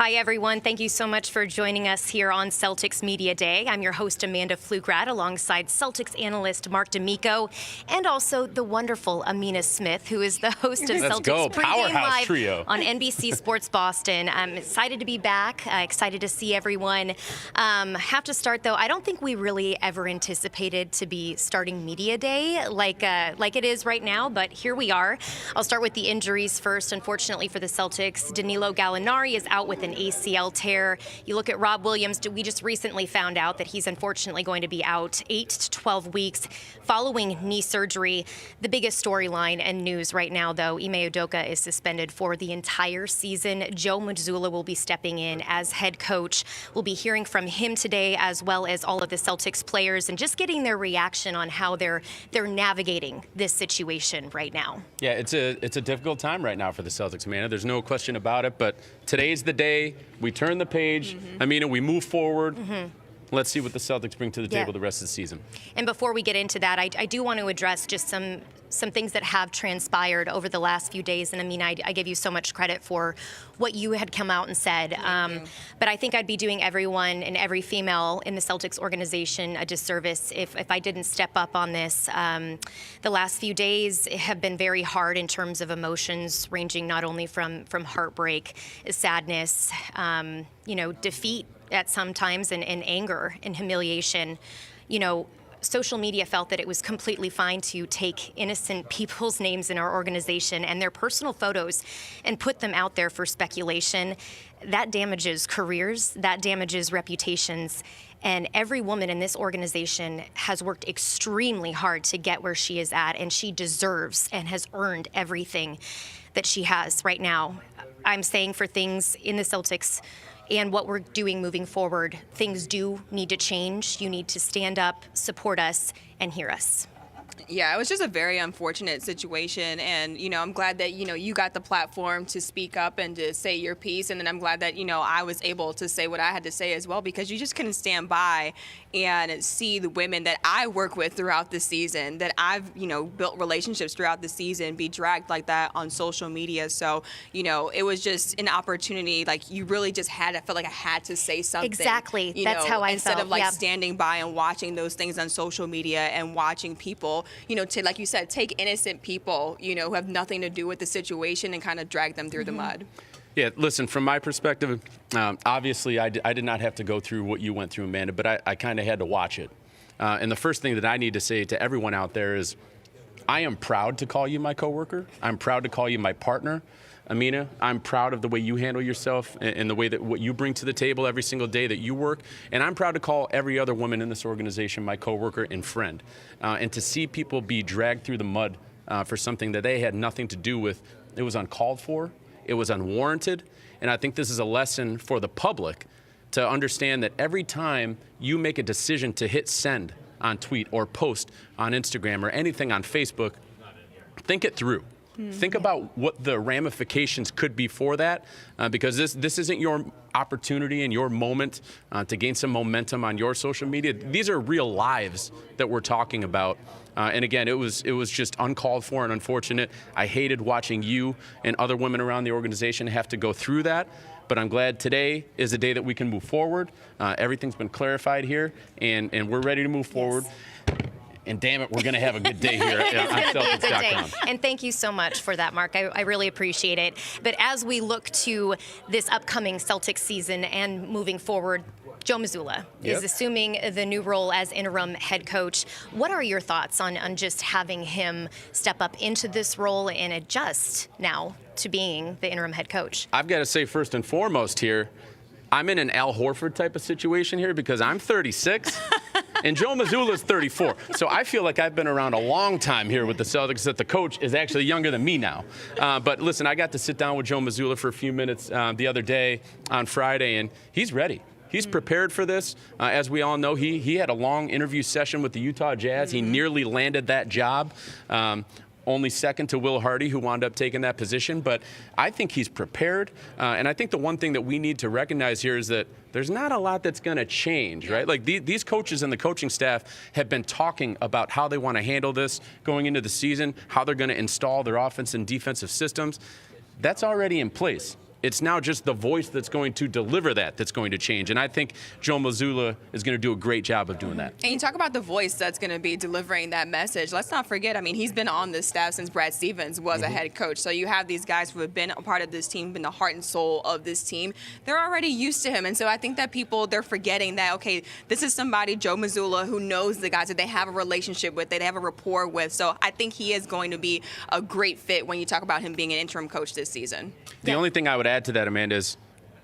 Hi, everyone. Thank you so much for joining us here on Celtics Media Day. I'm your host, Amanda Pflugrad, alongside Celtics analyst Marc D'Amico, and also the wonderful Amina Smith, who is the host of Celtics Pregame Live trio on NBC Sports Boston. I'm excited to be back, excited to see everyone. Have to start, though, I don't think we really ever anticipated to be starting Media Day like it is right now, but here we are. I'll start with the injuries first. Unfortunately for the Celtics, Danilo Gallinari is out with an ACL tear. You look at Rob Williams, we just recently found out that he's unfortunately going to be out 8 to 12 weeks following knee surgery. The biggest storyline and news right now, though, Ime Udoka is suspended for the entire season. Joe Missoula will be stepping in as head coach. We'll be hearing from him today, as well as all of the Celtics players, and just getting their reaction on how they're navigating this situation right now. Yeah, it's a difficult time right now for the Celtics, man. There's no question about it, but today's the day. We turn the page. I mean, we move forward. Let's see what the Celtics bring to the table the rest of the season. And before we get into that, I do want to address just some things that have transpired over the last few days. And I mean, I give you so much credit for what you had come out and said. But I think I'd be doing everyone and every female in the Celtics organization a disservice if I didn't step up on this. The last few days have been very hard in terms of emotions, ranging not only from heartbreak, sadness, defeat at some times, and anger and humiliation. Social media felt that it was completely fine to take innocent people's names in our organization and their personal photos and put them out there for speculation. That damages careers, that damages reputations. And every woman in this organization has worked extremely hard to get where she is at, and she deserves and has earned everything that she has right now. I'm saying for things in the Celtics and what we're doing moving forward, things do need to change. You need to stand up, support us, and hear us. Yeah, it was just a very unfortunate situation, and I'm glad that you got the platform to speak up and to say your piece, and then I'm glad that I was able to say what I had to say as well, because you just couldn't stand by and see the women that I work with throughout the season, that I've built relationships throughout the season, be dragged like that on social media. So it was just an opportunity. Like, you really just I felt like I had to say something. Exactly. That's how I instead felt. of standing by and watching those things on social media and watching people, to, like you said, take innocent people, who have nothing to do with the situation and kind of drag them through the mud. Yeah, listen, from my perspective, obviously I did not have to go through what you went through, Amanda, but I kind of had to watch it. And the first thing that I need to say to everyone out there is, I am proud to call you my coworker. I'm proud to call you my partner. Amina, I'm proud of the way you handle yourself and the way that what you bring to the table every single day that you work. And I'm proud to call every other woman in this organization my coworker and friend. And to see people be dragged through the mud for something that they had nothing to do with, it was uncalled for, it was unwarranted. And I think this is a lesson for the public to understand that every time you make a decision to hit send on tweet or post on Instagram or anything on Facebook, think it through. Think about what the ramifications could be for that, because this isn't your opportunity and your moment to gain some momentum on your social media. These are real lives that we're talking about. And again, it was just uncalled for and unfortunate. I hated watching you and other women around the organization have to go through that. But I'm glad today is a day that we can move forward. Everything's been clarified here, and we're ready to move forward. And damn it, we're going to have a good day here on Celtics.com. And thank you so much for that, Marc. I really appreciate it. But as we look to this upcoming Celtics season and moving forward, Joe Missoula is assuming the new role as interim head coach. What are your thoughts on just having him step up into this role and adjust now to being the interim head coach? I've got to say, first and foremost here, I'm in an Al Horford type of situation here because I'm 36. And Joe Missoula's 34. So I feel like I've been around a long time here with the Celtics, that the coach is actually younger than me now. But listen, I got to sit down with Joe Missoula for a few minutes the other day on Friday, and he's ready. He's prepared for this. As we all know, he had a long interview session with the Utah Jazz. He nearly landed that job. Only second to Will Hardy, who wound up taking that position. But I think he's prepared. And I think the one thing that we need to recognize here is that there's not a lot that's going to change, right? Like these coaches and the coaching staff have been talking about how they want to handle this going into the season, how they're going to install their offense and defensive systems. That's already in place. It's now just the voice that's going to deliver that's going to change. And I think Joe Missoula is going to do a great job of doing that. And you talk about the voice that's going to be delivering that message. Let's not forget, I mean, he's been on this staff since Brad Stevens was a head coach. So you have these guys who have been a part of this team, been the heart and soul of this team. They're already used to him. And so I think that they're forgetting that, okay, this is somebody, Joe Missoula, who knows the guys that they have a relationship with, they have a rapport with. So I think he is going to be a great fit when you talk about him being an interim coach this season. The only thing I would add to that, Amanda, is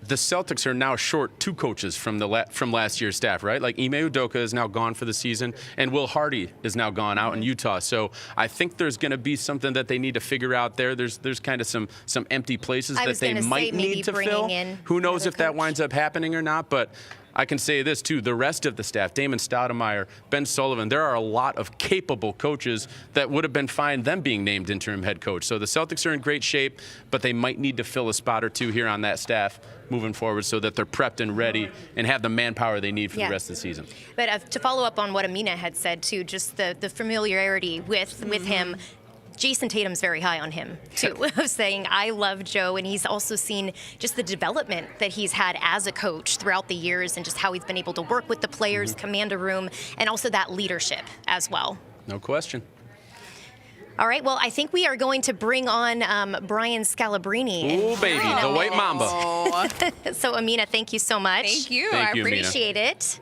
the Celtics are now short 2 coaches from last year's staff, right? Like Ime Udoka is now gone for the season, and Will Hardy is now gone out in Utah. So I think there's going to be something that they need to figure out there. There's kind of some empty places that they might need to fill. Who knows if that winds up happening or not, but I can say this, too. The rest of the staff, Damon Stoudemire, Ben Sullivan, there are a lot of capable coaches that would have been fine them being named interim head coach. So the Celtics are in great shape, but they might need to fill a spot or 2 here on that staff moving forward so that they're prepped and ready and have the manpower they need for the rest of the season. But to follow up on what Amina had said, too, just the familiarity with him, Jason Tatum's very high on him, too, saying, I love Joe, and he's also seen just the development that he's had as a coach throughout the years and just how he's been able to work with the players, command a room, and also that leadership as well. No question. All right, well, I think we are going to bring on Brian Scalabrini. Oh, baby, the white mamba. So, Amina, thank you so much. Thank you. Thank I you, Amina. Appreciate it.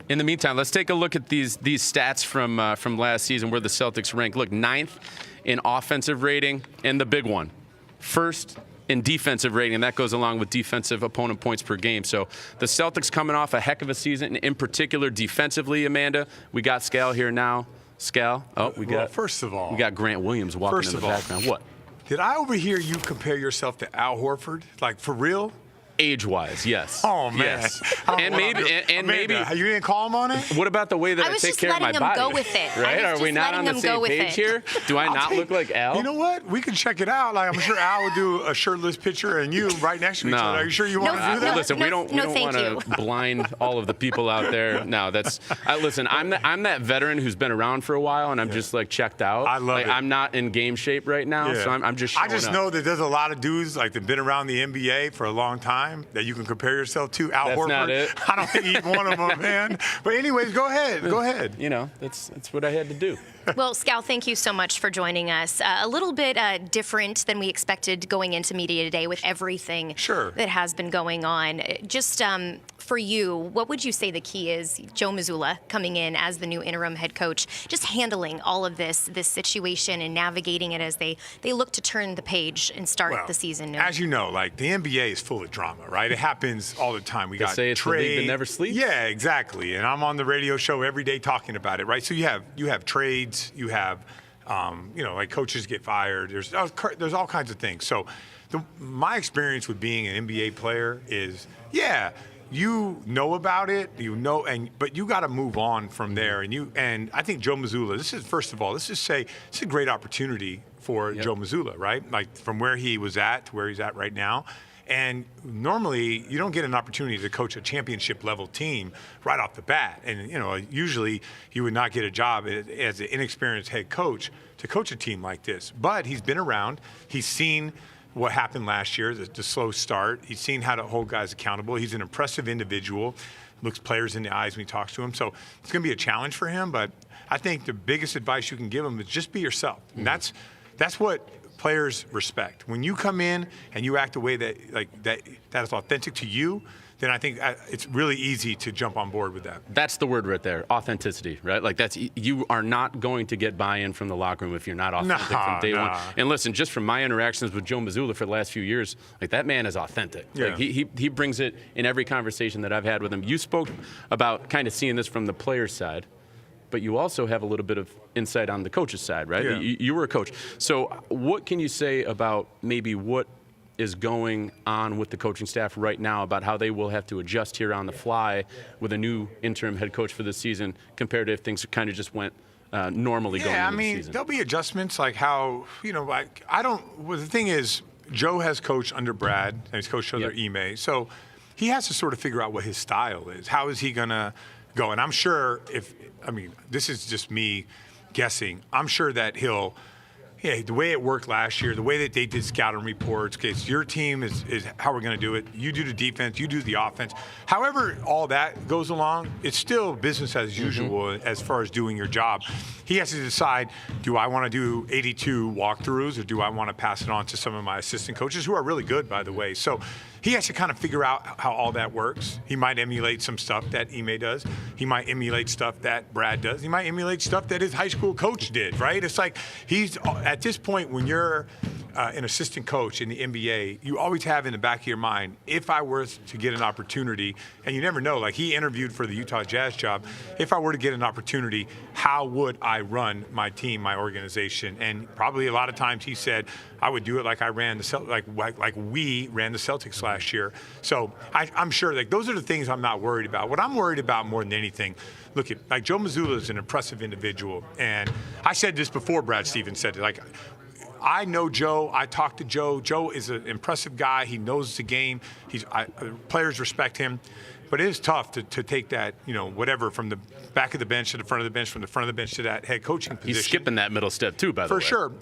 In the meantime, let's take a look at these stats from last season where the Celtics ranked. Look, 9th in offensive rating, and the big one, 1st in defensive rating, and that goes along with defensive opponent points per game. So the Celtics coming off a heck of a season, in particular defensively, Amanda. We got Scal here now. Scal, first of all, we got Grant Williams walking in the background. What? Did I overhear you compare yourself to Al Horford? Like, for real? Age-wise, yes. Oh, man. Yes. And maybe you didn't call him on it? What about the way that I take care of my body? I was just letting him go with it. Right? Are we not on the same page here? Do I not look like Al? You know what? We can check it out. Like, I'm sure Al would do a shirtless picture and you right next to each other. Are you sure you want to do that? Listen, we don't want to blind all of the people out there. No, listen, I'm that veteran who's been around for a while, and I'm just like checked out. I love it. I'm not in game shape right now, so I'm just showing I just know that there's a lot of dudes like that've been around the NBA for a long time that you can compare yourself to. Al Horford. Not it. I don't think either one of them, man. But anyways, go ahead. Go ahead. You know, that's what I had to do. Well, Scal, thank you so much for joining us. A little bit different than we expected going into media today with everything that has been going on. Just for you, what would you say the key is? Joe Missoula coming in as the new interim head coach, just handling all of this situation and navigating it as they look to turn the page and start the season. As you know, like the NBA is full of drama, right? It happens all the time. We got say it's trade. The league that never sleeps. Yeah, exactly. And I'm on the radio show every day talking about it, right? So you have trades. You have, like coaches get fired. There's all kinds of things. So my experience with being an NBA player is, you know about it, but you got to move on from there. And I think Joe Missoula, first of all, let's just say it's a great opportunity for Joe Missoula, right? Like from where he was at to where he's at right now. And normally, you don't get an opportunity to coach a championship-level team right off the bat. And, usually you would not get a job as an inexperienced head coach to coach a team like this. But he's been around. He's seen what happened last year, the slow start. He's seen how to hold guys accountable. He's an impressive individual, looks players in the eyes when he talks to them. So it's going to be a challenge for him. But I think the biggest advice you can give him is just be yourself. And that's what players respect. When you come in and you act a way that is authentic to you, then I think it's really easy to jump on board with that. That's the word right there, authenticity, right? Like you are not going to get buy-in from the locker room if you're not authentic from day one. And listen, just from my interactions with Joe Missoula for the last few years, like that man is authentic. Yeah. Like he brings it in every conversation that I've had with him. You spoke about kind of seeing this from the player's side, but you also have a little bit of insight on the coach's side, right? Yeah. You were a coach. So what can you say about maybe what is going on with the coaching staff right now about how they will have to adjust here on the fly with a new interim head coach for this season compared to if things kind of just went normally going into the season? There'll be adjustments like how, the thing is, Joe has coached under Brad and he's coached under Ime. So he has to sort of figure out what his style is. How is he going to go? And I'm sure this is just me guessing. I'm sure that he'll Yeah, the way it worked last year, the way that they did scouting reports, okay, so your team is how we're going to do it. You do the defense, you do the offense. However all that goes along, it's still business as usual as far as doing your job. He has to decide, do I want to do 82 walkthroughs or do I want to pass it on to some of my assistant coaches who are really good, by the way. So he has to kind of figure out how all that works. He might emulate some stuff that Ime does. He might emulate stuff that Brad does. He might emulate stuff that his high school coach did, right? It's like he's at this point when you're an assistant coach in the NBA, you always have in the back of your mind, if I were to get an opportunity, and you never know, like he interviewed for the Utah Jazz job, if I were to get an opportunity, how would I run my team, my organization? And probably a lot of times he said, I would do it like I ran the like we ran the Celtics last year. So I'm sure like those are the things I'm not worried about. What I'm worried about more than anything, look at like Joe Missoula is an impressive individual, and I said this before Brad Stevens said it. Like I know Joe. I talked to Joe. Joe is an impressive guy. He knows the game. Players respect him. But it is tough to take that, whatever, from the back of the bench to the front of the bench, from the front of the bench to that head coaching position. He's skipping that middle step too, by the way. For sure.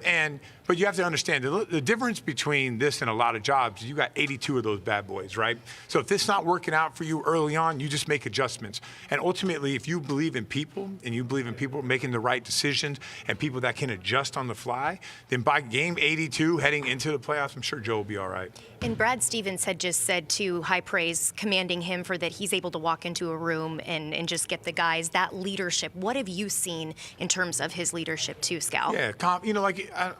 But you have to understand the difference between this and a lot of jobs, you got 82 of those bad boys, right? So if this is not working out for you early on, you just make adjustments. And ultimately, if you believe in people and you believe in people making the right decisions and people that can adjust on the fly, then by game 82 heading into the playoffs, I'm sure Joe will be all right. And Brad Stevens had just said to high praise, commending him for that he's able to walk into a room and just get the guys, that leadership. What have you seen in terms of his leadership too, Scal? Yeah,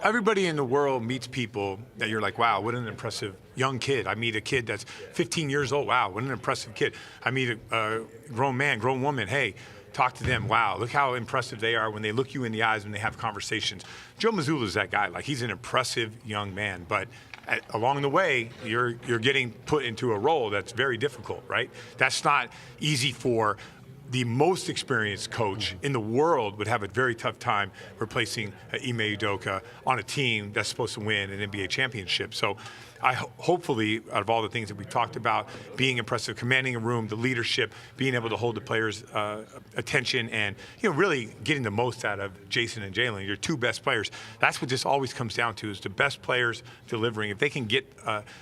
everybody in the world meets people that you're like, wow, what an impressive young kid. I meet a kid that's 15 years old. Wow, what an impressive kid. I meet a grown man, grown woman. Hey, talk to them. Wow, look how impressive they are when they look you in the eyes when they have conversations. Joe Missoula is that guy. Like, he's an impressive young man, but along the way, you're getting put into a role that's very difficult, right? That's not easy for the most experienced coach in the world. Would have a very tough time replacing Ime Udoka on a team that's supposed to win an NBA championship. So hopefully, out of all the things that we talked about, being impressive, commanding a room, the leadership, being able to hold the players' attention, and really getting the most out of Jason and Jalen, your two best players. That's what this always comes down to, is the best players delivering. If they can get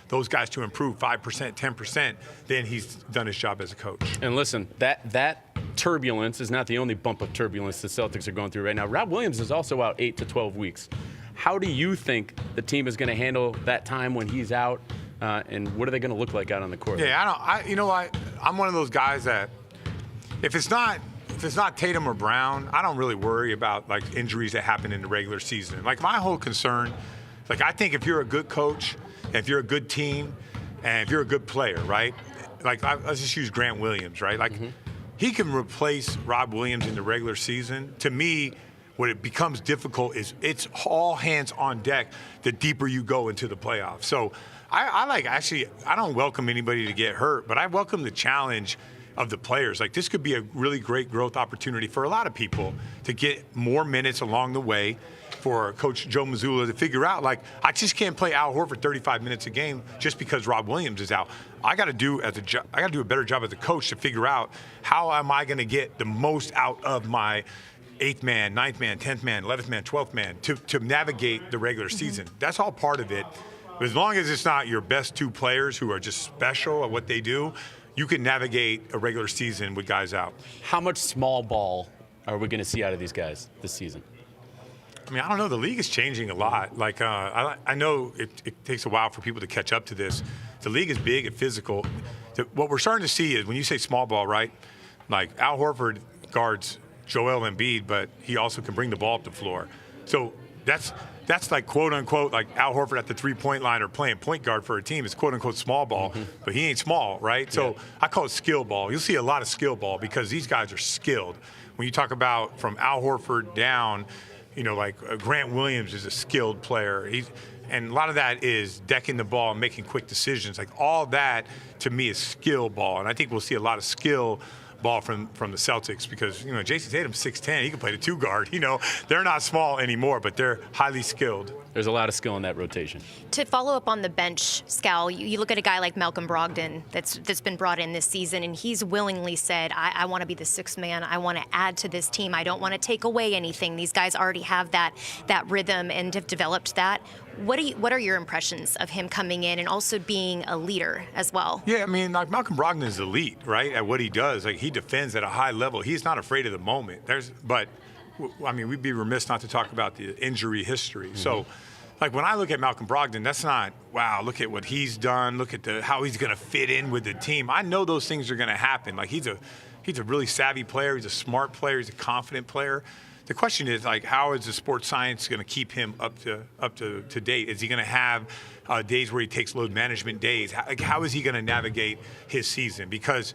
those guys to improve 5%, 10%, then he's done his job as a coach. And listen, that turbulence is not the only bump of turbulence the Celtics are going through right now. Rob Williams is also out 8 to 12 weeks. How do you think the team is going to handle that time when he's out, and what are they going to look like out on the court? Yeah, I'm one of those guys that if it's not Tatum or Brown, I don't really worry about like injuries that happen in the regular season. Like, my whole concern, like, I think if you're a good coach, and if you're a good team, and if you're a good player, right? Like, let's just use Grant Williams, right? Like, he can replace Rob Williams in the regular season. To me, what it becomes difficult is it's all hands on deck the deeper you go into the playoffs. So I don't welcome anybody to get hurt, but I welcome the challenge of the players. Like, this could be a really great growth opportunity for a lot of people to get more minutes along the way, for Coach Joe Missoula to figure out, like, I just can't play Al Horford 35 minutes a game just because Rob Williams is out. I got to do a better job as a coach to figure out how am I going to get the most out of my 8th man, 9th man, 10th man, 11th man, 12th man to navigate the regular season. That's all part of it. But as long as it's not your best two players who are just special at what they do, you can navigate a regular season with guys out. How much small ball are we going to see out of these guys this season? I mean, I don't know. The league is changing a lot. Like, I know it takes a while for people to catch up to this. The league is big and physical. What we're starting to see is when you say small ball, right? Like, Al Horford guards Joel Embiid, but he also can bring the ball up the floor. So that's like, quote unquote, like Al Horford at the 3-point line or playing point guard for a team is quote unquote small ball, but he ain't small, right? So I call it skill ball. You'll see a lot of skill ball because these guys are skilled. When you talk about from Al Horford down, like Grant Williams is a skilled player. And a lot of that is decking the ball and making quick decisions. Like, all that to me is skill ball. And I think we'll see a lot of skill ball from the Celtics because, Jason Tatum's 6'10". He can play the 2 guard. They're not small anymore, but they're highly skilled. There's a lot of skill in that rotation. To follow up on the bench, Scal, you look at a guy like Malcolm Brogdon that's been brought in this season, and he's willingly said, I want to be the sixth man. I want to add to this team. I don't want to take away anything. These guys already have that rhythm and have developed that. What are your impressions of him coming in and also being a leader as well? Yeah, like Malcolm Brogdon is elite, right, at what he does. Like, he defends at a high level. He's not afraid of the moment. But we'd be remiss not to talk about the injury history. Mm-hmm. So, like, when I look at Malcolm Brogdon, that's not, wow, look at what he's done. Look at how he's going to fit in with the team. I know those things are going to happen. Like, he's a really savvy player. He's a smart player. He's a confident player. The question is, like, how is the sports science going to keep him up to date? Is he going to have days where he takes load management days? How is he going to navigate his season? Because,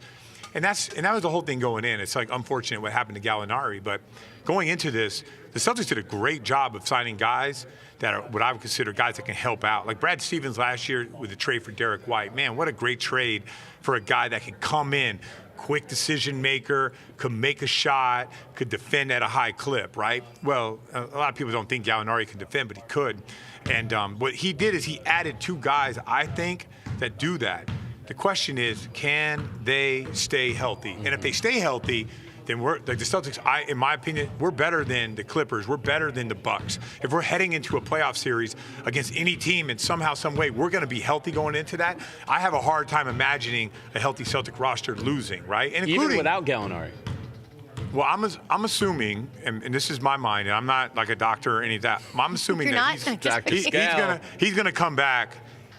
and that was the whole thing going in. It's like unfortunate what happened to Gallinari, but going into this, the Celtics did a great job of signing guys that are what I would consider guys that can help out. Like Brad Stevens last year with the trade for Derek White. Man, what a great trade for a guy that can come in, quick decision maker, could make a shot, could defend at a high clip, right? Well, a lot of people don't think Gallinari can defend, but he could. And what he did is he added 2 guys, I think, that do that. The question is, can they stay healthy? And if they stay healthy, then we're like the Celtics. In my opinion, we're better than the Clippers. We're better than the Bucks. If we're heading into a playoff series against any team in somehow, some way, we're going to be healthy going into that. I have a hard time imagining a healthy Celtic roster losing, right? And even without Gallinari. Well, I'm assuming, and this is my mind, and I'm not like a doctor or any of that. I'm assuming that he's going to come back.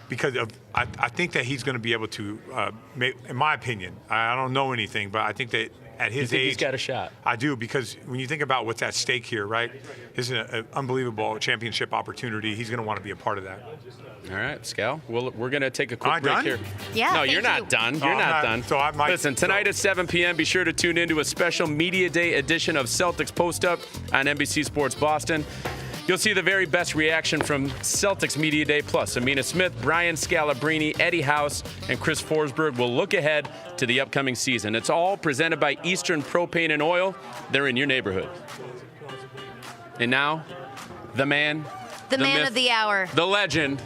Because I think that he's going to be able to, in my opinion, I don't know anything, but I think that at his age, he's got a shot. I do, because when you think about what's at stake here, right? This is an unbelievable championship opportunity. He's going to want to be a part of that. All right, Scal. Well, we're going to take a quick break here. Yeah. No, you're not done. You're not done. So Listen, tonight at 7 p.m., be sure to tune in to a special Media Day edition of Celtics Post Up on NBC Sports Boston. You'll see the very best reaction from Celtics Media Day, plus Amina Smith, Brian Scalabrini, Eddie House, and Chris Forsberg will look ahead to the upcoming season. It's all presented by Eastern Propane and Oil. They're in your neighborhood. And now, the man, the man myth, of the hour, the legend,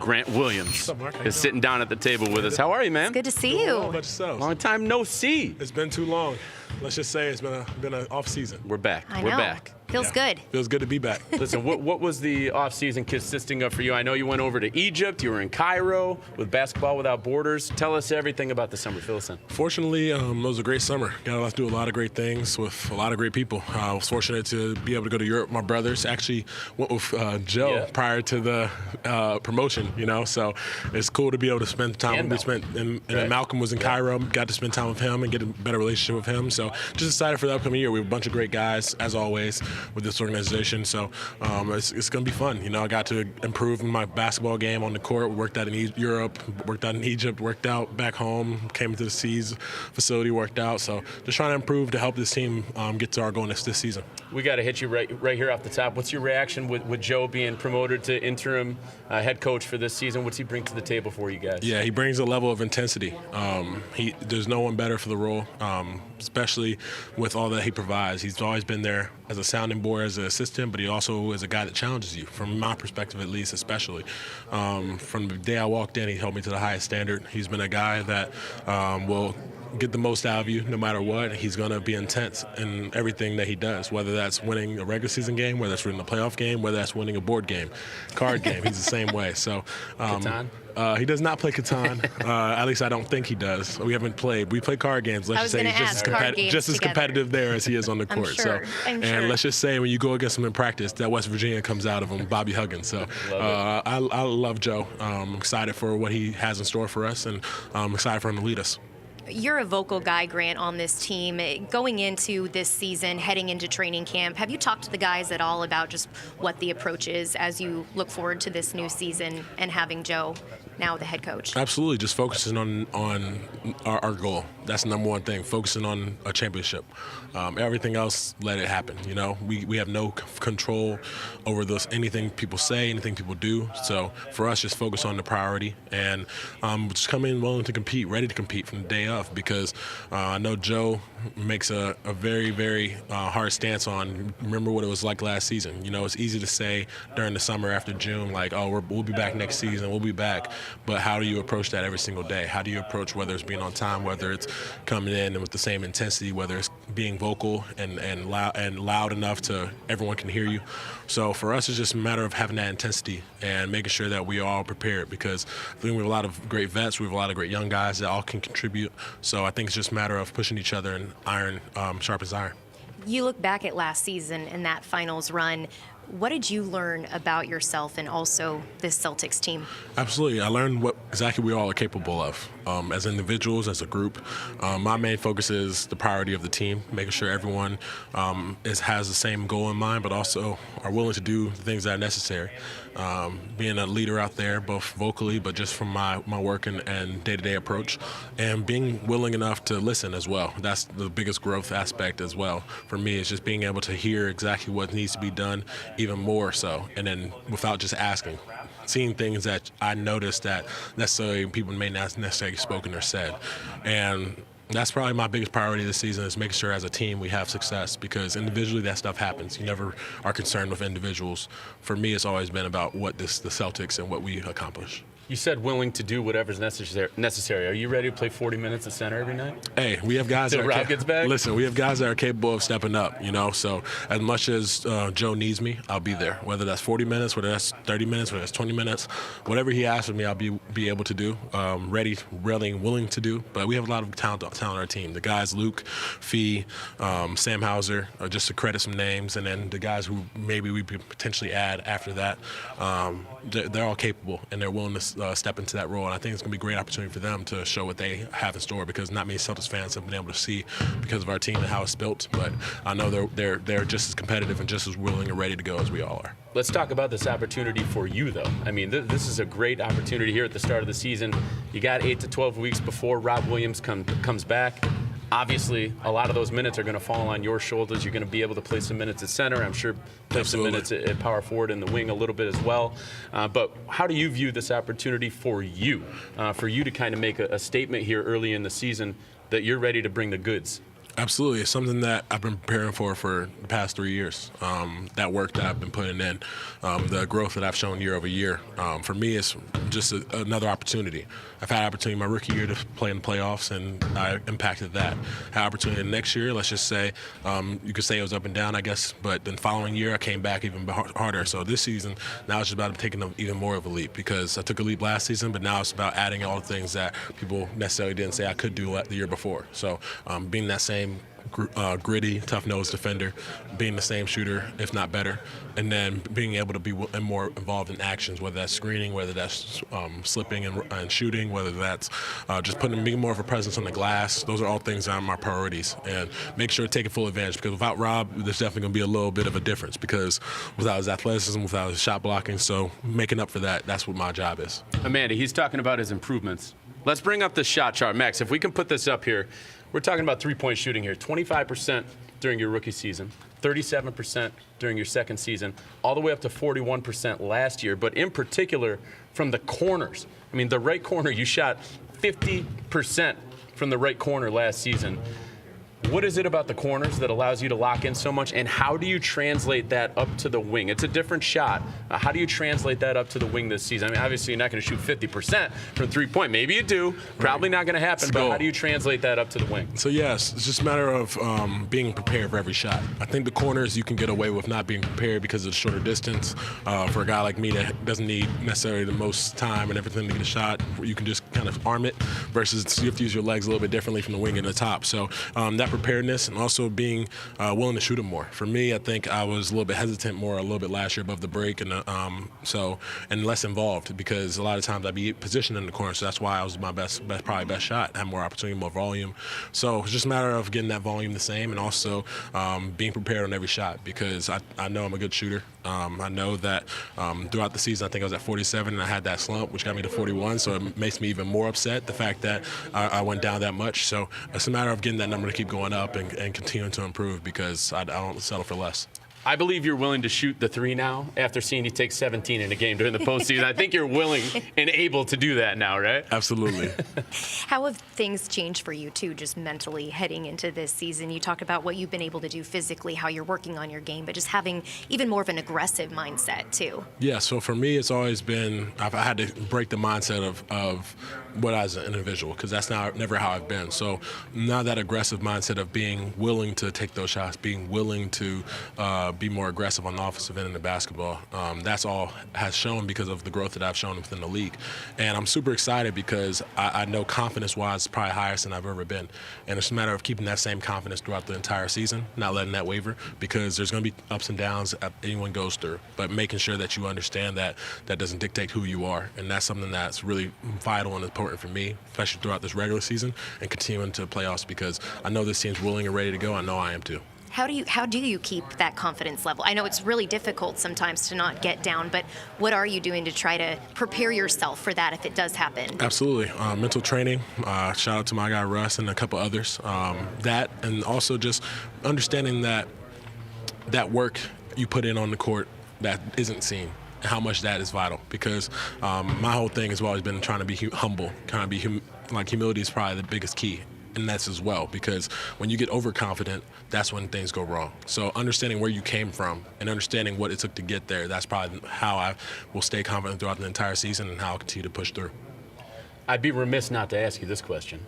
Grant Williams, What's up, Marc? is sitting down at the table with us. How are you, man? It's good to see you. How about yourselves? Long time no see. It's been too long. Let's just say it's been an off season. We're back. I We're know. back. Feels good. Feels good to be back. Listen, what was the offseason consisting of for you? I know you went over to Egypt. You were in Cairo with Basketball Without Borders. Tell us everything about the summer. Fill us in. Fortunately, it was a great summer. Got to do a lot of great things with a lot of great people. I was fortunate to be able to go to Europe. My brothers actually went with Joe prior to the promotion, so it's cool to be able to spend time. And Malcolm was in Cairo. Got to spend time with him and get a better relationship with him. So just excited for the upcoming year. We have a bunch of great guys, as always, with this organization. So it's going to be fun. I got to improve in my basketball game on the court. We worked out in Europe, worked out in Egypt, worked out back home, came to the C's facility, worked out. So just trying to improve to help this team get to our goal this season. We got to hit you right here off the top. What's your reaction with Joe being promoted to interim head coach for this season? What's he bring to the table for you guys? Yeah, he brings a level of intensity. There's no one better for the role, especially with all that he provides. He's always been there as a sounding board, as an assistant, but he also is a guy that challenges you, from my perspective at least, especially. From the day I walked in, he held me to the highest standard. He's been a guy that will get the most out of you no matter what. He's going to be intense in everything that he does, whether that's winning a regular season game, whether that's winning a playoff game, whether that's winning a board game, card game. He's the same way. So Catan? He does not play Catan. At least I don't think he does. We haven't played. We play card games. Let's just say he's just as competitive there as he is on the court. I'm sure. Let's just say when you go against him in practice, that West Virginia comes out of him, Bobby Huggins. So I love Joe. I'm excited for what he has in store for us, and I'm excited for him to lead us. You're a vocal guy, Grant, on this team. Going into this season, heading into training camp, have you talked to the guys at all about just what the approach is as you look forward to this new season and having Joe now the head coach? Absolutely. Just focusing on our goal. That's the number one thing, focusing on a championship. Everything else, let it happen. You know, we have no control over anything people say, anything people do. So for us, just focus on the priority and just come in willing to compete, ready to compete from the day of, because I know Joe makes a very, very hard stance on, remember what it was like last season. You know, it's easy to say during the summer after June, like, oh, we'll be back next season, we'll be back. But how do you approach that every single day? How do you approach whether it's being on time, whether it's coming in and with the same intensity, whether it's being vocal and loud enough to everyone can hear you? So for us, it's just a matter of having that intensity and making sure that we are all prepared, because I think we have a lot of great vets, we have a lot of great young guys that all can contribute. So I think it's just a matter of pushing each other and iron sharpens iron. You look back at last season and that finals run. What did you learn about yourself and also this Celtics team? Absolutely. I learned what exactly we all are capable of as individuals, as a group. My main focus is the priority of the team, making sure everyone has the same goal in mind, but also are willing to do the things that are necessary. Being a leader out there, both vocally, but just from my work and day-to-day approach, and being willing enough to listen as well. That's the biggest growth aspect as well for me, is just being able to hear exactly what needs to be done, even more so, and then without just asking. Seeing things that I noticed that necessarily people may not necessarily spoken or said. And that's probably my biggest priority this season, is making sure as a team we have success, because individually that stuff happens. You never are concerned with individuals. For me, it's always been about the Celtics and what we accomplish. You said willing to do whatever's necessary. Are you ready to play 40 minutes at center every night? Hey, we have guys Till Rob gets back? Listen, we have guys that are capable of stepping up, you know. So as much as Joe needs me, I'll be there. Whether that's 40 minutes, whether that's 30 minutes, whether that's 20 minutes, whatever he asks of me, I'll be able to do, ready, willing to do. But we have a lot of talent on our team. The guys, Luke, Fee, Sam Hauser, just to credit some names, and then the guys who maybe we could potentially add after that, they're all capable and they're willing to step into that role, and I think it's going to be a great opportunity for them to show what they have in store, because not many Celtics fans have been able to see because of our team and how it's built. But I know they're just as competitive and just as willing and ready to go as we all are. Let's talk about this opportunity for you, though. I mean, this is a great opportunity here at the start of the season. You got 8 to 12 weeks before Rob Williams comes back. Obviously, a lot of those minutes are going to fall on your shoulders. You're going to be able to play some minutes at center. I'm sure play some minutes at power forward and the wing a little bit as well. But how do you view this opportunity for you to kind of make a statement here early in the season that you're ready to bring the goods? Absolutely. It's something that I've been preparing for the past 3 years. That work that I've been putting in, the growth that I've shown year over year. For me, it's just another opportunity. I've had opportunity my rookie year to play in the playoffs, and I impacted that. Had opportunity next year, let's just say, you could say it was up and down, I guess, but the following year I came back even harder. So this season, now it's just about taking even more of a leap, because I took a leap last season, but now it's about adding all the things that people necessarily didn't say I could do the year before. So being that same gritty, tough-nosed defender, being the same shooter, if not better, and then being able to be more involved in actions, whether that's screening, whether that's slipping and shooting, whether that's just being more of a presence on the glass. Those are all things that are my priorities, and make sure to take full advantage, because without Rob, there's definitely going to be a little bit of a difference, because without his athleticism, without his shot blocking, so making up for that, that's what my job is. Amanda, he's talking about his improvements. Let's bring up the shot chart. Max, if we can put this up here, we're talking about three-point shooting here. 25% during your rookie season, 37% during your second season, all the way up to 41% last year. But in particular, from the corners. I mean, the right corner, you shot 50% from the right corner last season. What is it about the corners that allows you to lock in so much, and how do you translate that up to the wing? It's a different shot. How do you translate that up to the wing this season? I mean, obviously you're not going to shoot 50% from three-point. Maybe you do. Probably not going to happen, but how do you translate that up to the wing? So, yes, it's just a matter of being prepared for every shot. I think the corners you can get away with not being prepared because of the shorter distance. For a guy like me that doesn't need necessarily the most time and everything to get a shot, you can just kind of arm it, versus you have to use your legs a little bit differently from the wing and the top. So that preparedness and also being willing to shoot them more. For me, I think I was a little bit hesitant more a little bit last year above the break, and less involved because a lot of times I'd be positioned in the corner, so that's why I was my probably best shot, had more opportunity, more volume. So it's just a matter of getting that volume the same and also being prepared on every shot because I know I'm a good shooter. I know that throughout the season I think I was at 47 and I had that slump which got me to 41, so it makes me even more upset the fact that I went down that much. So it's a matter of getting that number to keep going up and continuing to improve because I don't settle for less. I believe you're willing to shoot the three now after seeing you take 17 in a game during the postseason. I think you're willing and able to do that now, right? Absolutely. How have things changed for you, too, just mentally heading into this season? You talked about what you've been able to do physically, how you're working on your game, but just having even more of an aggressive mindset, too. Yeah, so for me, it's always been, I had to break the mindset of what as an individual because that's never how I've been. So now that aggressive mindset of being willing to take those shots, being willing to be more aggressive on the offensive end in the basketball, that's all has shown because of the growth that I've shown within the league. And I'm super excited because I know confidence-wise probably highest than I've ever been. And it's a matter of keeping that same confidence throughout the entire season, not letting that waver because there's going to be ups and downs anyone goes through, but making sure that you understand that doesn't dictate who you are. And that's something that's really vital and important for me, especially throughout this regular season and continuing to playoffs because I know this team's willing and ready to go. I know I am too. How do you keep that confidence level? I know it's really difficult sometimes to not get down, but what are you doing to try to prepare yourself for that if it does happen? Absolutely. Mental training. Shout out to my guy Russ and a couple others. That and also just understanding that work you put in on the court that isn't seen. How much that is vital because my whole thing has always been trying to be humble, kind of be humility is probably the biggest key. And that's as well because when you get overconfident, that's when things go wrong. So understanding where you came from and understanding what it took to get there, that's probably how I will stay confident throughout the entire season and how I'll continue to push through. I'd be remiss not to ask you this question.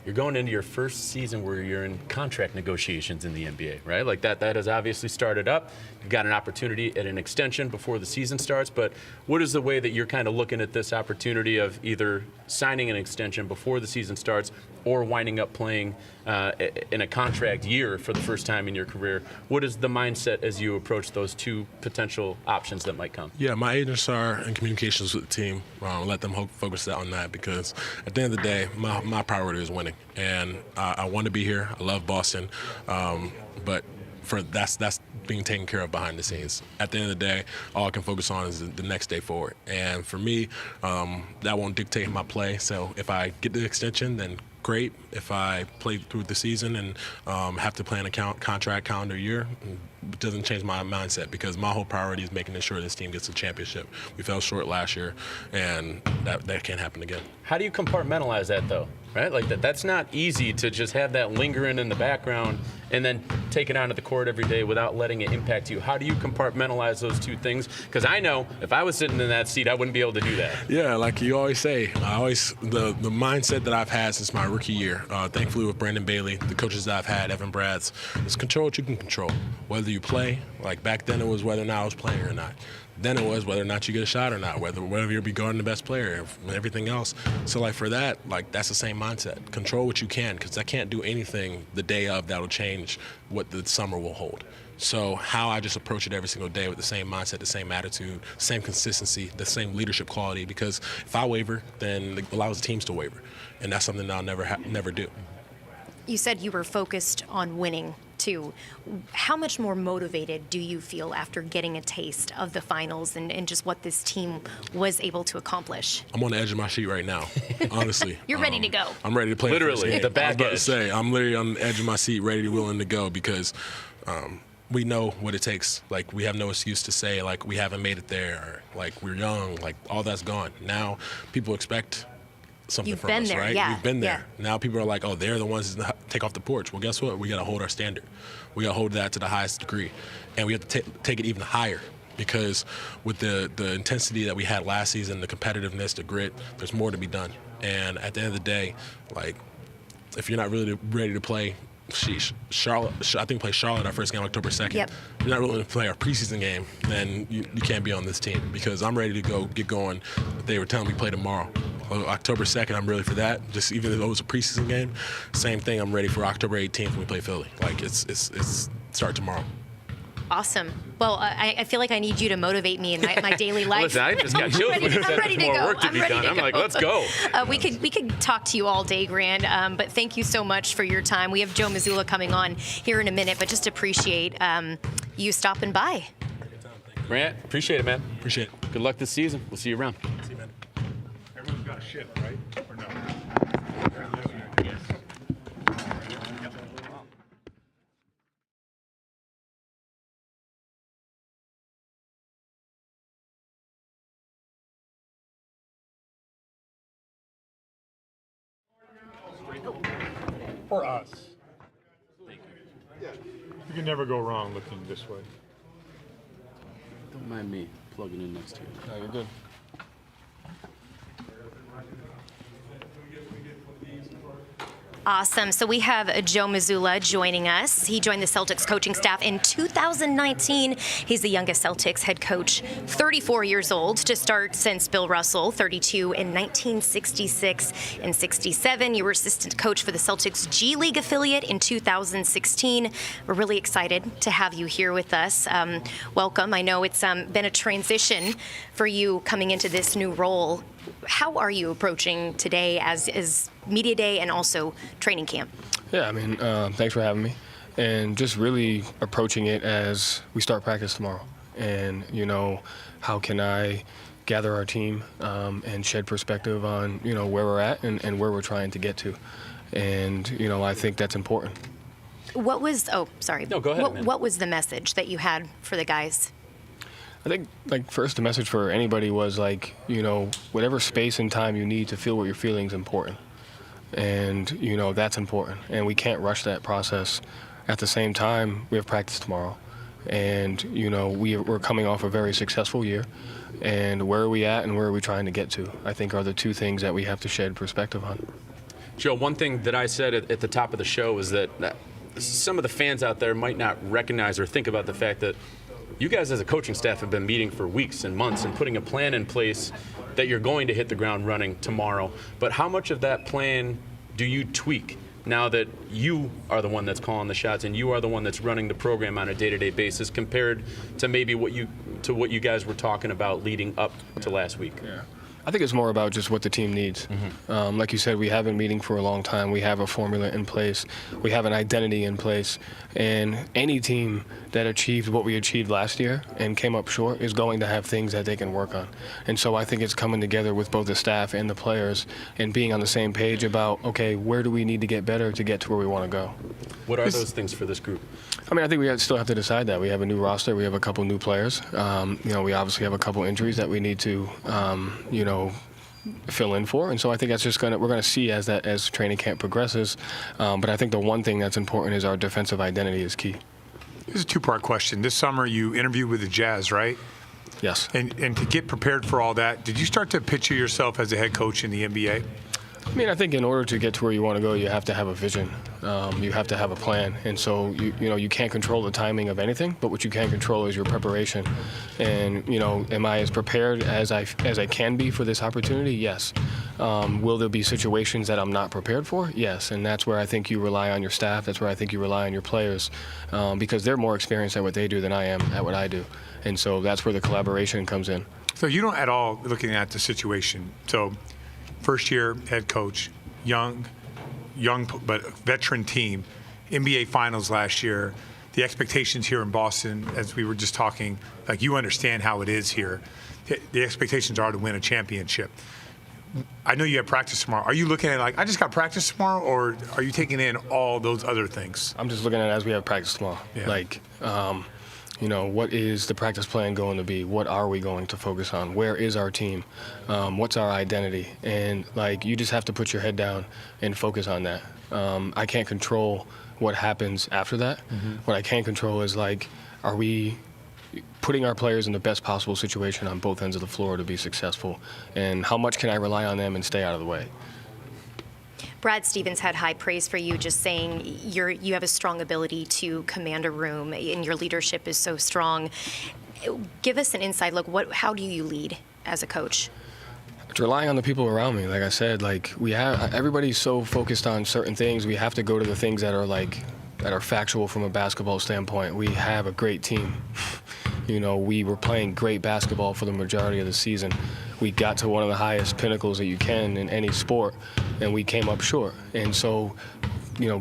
You're going into your first season where you're in contract negotiations in the NBA, right? Like that has obviously started up. You've got an opportunity at an extension before the season starts, but what is the way that you're kind of looking at this opportunity of either signing an extension before the season starts or winding up playing in a contract year for the first time in your career? What is the mindset as you approach those two potential options that might come? Yeah, my agents are in communications with the team. Let them focus on that because at the end of the day, my priority is winning. And I want to be here. I love Boston. But that's being taken care of behind the scenes. At the end of the day, all I can focus on is the next day forward. And for me, that won't dictate my play. So if I get the extension, then great. If I play through the season and have to play in a contract calendar year, it doesn't change my mindset because my whole priority is making sure this team gets a championship. We fell short last year, and that can't happen again. How do you compartmentalize that, though? Right? Like that's not easy to just have that lingering in the background and then take it onto the court every day without letting it impact you. How do you compartmentalize those two things? Because I know if I was sitting in that seat, I wouldn't be able to do that. Yeah, like you always say, the mindset that I've had since my rookie year, thankfully with Brandon Bailey, the coaches that I've had, Evan Bratz, is control what you can control. Whether you play, like back then it was whether or not I was playing or not. Then it was whether or not you get a shot or not, whether you'll be guarding the best player and everything else. So like for that, like that's the same mindset. Control what you can because I can't do anything the day of that'll change what the summer will hold. So how I just approach it every single day with the same mindset, the same attitude, same consistency, the same leadership quality because if I waver, then it allows the teams to waver. And that's something that I'll never do. You said you were focused on winning, too. How much more motivated do you feel after getting a taste of the finals and just what this team was able to accomplish? I'm on the edge of my seat right now, honestly. You're ready to go. I'm ready to play. Literally, the back I was about edge. to say, I'm literally on the edge of my seat, ready, willing to go because we know what it takes. Like, we have no excuse to say, like, we haven't made it there, or, like, we're young, like, all that's gone. Now people expect something You've from been us, there, right? yeah, We've been there. yeah. Now people are like, oh, they're the ones that take off the porch. Well, guess what? We got to hold our standard. We got to hold that to the highest degree. And we have to take it even higher because with the intensity that we had last season, the competitiveness, the grit, there's more to be done. And at the end of the day, like, if you're not really ready to play, Charlotte, I think we play Charlotte our first game October 2nd. Yep. If you're not willing to play our preseason game, then you can't be on this team because I'm ready to go get going. They were telling me play tomorrow. October 2nd, I'm ready for that. Just even though it was a preseason game, same thing. I'm ready for October 18th when we play Philly. Like it's start tomorrow. Awesome. Well, I feel like I need you to motivate me in my daily life. Listen, I just got chills when you said there's more work to be done. I'm like, let's go. We could talk to you all day, Grant, but thank you so much for your time. We have Joe Missoula coming on here in a minute, but just appreciate you stopping by. Grant, appreciate it, man. Appreciate it. Good luck this season. We'll see you around. See you, man. Everyone's got a shift, right? Or no? Yes. For us. Thank you. You can never go wrong looking this way. Don't mind me plugging in next to you. No, you're good. Awesome. So we have Joe Missoula joining us. He joined the Celtics coaching staff in 2019. He's the youngest Celtics head coach, 34 years old to start since Bill Russell, 32 in 1966 and 67. You were assistant coach for the Celtics G League affiliate in 2016. We're really excited to have you here with us. Welcome. I know it's been a transition for you coming into this new role. How are you approaching today as media day and also training camp? Yeah, I mean, thanks for having me. And just really approaching it as we start practice tomorrow. And, how can I gather our team and shed perspective on, where we're at and where we're trying to get to. And, I think that's important. What was, sorry. No, go ahead, What was the message that you had for the guys? I think, first, the message for anybody was, whatever space and time you need to feel what you're feeling is important. And, that's important. And we can't rush that process. At the same time, we have practice tomorrow. And, we're coming off a very successful year. And where are we at and where are we trying to get to, I think, are the two things that we have to shed perspective on. Joe, one thing that I said at the top of the show is that some of the fans out there might not recognize or think about the fact that you guys as a coaching staff have been meeting for weeks and months and putting a plan in place that you're going to hit the ground running tomorrow. But how much of that plan do you tweak now that you are the one that's calling the shots and you are the one that's running the program on a day-to-day basis compared to maybe what you guys were talking about leading up to last week? Yeah. I think it's more about just what the team needs. Mm-hmm. Like you said, we have been meeting for a long time. We have a formula in place. We have an identity in place. And any team that achieved what we achieved last year and came up short is going to have things that they can work on. And so I think it's coming together with both the staff and the players and being on the same page about, okay, where do we need to get better to get to where we want to go? What are those things for this group? I mean, I think we still have to decide that. We have a new roster. We have a couple new players. We obviously have a couple injuries that we need to, fill in for. And so I think that's just we're going to see as training camp progresses. But I think the one thing that's important is our defensive identity is key. This is a two-part question. This summer you interviewed with the Jazz, right? Yes. And to get prepared for all that, did you start to picture yourself as a head coach in the NBA? I mean, I think in order to get to where you want to go, you have to have a vision. You have to have a plan. And so, you can't control the timing of anything, but what you can control is your preparation. And, am I as prepared as I can be for this opportunity? Yes. Will there be situations that I'm not prepared for? Yes. And that's where I think you rely on your staff. That's where I think you rely on your players because they're more experienced at what they do than I am at what I do. And so that's where the collaboration comes in. So you don't at all looking at the situation. So first year head coach, young but veteran team, NBA Finals last year. The expectations here in Boston, as we were just talking, like you understand how it is here. The expectations are to win a championship. I know you have practice tomorrow. Are you looking at I just got practice tomorrow, or are you taking in all those other things? I'm just looking at it as we have practice tomorrow. Yeah. What is the practice plan going to be? What are we going to focus on? Where is our team? What's our identity? And you just have to put your head down and focus on that. I can't control what happens after that. Mm-hmm. What I can control is are we putting our players in the best possible situation on both ends of the floor to be successful? And how much can I rely on them and stay out of the way? Brad Stevens had high praise for you, just saying you have a strong ability to command a room and your leadership is so strong. Give us an insight. How do you lead as a coach? It's relying on the people around me. Like I said, like everybody's so focused on certain things. We have to go to the things that are factual from a basketball standpoint. We have a great team. We were playing great basketball for the majority of the season. We got to one of the highest pinnacles that you can in any sport, and we came up short. And so,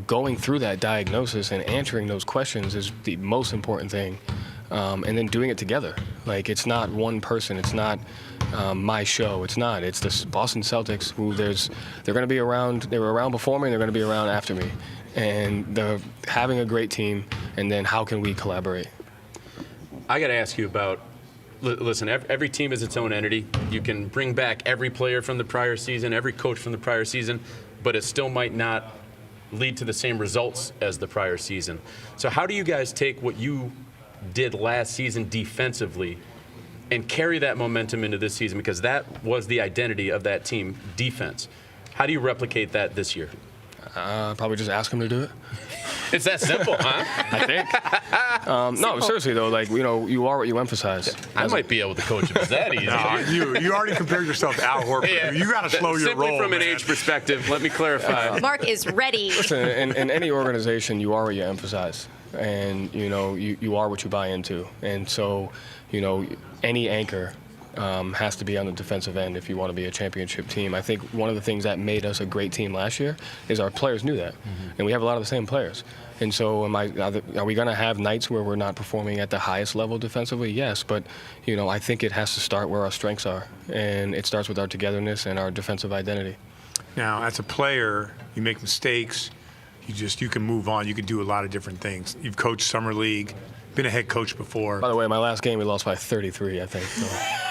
going through that diagnosis and answering those questions is the most important thing. And then doing it together. Like, it's not one person. It's not my show. It's not. It's the Boston Celtics, who they're going to be around. They were around before me, and they're going to be around after me. And they're having a great team, and then how can we collaborate? I got to ask you about, listen, every team is its own entity. You can bring back every player from the prior season, every coach from the prior season, but it still might not lead to the same results as the prior season. So how do you guys take what you did last season defensively and carry that momentum into this season? Because that was the identity of that team, defense. How do you replicate that this year? Probably just ask them to do it. It's that simple, huh? I think. No, seriously though, you are what you emphasize. I might be able to coach him. Is that easy? No, you already compared yourself to Al Horford. Yeah. You got to slow your Simply roll. From an man. age perspective, let me clarify. Marc is ready. Listen, in any organization, you are what you emphasize, and you are what you buy into, and so any anchor has to be on the defensive end if you want to be a championship team. I think one of the things that made us a great team last year is our players knew that, and we have a lot of the same players. And so, are we going to have nights where we're not performing at the highest level defensively? Yes, but I think it has to start where our strengths are, and it starts with our togetherness and our defensive identity. Now, as a player, you make mistakes. You can move on. You can do a lot of different things. You've coached summer league, been a head coach before. By the way, my last game we lost by 33, I think. So.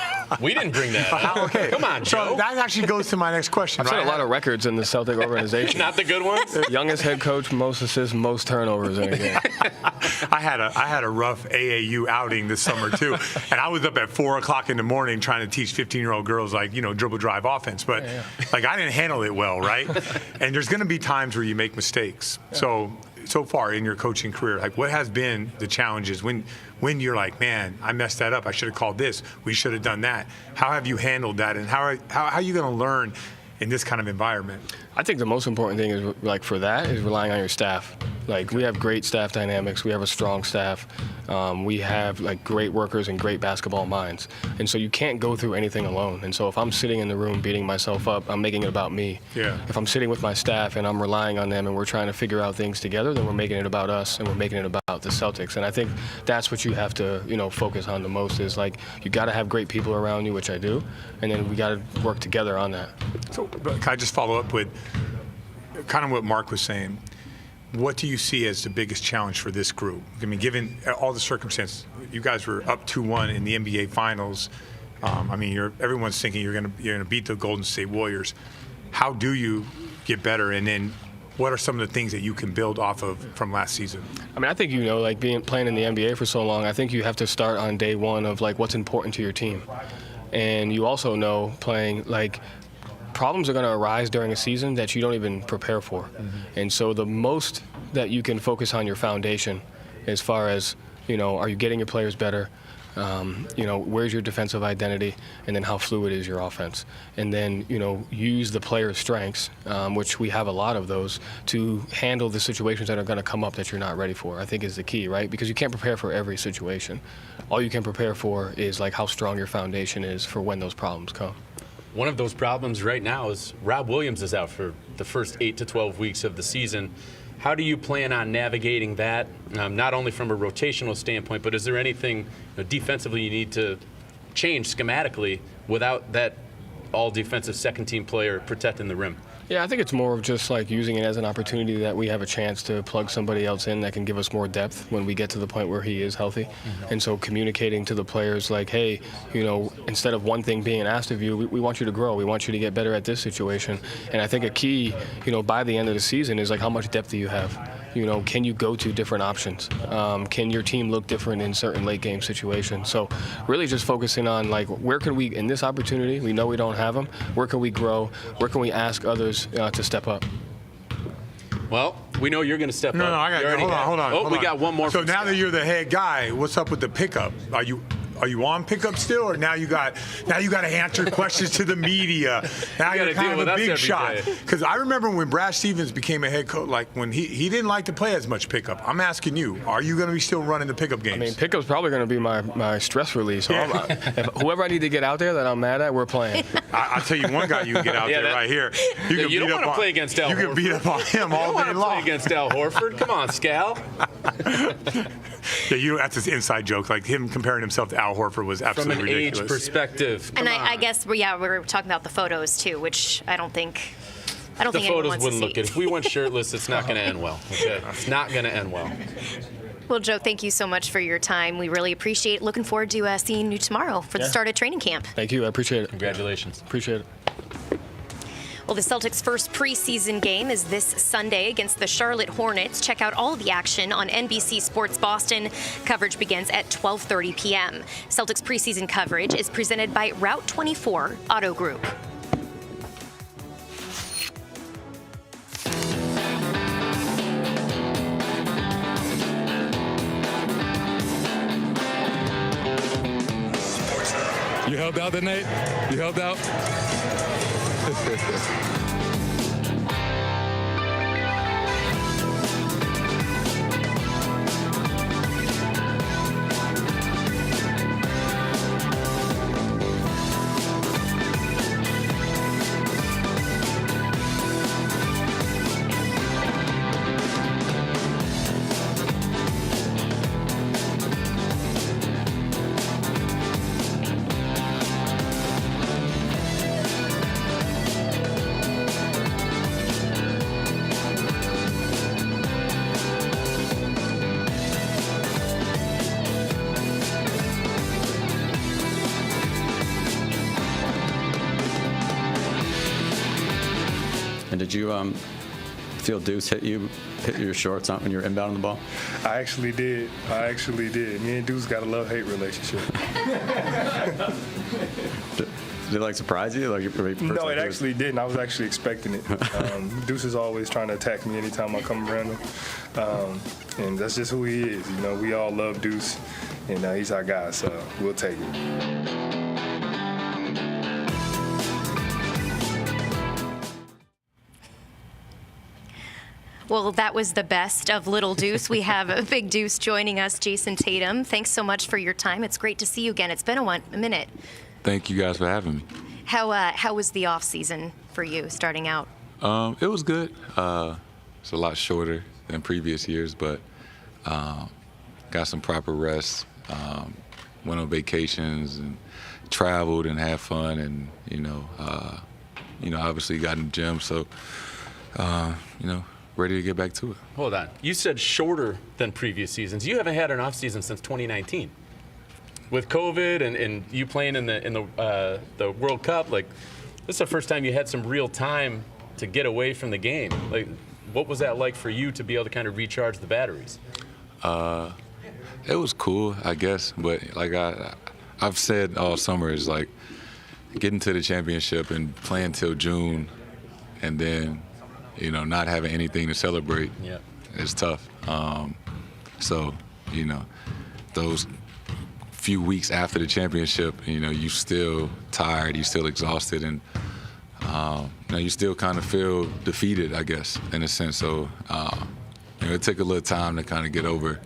We didn't bring that up. Okay. Come on, Joe. So that actually goes to my next question. I've set a lot of records in the Celtic organization. Not the good ones? Youngest head coach, most assists, most turnovers in a game. I had a rough AAU outing this summer too, and I was up at 4 o'clock in the morning trying to teach 15-year-old girls dribble drive offense, but I didn't handle it well, right? And there's going to be times where you make mistakes. Yeah. So far in your coaching career, what has been the challenges when you're like, man, I messed that up. I should have called this. We should have done that. How have you handled that, and how are you going to learn in this kind of environment? I think the most important thing is for that is relying on your staff. We have great staff dynamics. We have a strong staff. We have great workers and great basketball minds. And so you can't go through anything alone. And so if I'm sitting in the room beating myself up, I'm making it about me. Yeah. If I'm sitting with my staff and I'm relying on them and we're trying to figure out things together, then we're making it about us and we're making it about the Celtics. And I think that's what you have to, focus on the most is you got to have great people around you, which I do, and then we got to work together on that. So can I just follow up with kind of what Marc was saying? What do you see as the biggest challenge for this group? I mean, given all the circumstances, you guys were up 2-1 in the NBA Finals. Everyone's thinking you're going to beat the Golden State Warriors. How do you get better? And then, what are some of the things that you can build off of from last season? I think playing in the NBA for so long, I think you have to start on day one of what's important to your team, and you also know playing problems are going to arise during a season that you don't even prepare for. Mm-hmm. And so the most that you can focus on your foundation as far as, are you getting your players better? Where's your defensive identity? And then how fluid is your offense? And then, use the players' strengths, which we have a lot of those, to handle the situations that are going to come up that you're not ready for, I think is the key, right? Because you can't prepare for every situation. All you can prepare for is how strong your foundation is for when those problems come. One of those problems right now is Rob Williams is out for the first 8 to 12 weeks of the season. How do you plan on navigating that, not only from a rotational standpoint, but is there anything defensively you need to change schematically without that all-defensive second-team player protecting the rim? Yeah, I think it's more of just using it as an opportunity that we have a chance to plug somebody else in that can give us more depth when we get to the point where he is healthy. Mm-hmm. And so communicating to the players hey, instead of one thing being asked of you, we want you to grow. We want you to get better at this situation. And I think a key, by the end of the season is how much depth do you have? Can you go to different options? Can your team look different in certain late game situations? So really just focusing on where can we, in this opportunity, we know we don't have them, where can we grow? Where can we ask others to step up? Well, we know you're going to step up. No, I got hold on. We got one more. So now that you're the head guy, what's up with the pickup? Are Are you on pickup still, or now you got to answer questions to the media? Now You you're gotta kind deal of with a us big every shot. day. Because I remember when Brad Stevens became a head coach, like when he didn't like to play as much pickup. I'm asking you, are you going to be still running the pickup games? I mean, pickup's probably going to be my stress release. So if whoever I need to get out there that I'm mad at, we're playing. I'll tell you one guy you can get out there right here. You don't want to play against Al Horford. You can beat up on him all day You don't want to play long. against Al Horford. Come on, Scal. Yeah, that's his inside joke. Like him comparing himself to Al Horford was From absolutely an ridiculous. age perspective. And come I on. guess, we're talking about the photos too, which I don't think the anyone photos wants wouldn't to look see. good. If we went shirtless, it's not going to end well. Okay? It's not going to end well. Well, Joe, thank you so much for your time. We really appreciate it. Looking forward to seeing you tomorrow for the start of training camp. Thank you. I appreciate it. Congratulations. Appreciate it. Well, the Celtics' first preseason game is this Sunday against the Charlotte Hornets. Check out all the action on NBC Sports Boston. Coverage begins at 12:30 p.m. Celtics preseason coverage is presented by Route 24 Auto Group. You helped out that night? You helped out? And did you feel Deuce hit your shorts on when you were inbounding the ball? I actually did. Me and Deuce got a love-hate relationship. Did it like surprise you? No, it actually didn't. I was actually expecting it. Deuce is always trying to attack me anytime I come around him. And that's just who he is. You know, we all love Deuce, and he's our guy, so we'll take it. Well, that was the best of Little Deuce. We have a Big Deuce joining us, Jason Tatum. Thanks so much for your time. It's great to see you again. It's been a minute. Thank you guys for having me. How was the off season for you starting out? It was good. It's a lot shorter than previous years, but got some proper rest. Went on vacations and traveled and had fun, and obviously got in the gym. So ready to get back to it. Hold on. You said shorter than previous seasons. You haven't had an off season since 2019. With COVID and you playing in the World Cup, like this is the first time you had some real time to get away from the game. Like, what was that like for you to be able to kind of recharge the batteries? It was cool, I guess, but like I've said all summer is like getting to the championship and playing till June, and then not having anything to celebrate is tough. So those few weeks after the championship, you still tired, you still exhausted, and you still kind of feel defeated, I guess, in a sense. So it took a little time to kind of get over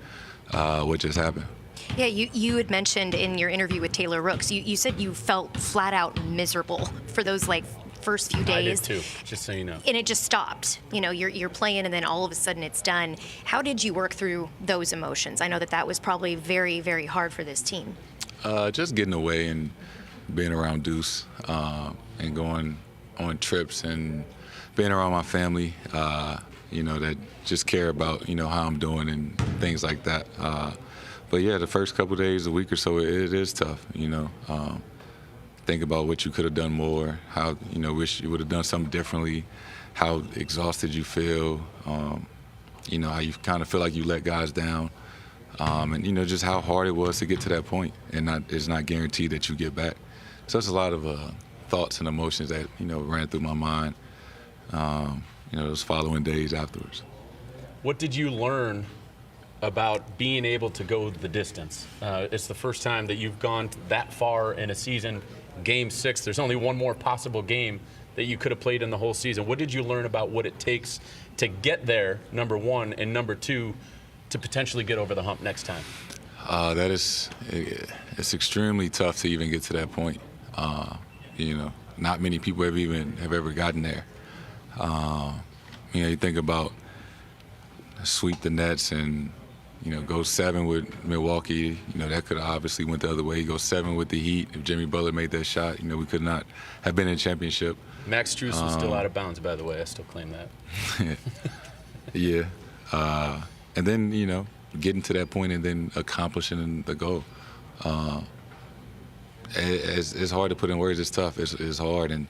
what just happened. Yeah, you had mentioned in your interview with Taylor Rooks, you said you felt flat out miserable for those first few days. I did too, just so you know. And it just stopped. You're playing and then all of a sudden it's done. How did you work through those emotions? I know that was probably very, very hard for this team. Just getting away and being around Deuce and going on trips and being around my family, that just care about, how I'm doing and things like that. But yeah, the first couple of days, a week or so, it is tough, Think about what you could have done more, how, wish you would have done something differently, how exhausted you feel, how you kind of feel like you let guys down, and, just how hard it was to get to that point, and it's not guaranteed that you get back. So it's a lot of thoughts and emotions that, ran through my mind, those following days afterwards. What did you learn about being able to go the distance. It's the first time that you've gone that far in a season. Game 6, there's only one more possible game that you could have played in the whole season. What did you learn about what it takes to get there, number one, and number two, to potentially get over the hump next time? It's extremely tough to even get to that point. Not many people have ever gotten there. You think about sweep the Nets and go 7 with Milwaukee. That could have obviously went the other way. Go 7 with the Heat. If Jimmy Butler made that shot, we could not have been in a championship. Max Strus was still out of bounds, by the way. I still claim that. Yeah. And then, getting to that point and then accomplishing the goal. It's hard to put in words. It's tough. It's hard. And,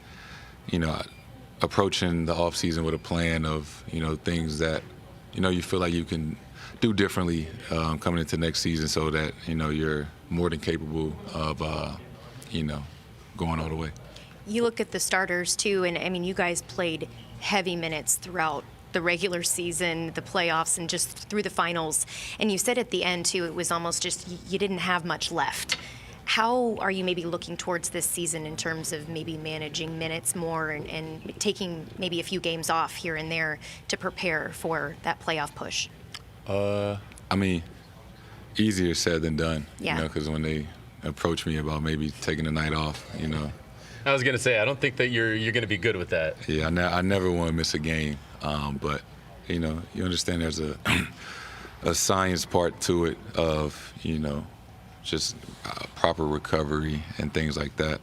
approaching the offseason with a plan of, things that, you feel like you can do differently coming into next season so that, you're more than capable of, going all the way. You look at the starters, too, and, I mean, you guys played heavy minutes throughout the regular season, the playoffs, and just through the finals. And you said at the end, too, it was almost just you didn't have much left. How are you maybe looking towards this season in terms of maybe managing minutes more and taking maybe a few games off here and there to prepare for that playoff push? Easier said than done. Yeah. Because when they approach me about maybe taking a night off, I was going to say, I don't think that you're going to be good with that. Yeah, I never want to miss a game. But, you understand there's a science part to it of, just proper recovery and things like that.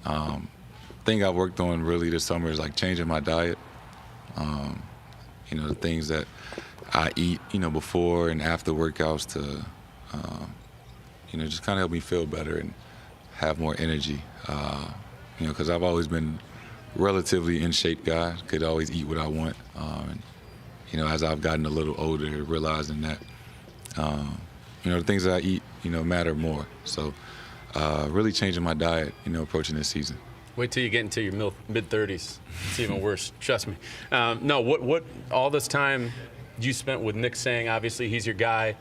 Thing I worked on really this summer is like changing my diet. The things that I eat, before and after workouts to, just kind of help me feel better and have more energy. Because I've always been relatively in shape guy, could always eat what I want. As I've gotten a little older, realizing that, the things that I eat, matter more. So really changing my diet, approaching this season. Wait till you get into your mid-30s. It's even worse, trust me. What all this time you spent with Nick saying, obviously, he's your guy.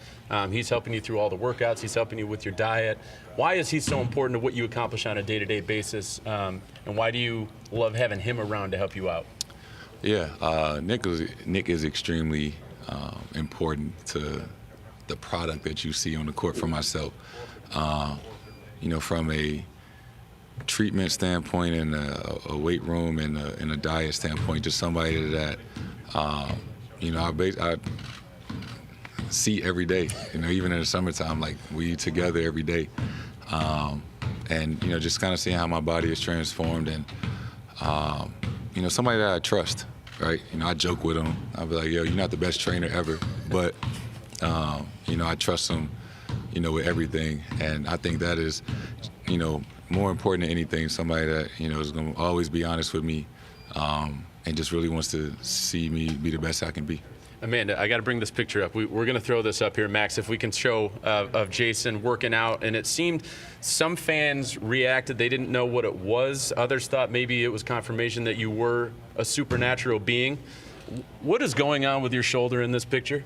He's helping you through all the workouts. He's helping you with your diet. Why is he so important to what you accomplish on a day-to-day basis? And why do you love having him around to help you out? Yeah, Nick is extremely important to the product that you see on the court for myself. From a treatment standpoint and a weight room and a diet standpoint, just somebody that, I see every day, even in the summertime, like we eat together every day. And, just kind of seeing how my body is transformed and, somebody that I trust, right? I joke with him. I'll be like, yo, you're not the best trainer ever, but, I trust him, with everything. And I think that is, more important than anything, somebody that, is going to always be honest with me and just really wants to see me be the best I can be. Amanda, I got to bring this picture up. We're going to throw this up here, Max, if we can show of Jason working out. And it seemed some fans reacted. They didn't know what it was. Others thought maybe it was confirmation that you were a supernatural being. What is going on with your shoulder in this picture?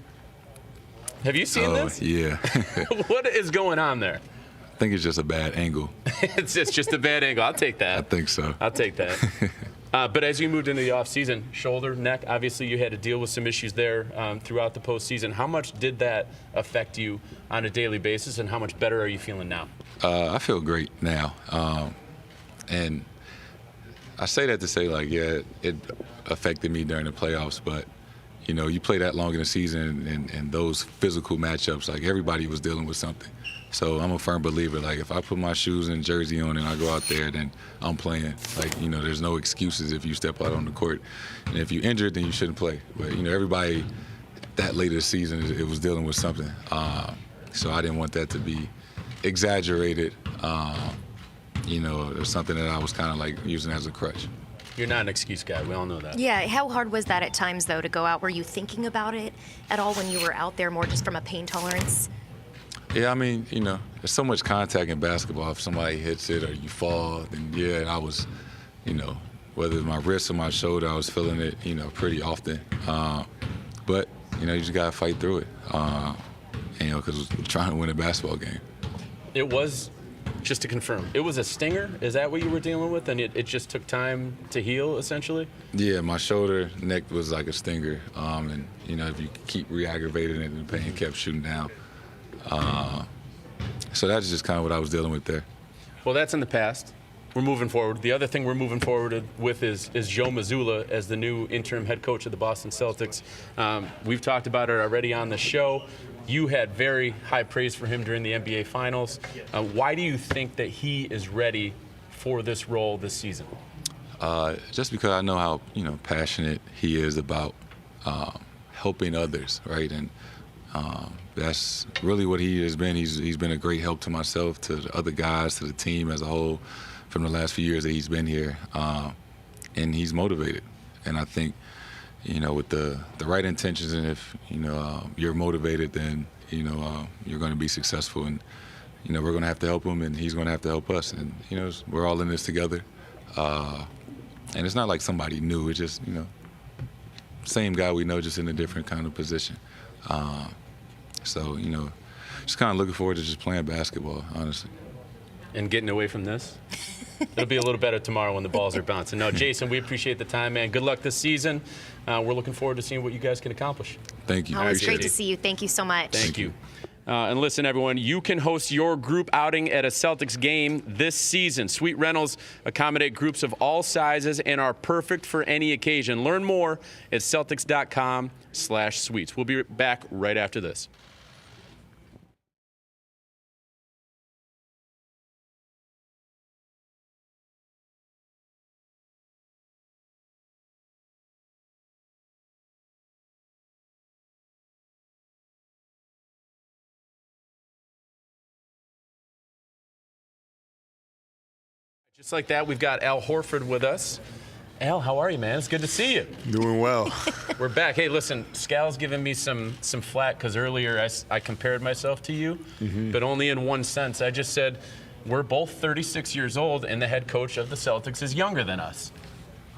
Have you seen this? Yeah. What is going on there? I think it's just a bad angle. It's just a bad angle. I'll take that. I think so. I'll take that. But as you moved into the offseason, shoulder, neck, obviously you had to deal with some issues there throughout the postseason. How much did that affect you on a daily basis, and how much better are you feeling now? I feel great now. And I say that to say, it affected me during the playoffs, but, you play that long in the season and those physical matchups, everybody was dealing with something. So I'm a firm believer, if I put my shoes and jersey on and I go out there, then I'm playing. There's no excuses if you step out on the court. And if you're injured, then you shouldn't play. But, everybody that late in the season, it was dealing with something. So I didn't want that to be exaggerated, or something that I was kind of using as a crutch. You're not an excuse guy. We all know that. Yeah. How hard was that at times, though, to go out? Were you thinking about it at all when you were out there, more just from a pain tolerance? Yeah, there's so much contact in basketball. If somebody hits it or you fall, then I was, whether it's my wrist or my shoulder, I was feeling it, pretty often. But, you just got to fight through it. because we're trying to win a basketball game. It was, just to confirm, it was a stinger? Is that what you were dealing with? And it just took time to heal, essentially? Yeah, my shoulder, neck was like a stinger. And, if you keep re-aggravating it, the pain kept shooting down. So that's just kind of what I was dealing with there. Well, that's in the past. We're moving forward. The other thing we're moving forward with is Joe Missoula as the new interim head coach of the Boston Celtics. We've talked about it already on the show. You had very high praise for him during the NBA Finals. Why do you think that he is ready for this role this season? Just because I know how passionate he is about helping others, right? And that's really what he has been. He's been a great help to myself, to the other guys, to the team as a whole from the last few years that he's been here. And he's motivated. And I think, with the right intentions, and if, you're motivated, then, you're going to be successful. And, we're going to have to help him, and he's going to have to help us. And, we're all in this together. And it's not like somebody new. It's just, same guy we know, just in a different kind of position. So, just kind of looking forward to just playing basketball, honestly. And getting away from this? It'll be a little better tomorrow when the balls are bouncing. No, Jason, we appreciate the time, man. Good luck this season. We're looking forward to seeing what you guys can accomplish. Thank you. Always great to see you. Thank you so much. Thank you. And listen, everyone, you can host your group outing at a Celtics game this season. Suite rentals accommodate groups of all sizes and are perfect for any occasion. Learn more at Celtics.com/suites. We'll be back right after this. Just like that, we've got Al Horford with us. Al, how are you, man? It's good to see you. Doing well. We're back. Hey, listen, Scal's giving me some flack because earlier I compared myself to you, but only in one sense. I just said we're both 36 years old, and the head coach of the Celtics is younger than us.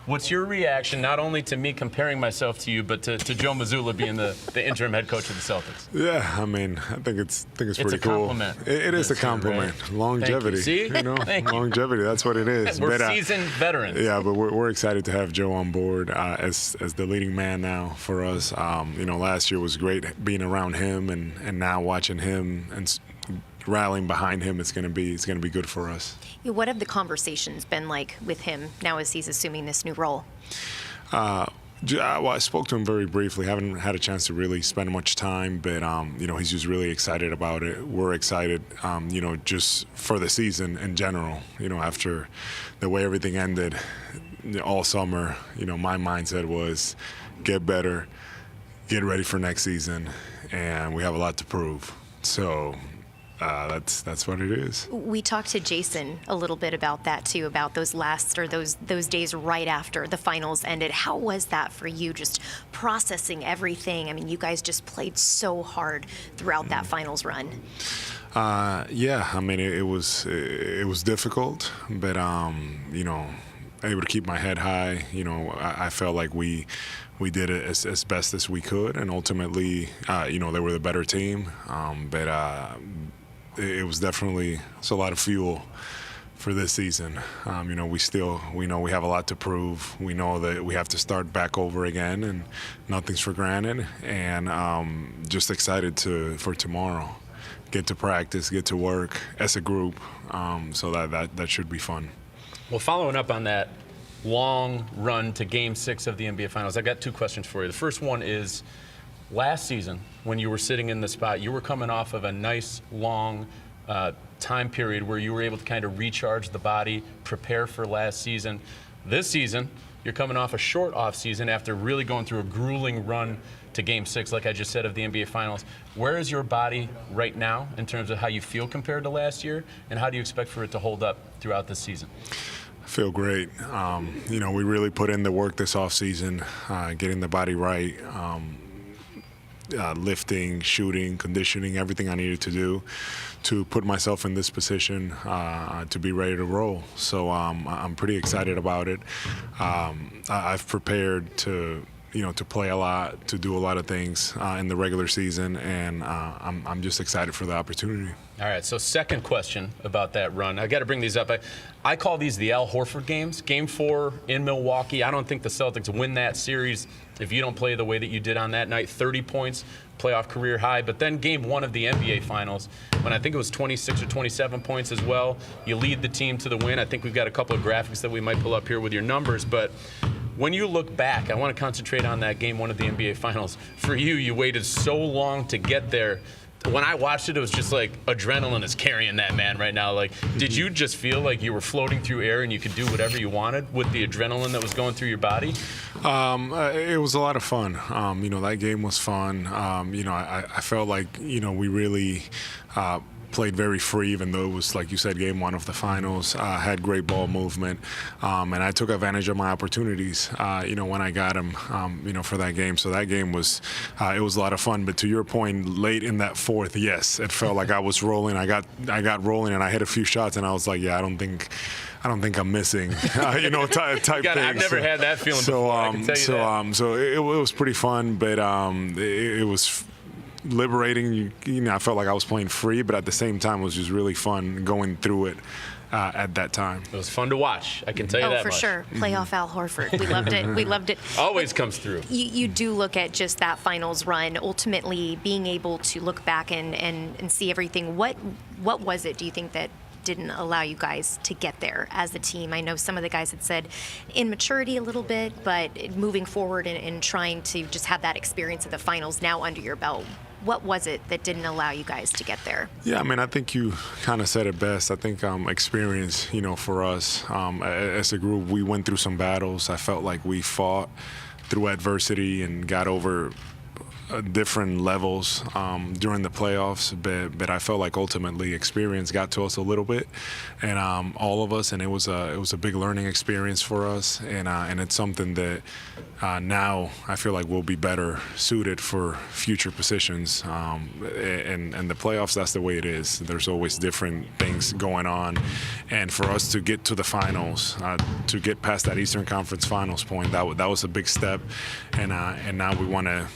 What's your reaction, not only to me comparing myself to you, but to Joe Missoula being the interim head coach of the Celtics? Yeah, I mean, I think it's pretty cool. Compliment. It is a compliment. Right? Longevity. See? Longevity. That's what it is. We're seasoned veterans. Yeah, but we're excited to have Joe on board as the leading man now for us. Last year was great being around him, and now watching him and rallying behind him, it's going to be good for us. What have the conversations been like with him now as he's assuming this new role? Well, I spoke to him very briefly. Haven't had a chance to really spend much time, but he's just really excited about it. We're excited, just for the season in general. After the way everything ended all summer, my mindset was get better, get ready for next season, and we have a lot to prove. So. That's what it is. We talked to Jason a little bit about that too, about those those days right after the finals ended. How was that for you, just processing everything? I mean, you guys just played so hard throughout that finals run. Yeah, I mean, it was difficult, but able to keep my head high. I felt like we did it as best as we could, and ultimately, they were the better team. But it was definitely a lot of fuel for this season. We know we have a lot to prove. We know that we have to start back over again, and nothing's for granted. And just excited for tomorrow. Get to practice, get to work as a group. So that should be fun. Well, following up on that long run to Game 6 of the NBA Finals, I've got two questions for you. The first one is, last season, when you were sitting in the spot, you were coming off of a nice, long time period where you were able to kind of recharge the body, prepare for last season. This season, you're coming off a short off season after really going through a grueling run to Game 6, like I just said, of the NBA Finals. Where is your body right now in terms of how you feel compared to last year, and how do you expect for it to hold up throughout this season? I feel great. We really put in the work this offseason, getting the body right, lifting, shooting, conditioning, everything I needed to do to put myself in this position to be ready to roll. So I'm pretty excited about it. I've prepared to to play a lot, to do a lot of things in the regular season, and I'm just excited for the opportunity. All right, so second question about that run. I got to bring these up. I call these the Al Horford games. Game 4 in Milwaukee. I don't think the Celtics win that series if you don't play the way that you did on that night. 30 points, playoff career high. But then game 1 of the NBA Finals, when I think it was 26 or 27 points as well, you lead the team to the win. I think we've got a couple of graphics that we might pull up here with your numbers. But when you look back, I want to concentrate on that game 1 of the NBA Finals. For you, you waited so long to get there. When I watched it, it was just like adrenaline is carrying that man right now. Like, did you just feel like you were floating through air and you could do whatever you wanted with the adrenaline that was going through your body? It was a lot of fun. That game was fun. I felt like, we really played very free, even though it was, like you said, game 1 of the finals. Had great ball movement, and I took advantage of my opportunities, when I got them, for that game. So that game was, it was a lot of fun. But to your point, late in that fourth, yes, it felt like I was rolling. I got rolling, and I hit a few shots, and I was like, yeah, I don't think I'm missing, type thing. I've never had that feeling before. I can tell you that. So it was pretty fun, but it was liberating. I felt like I was playing free, but at the same time, it was just really fun going through it at that time. It was fun to watch. I can tell you that much. Oh, for sure. Playoff Al Horford. We loved it. We loved it. Always comes through. You do look at just that finals run, ultimately being able to look back and see everything. What was it, do you think, that didn't allow you guys to get there as a team? I know some of the guys had said immaturity a little bit, but moving forward and trying to just have that experience of the finals now under your belt. What was it that didn't allow you guys to get there? Yeah, I think you kind of said it best. I think experience, for us as a group, we went through some battles. I felt like we fought through adversity and got over different levels during the playoffs, but I felt like ultimately experience got to us a little bit, and all of us, and it was a big learning experience for us, and it's something that now I feel like we'll be better suited for future positions, and the playoffs, that's the way it is. There's always different things going on, and for us to get to the finals, to get past that Eastern Conference Finals point, that was a big step, and now we want to,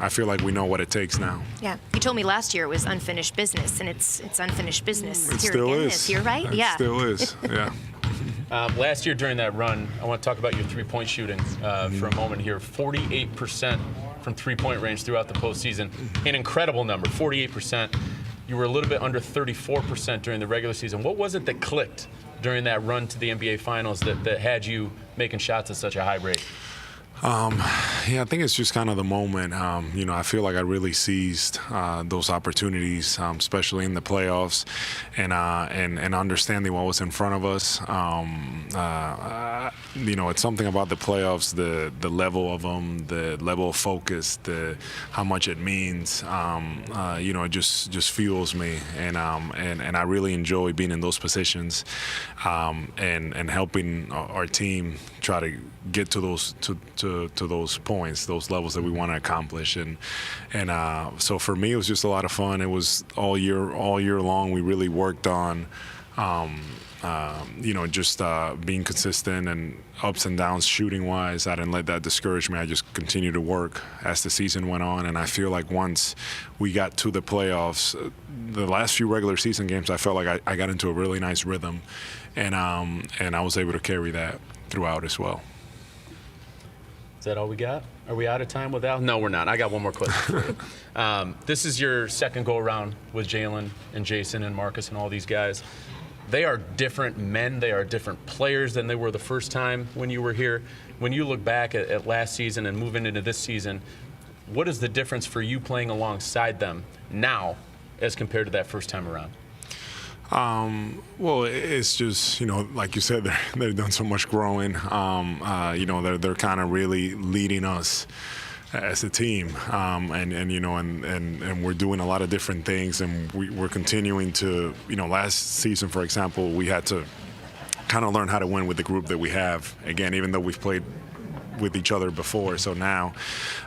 I feel like we know what it takes now. Yeah, you told me last year it was unfinished business, and it's unfinished business. It still is. This year, right? It still is. Yeah. Last year during that run, I want to talk about your three-point shooting for a moment here. 48% from three-point range throughout the postseason. An incredible number, 48%. You were a little bit under 34% during the regular season. What was it that clicked during that run to the NBA Finals that had you making shots at such a high rate? Yeah, I think it's just kind of the moment. I feel like I really seized those opportunities, especially in the playoffs, and understanding what was in front of us. It's something about the playoffs, the level of them, the level of focus, how much it means. It just fuels me, and I really enjoy being in those positions, and helping our team try to get to those to those points, those levels that we want to accomplish, and so for me it was just a lot of fun. It was all year long. We really worked on just being consistent and ups and downs shooting wise. I didn't let that discourage me. I just continued to work as the season went on, and I feel like once we got to the playoffs, the last few regular season games, I felt like I got into a really nice rhythm, and I was able to carry that throughout as well. Is that all we got? Are we out of time with Al? No, we're not. I got one more question for you. This is your second go-around with Jalen and Jason and Marcus and all these guys. They are different men. They are different players than they were the first time when you were here. When you look back at last season and moving into this season, what is the difference for you playing alongside them now as compared to that first time around? Well, it's just, like you said, they've done so much growing. They're kind of really leading us as a team, and we're doing a lot of different things, and we're continuing to, last season, for example, we had to kind of learn how to win with the group that we have. Again, even though we've played with each other before. So now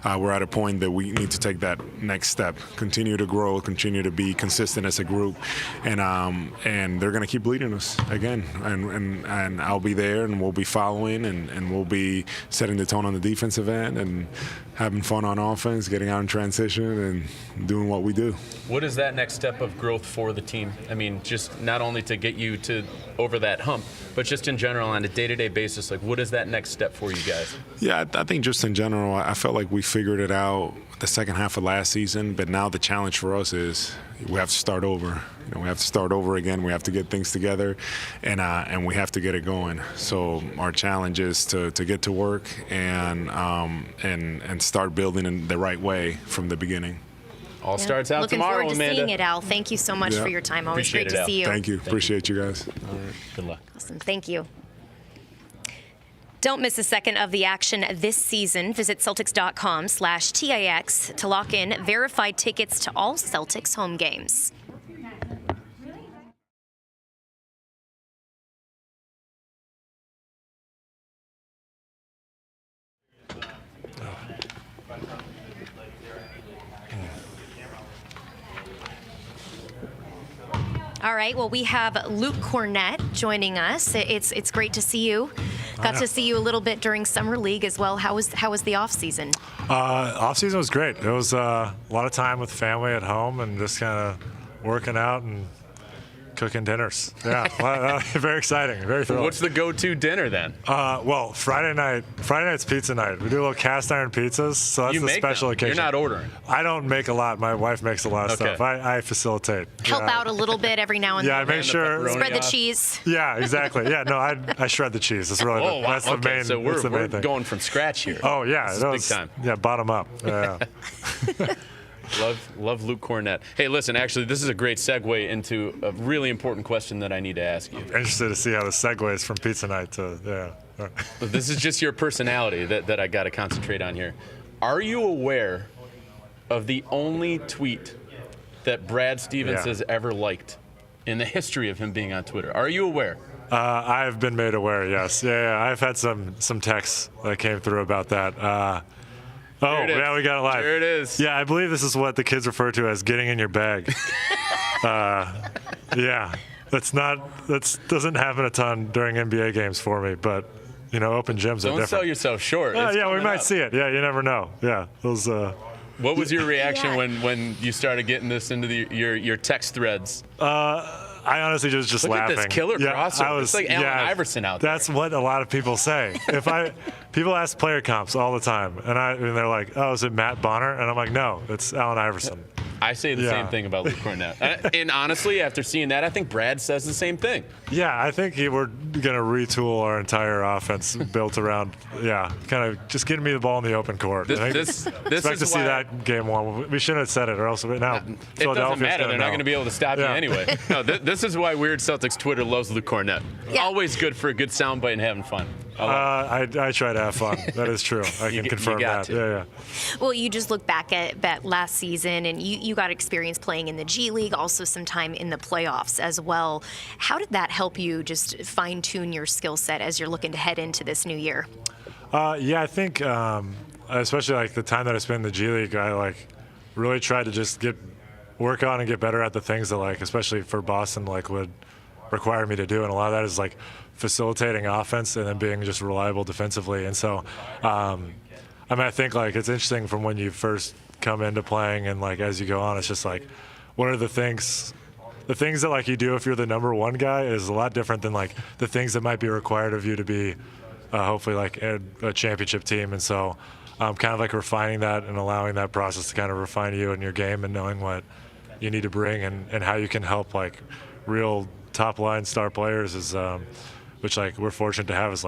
we're at a point that we need to take that next step, continue to grow, continue to be consistent as a group, and they're going to keep leading us again. And I'll be there, and we'll be following, and we'll be setting the tone on the defensive end and having fun on offense, getting out in transition, and doing what we do. What is that next step of growth for the team? I mean, just not only to get you to over that hump, but just in general on a day-to-day basis, like what is that next step for you guys? Yeah, I think just in general, I felt like we figured it out the second half of last season, but now the challenge for us is we have to start over. We have to start over again. We have to get things together, and we have to get it going. So our challenge is to get to work and start building in the right way from the beginning. All starts out Looking tomorrow, forward to Amanda. seeing it, Al. Thank you so much for your time. Always Appreciate great it, to Al. see you. Thank you. Appreciate you guys. All right. Good luck. Awesome. Thank you. Don't miss a second of the action this season. Visit Celtics.com/TIX to lock in verified tickets to all Celtics home games. All right, well, we have Luke Cornett joining us. It's great to see you. Got to see you a little bit during Summer League as well. How was the off season? Off season was great. It was a lot of time with family at home and just kind of working out and cooking dinners. Yeah, very exciting, very thrilling. What's the go-to dinner then? Well, Friday night's pizza night. We do little cast iron pizzas, so that's the special occasion. You're not ordering. I don't make a lot. My wife makes a lot of stuff. I facilitate. Help out a little bit every now and then. Yeah, I make sure. Spread the cheese. Yeah, exactly. Yeah, no, I shred the cheese. That's really Oh, wow. that's the main. So that's the main we're thing. going from scratch here. Oh yeah, This is big time. Yeah, bottom up. Yeah. Love Luke Cornett. Hey, listen, actually, this is a great segue into a really important question that I need to ask you. Interested to see how the segues from pizza night to This is just your personality that I got to concentrate on here. Are you aware of the only tweet that Brad Stevens has ever liked in the history of him being on Twitter? Are you aware? I've been made aware. Yes. Yeah. I've had some texts that came through about that. Oh, yeah, we got it live. There it is. Yeah, I believe this is what the kids refer to as getting in your bag. Yeah, that doesn't happen a ton during NBA games for me, but open gyms are different. Don't sell yourself short. Yeah, we might see it. Yeah, you never know. Yeah, those. What was your reaction when you started getting this into your text threads? I honestly was just Look laughing. At this killer crossover. It's like Allen Iverson out there. That's what a lot of people say. People ask player comps all the time, and they're like, "Oh, is it Matt Bonner?" And I'm like, "No, it's Allen Iverson." I say the same thing about Luke Cornett. And honestly, after seeing that, I think Brad says the same thing. Yeah, I think we're going to retool our entire offense built around, kind of just getting me the ball in the open court. This expect to see that game one. We shouldn't have said it, or else now it doesn't matter. They're not going to be able to stop you anyway. No, this is why Weird Celtics Twitter loves Luke Cornett. Yeah. Always good for a good soundbite and having fun. I try to have fun. That is true. I can confirm that. Yeah. Well, you just look back at last season, and you got experience playing in the G League, also some time in the playoffs as well. How did that help you just fine-tune your skill set as you're looking to head into this new year? I think especially like the time that I spent in the G League, I really tried to just work on and get better at the things that especially for Boston would require me to do, and a lot of that is facilitating offense and then being just reliable defensively. And so, I think it's interesting from when you first come into playing and as you go on, it's just what are the things that you do if you're the number one guy is a lot different than the things that might be required of you to be hopefully a championship team. And so, kind of refining that and allowing that process to kind of refine you and your game and knowing what you need to bring and how you can help real top line star players is which we're fortunate to have is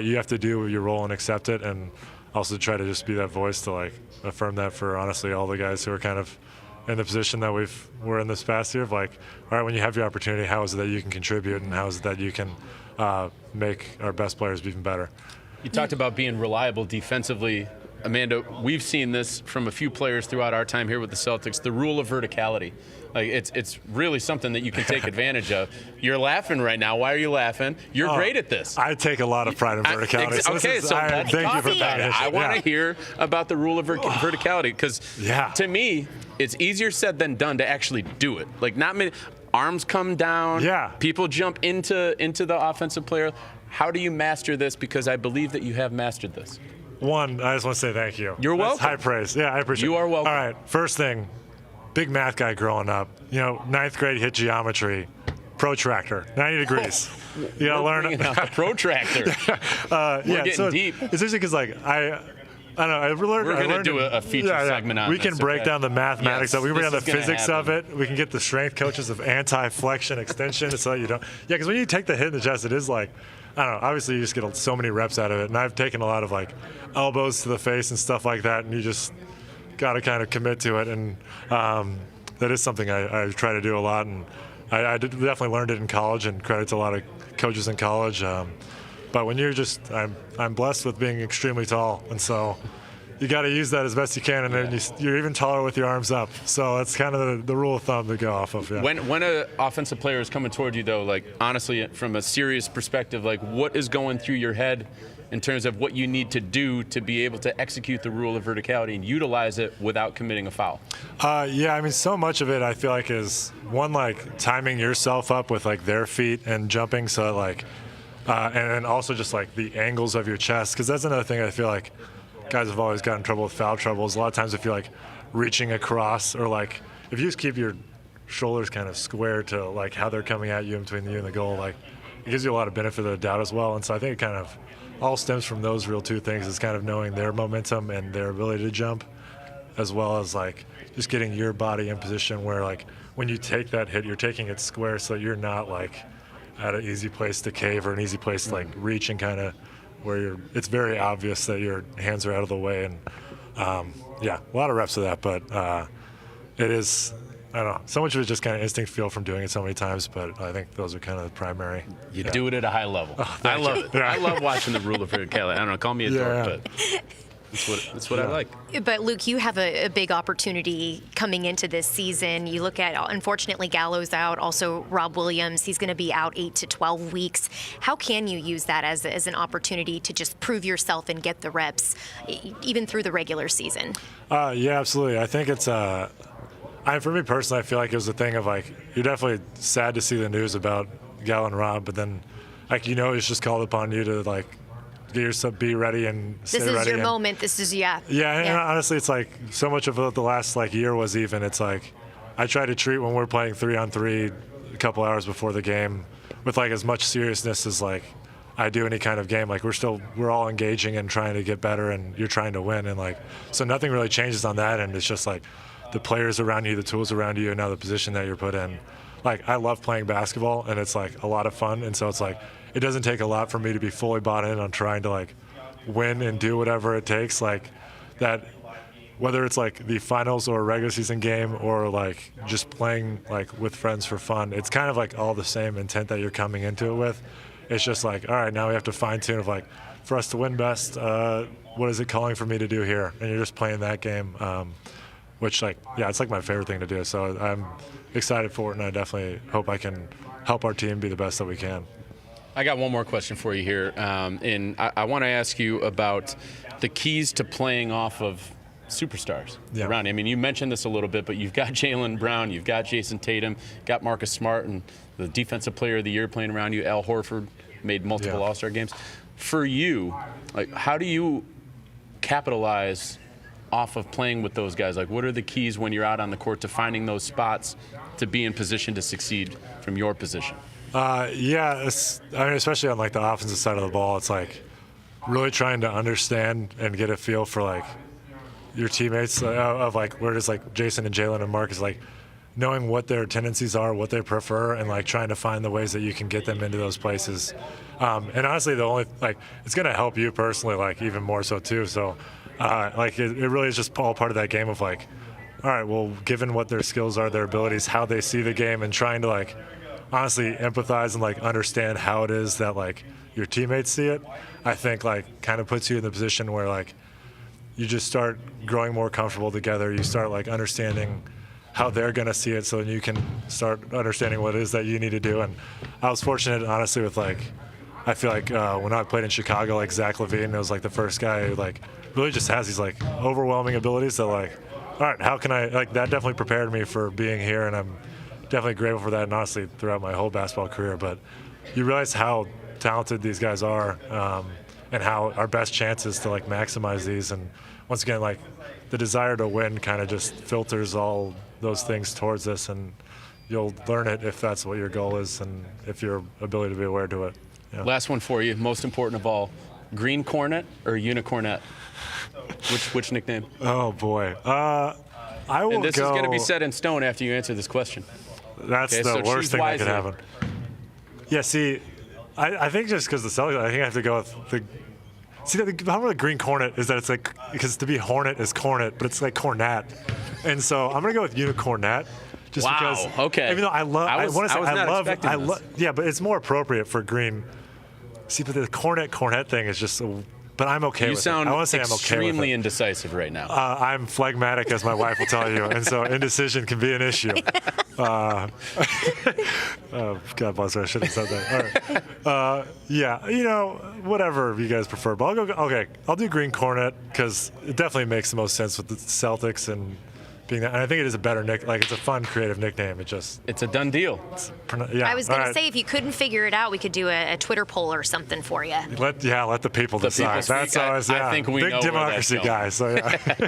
you have to do your role and accept it, and also try to just be that voice to affirm that for honestly all the guys who are kind of in the position that we're in this past year of all right, when you have your opportunity, how is it that you can contribute and how is it that you can make our best players even better. You talked about being reliable defensively. Amanda, we've seen this from a few players throughout our time here with the Celtics, the rule of verticality. Like it's really something that you can take advantage of. You're laughing right now. Why are you laughing? You're great at this. I take a lot of pride in verticality. So let's thank you talk for about it. I want to hear about the rule of verticality because to me, it's easier said than done to actually do it. Like not many arms come down. Yeah. People jump into the offensive player. How do you master this? Because I believe that you have mastered this. One, I just want to say thank you. You're welcome. That's high praise. Yeah, I appreciate it. You are welcome. All right, first thing, big math guy growing up. You know, ninth grade hit geometry, protractor, 90 degrees. You gotta learn the protractor. We're getting deep. It's interesting because I don't know. We're going to do a feature segment on We this. can break down the mathematics of it. We can break down the physics of happen. it. We can get the strength coaches of anti-flexion extension. So you don't. Yeah, because when you take the hit in the chest, it is like, I don't know. Obviously, you just get so many reps out of it. And I've taken a lot of like elbows to the face and stuff like that. And you just got to kind of commit to it. And that is something I try to do a lot. And I definitely learned it in college. And credit to a lot of coaches in college. But when you're I'm blessed with being extremely tall, and so you got to use that as best you can, and then you're even taller with your arms up. So that's kind of the rule of thumb to go off of. Yeah. When an offensive player is coming toward you, though, like honestly, from a serious perspective, like what is going through your head in terms of what you need to do to be able to execute the rule of verticality and utilize it without committing a foul? Yeah, I mean, so much of it I feel like is one, like timing yourself up with like their feet and jumping, so that, like. And then also just like the angles of your chest, because that's another thing I feel like guys have always gotten in trouble with foul troubles. A lot of times if you're like reaching across, or like if you just keep your shoulders kind of square to like how they're coming at you in between you and the goal, like it gives you a lot of benefit of the doubt as well. And so I think it kind of all stems from those real two things, is kind of knowing their momentum and their ability to jump, as well as like just getting your body in position where like when you take that hit, you're taking it square so that you're not like at an easy place to cave or an easy place to like reach, and kind of where it's very obvious that your hands are out of the way. And yeah, a lot of reps of that, but it is, I don't know, so much of it just kind of instinct feel from doing it so many times, but I think those are kind of the primary. You do it at a high level. I love it. Yeah. I love watching the rule of verticality. I don't know, call me a dork, but that's what I like. But Luke, you have a big opportunity coming into this season. You look at, unfortunately, Gallo's out. Also, Rob Williams, he's going to be out 8 to 12 weeks. How can you use that as an opportunity to just prove yourself and get the reps, even through the regular season? Yeah, absolutely. I think it's for me personally, I feel like it was a thing of like, you're definitely sad to see the news about Gallo and Rob, but then like, it's just called upon you to like get yourself, be ready and stay ready. This is your moment. This is, Yeah, and honestly, it's like so much of the last like year was even. It's like I try to treat when we're playing 3-on-3 a couple hours before the game with like as much seriousness as like I do any kind of game. Like we're all engaging and trying to get better, and you're trying to win, and like so nothing really changes on that end. It's just like the players around you, the tools around you, and now the position that you're put in. Like I love playing basketball, and it's like a lot of fun, and so it's like it doesn't take a lot for me to be fully bought in on trying to like win and do whatever it takes. Like that, whether it's like the finals or a regular season game or like just playing like with friends for fun, it's kind of like all the same intent that you're coming into it with. It's just like, all right, now we have to fine tune of like, for us to win best, what is it calling for me to do here? And you're just playing that game, which like, yeah, it's like my favorite thing to do. So I'm excited for it, and I definitely hope I can help our team be the best that we can. I got one more question for you here, and I want to ask you about the keys to playing off of superstars around you. I mean, you mentioned this a little bit, but you've got Jaylen Brown, you've got Jason Tatum, got Marcus Smart, and the Defensive Player of the Year playing around you. Al Horford made multiple All-Star games. For you, like, how do you capitalize off of playing with those guys? Like, what are the keys when you're out on the court to finding those spots to be in position to succeed from your position? Yeah, I mean, especially on like the offensive side of the ball, it's like really trying to understand and get a feel for like your teammates of like where does like Jason and Jaylen and Marc is like knowing what their tendencies are, what they prefer, and like trying to find the ways that you can get them into those places. And honestly, the only like it's gonna help you personally, like even more so too. So like it really is just all part of that game of like, all right, well, given what their skills are, their abilities, how they see the game, and trying to like honestly empathize and like understand how it is that like your teammates see it, I think like kind of puts you in the position where like you just start growing more comfortable together. You start like understanding how they're going to see it, so then you can start understanding what it is that you need to do. And I was fortunate, honestly, with like, I feel like when I played in Chicago, like Zach LaVine was like the first guy who like really just has these like overwhelming abilities that like, all right, how can I, like that definitely prepared me for being here, and I'm definitely grateful for that, and honestly throughout my whole basketball career. But you realize how talented these guys are, and how our best chance is to like maximize these. And once again, like the desire to win kind of just filters all those things towards this, and you'll learn it if that's what your goal is and if your ability to be aware to it. Yeah. Last one for you, most important of all, Green Cornet or Unicornet? Which nickname? Oh boy, I will And this go. is going to be set in stone after you answer this question. That's Okay, the so worst choose thing that could wisely. happen. Yeah, see, I think just because the Celtics, I think I have to go with the. See, the problem with the Green Cornet is that it's like, because to be Hornet is Cornet, but it's like Cornet. And so I'm going to go with Unicornet. Just Wow, because, okay. even though I love, I I was- want to I say, was not I love, expecting this. yeah, but it's more appropriate for Green. See, but the Cornet thing is just, but I'm okay You with sound it. I want to say I'm okay with extremely it. indecisive right now. I'm phlegmatic, as my wife will tell you, and so indecision can be an issue. Oh, God bless her, I should have said that. All right. Yeah, you know, whatever you guys prefer. But I'll go, okay, I'll do Green Cornet because it definitely makes the most sense with the Celtics and being that. And I think it is a better like it's a fun, creative nickname. It's a done deal. Yeah, I was going all to right. say, if you couldn't figure it out, we could do a Twitter poll or something for you. Let the people The decide. people That's speak. always, I yeah. think we Big know where that's democracy going. guy. So yeah.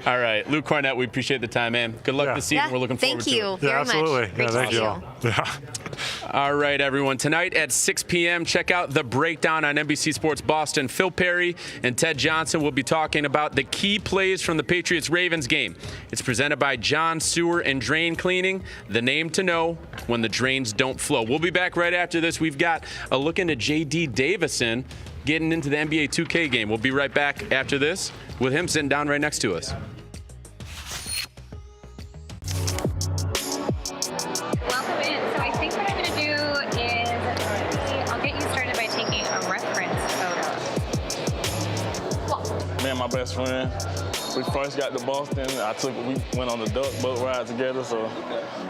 All right, Luke Cornett, we appreciate the time, man. Good luck Yeah. this season. Yeah, We're looking forward thank to you it. very Yeah, absolutely. much. Great Yeah, to thank see you all. Yeah. All right, everyone. Tonight at 6 p.m., check out The Breakdown on NBC Sports Boston. Phil Perry and Ted Johnson will be talking about the key plays from the Patriots-Ravens game. It's presented by John Sewer and Drain Cleaning, the name to know when the drains don't flow. We'll be back right after this. We've got a look into J.D. Davison getting into the NBA 2K game. We'll be right back after this with him sitting down right next to us. Welcome in. So I think what I'm going to do is I'll get you started by taking a reference photo. Me and my best friend, we first got to Boston. We went on the duck boat ride together, so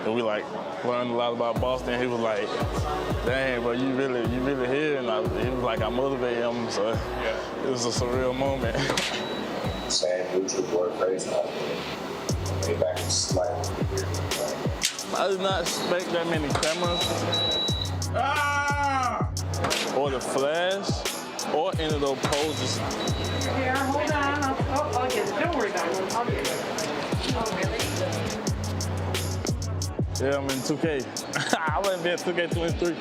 and we like learned a lot about Boston. He was like, "Dang, bro, you really here?" And he was like, I motivated him, so it was a surreal moment. Saying neutral board crazy. Maybe back to slightly. I did not expect that many cameras, or the flash, or any of those poses. Here, hold on. I'll get it. Don't worry about it. I'll get it. Oh, really? Yeah, I'm in 2K. I wouldn't be at 2K23.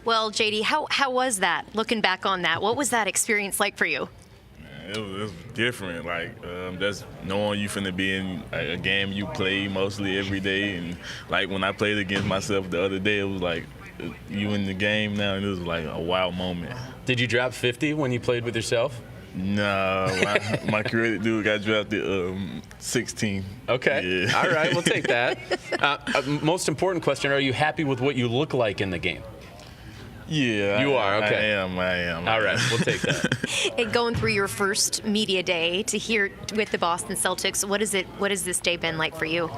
Well, JD, how was that? Looking back on that, what was that experience like for you? It was different, like just knowing you finna be in a game you play mostly every day, and like when I played against myself the other day, it was like you in the game now, and it was like a wild moment. Did you drop 50 when you played with yourself? No, my creative dude got drafted 16. Okay, Yeah. all right, we'll take that. Most important question, are you happy with what you look like in the game? Yeah, You are, okay. I am. All right, we'll take that. And going through your first media day to hear with the Boston Celtics, what has this day been like for you?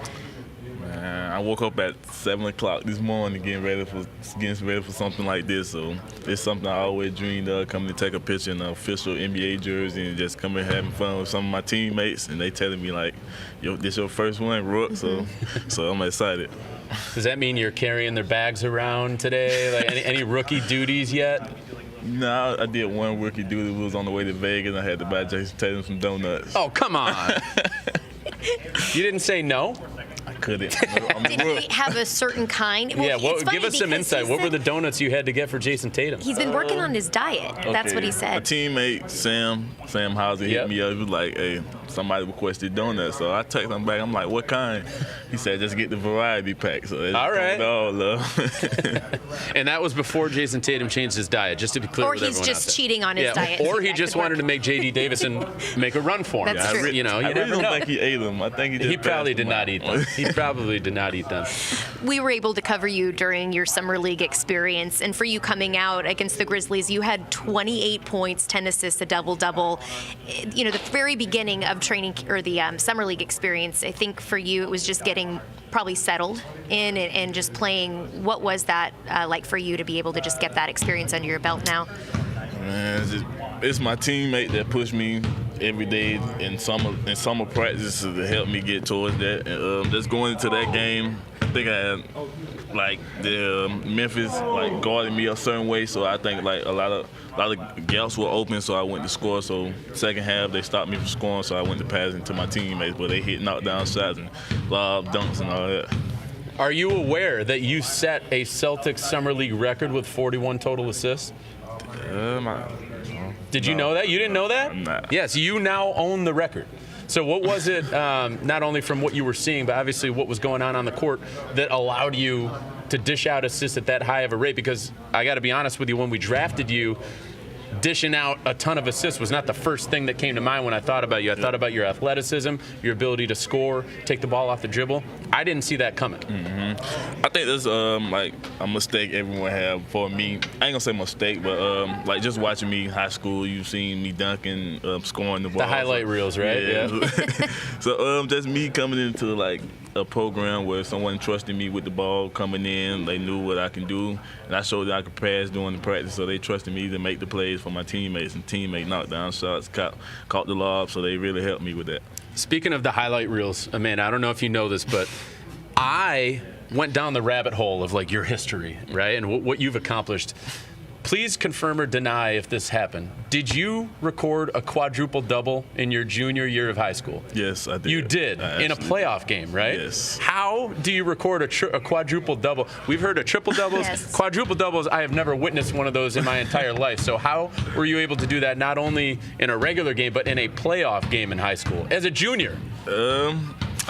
Man, I woke up at 7 o'clock this morning getting ready for something like this. So it's something I always dreamed of, coming to take a picture in an official NBA jersey and just coming having fun with some of my teammates. And they telling me like, "Yo, this your first one, Rook." So I'm excited. Does that mean you're carrying their bags around today? Like any rookie duties yet? No, I did one rookie duty. We was on the way to Vegas, and I had to buy Jason Tatum some donuts. Oh, come on. You didn't say no? I couldn't. Did he have a certain kind? Well, Yeah, it's funny give us some because insight. he What were said the donuts you had to get for Jason Tatum? He's been working on his diet. That's what he A said. teammate, Sam Hauser, hit me up. He was like, "Hey, somebody requested donuts." So I texted him back. I'm like, "What kind?" He said, "Just get the variety pack." So that's All right. all love. And that was before Jason Tatum changed his diet, just to be clear Or with he's everyone just out there. cheating on his diet. Or he That just could wanted work. to make J.D. Davison make a run for him. That's true. You know, I you really never don't know. think he ate them. I think he just He probably passed did them not out. eat them. He probably did not eat them. We were able to cover you during your summer league experience, and for you coming out against the Grizzlies, you had 28 points, 10 assists, a double-double. You know, the very beginning of training or the summer league experience, I think for you it was just getting probably settled in and just playing. What was that like for you to be able to just get that experience under your belt now? Man, it's my teammate that pushed me every day in summer practice to help me get towards that. And, just going into that game, I think I had like the Memphis like guarded me a certain way, so I think like a lot of gaps were open, so I went to score. So second half they stopped me from scoring, so I went to passing to my teammates, but they hit knockdown shots and lob dunks and all that. Are you aware that you set a Celtics Summer League record with 41 total assists? Did you know that? You didn't know that? Nah. Yes, you now own the record. So what was it, not only from what you were seeing, but obviously what was going on the court that allowed you to dish out assists at that high of a rate? Because I got to be honest with you, when we drafted you, dishing out a ton of assists was not the first thing that came to mind when I thought about you. I thought about your athleticism, your ability to score, take the ball off the dribble. I didn't see that coming. Mm-hmm. I think that's like a mistake everyone have. For me, I ain't gonna say mistake, but like just watching me in high school, you've seen me dunking, scoring the ball. The highlight reels, right? Yeah. So just me coming into like a program where someone trusted me with the ball coming in, they knew what I can do, and I showed that I could pass during the practice, so they trusted me to make the plays for my teammates, and teammates knocked down shots, caught the lob, so they really helped me with that. Speaking of the highlight reels, Amanda, I don't know if you know this, but I went down the rabbit hole of like your history, right, and what you've accomplished. Please confirm or deny if this happened. Did you record a quadruple double in your junior year of high school? Yes, I did. You did in a playoff game, right? Yes. How do you record a quadruple double? We've heard of triple doubles, Yes. Quadruple doubles. I have never witnessed one of those in my entire life. So how were you able to do that not only in a regular game but in a playoff game in high school as a junior?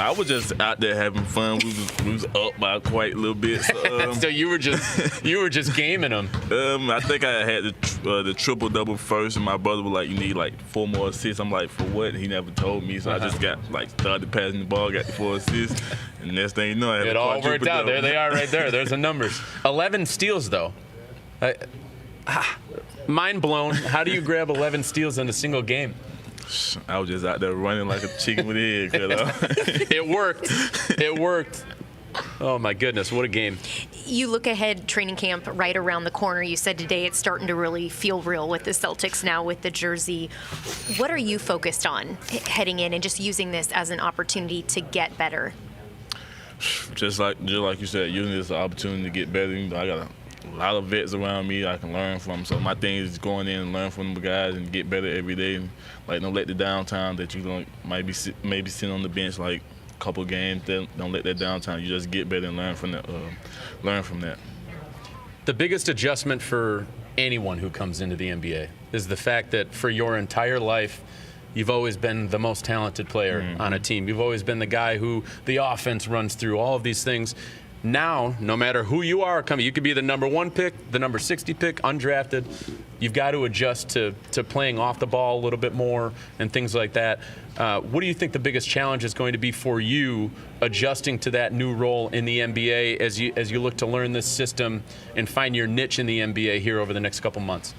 I was just out there having fun. We was up by quite a little bit. So, so you were just gaming them. I think I had the triple double first, and my brother was like, "You need like 4 more assists." I'm like, "For what?" He never told me, so I just got like started passing the ball, got the 4 assists, and next thing you know, I had It a all quadruple worked out. double. There they are, right there. There's the numbers. 11 steals though. Mind blown. How do you grab 11 steals in a single game? I was just out there running like a chicken with a head. It worked. It worked. Oh, my goodness. What a game. You look ahead, training camp right around the corner. You said today it's starting to really feel real with the Celtics now with the jersey. What are you focused on heading in and just using this as an opportunity to get better? Just like you said, using this as an opportunity to get better. You know, I got a lot of vets around me I can learn from. So my thing is going in and learn from the guys and get better every day. Like, don't let the downtime that you maybe sitting on the bench like a couple games. Don't let that downtime. You just get better and learn from that. The biggest adjustment for anyone who comes into the NBA is the fact that for your entire life, you've always been the most talented player on a team. You've always been the guy who the offense runs through, all of these things. Now, no matter who you are coming, you could be the number 1 pick, the number 60 pick, undrafted. You've got to adjust to playing off the ball a little bit more and things like that. What do you think the biggest challenge is going to be for you adjusting to that new role in the NBA as you look to learn this system and find your niche in the NBA here over the next couple months?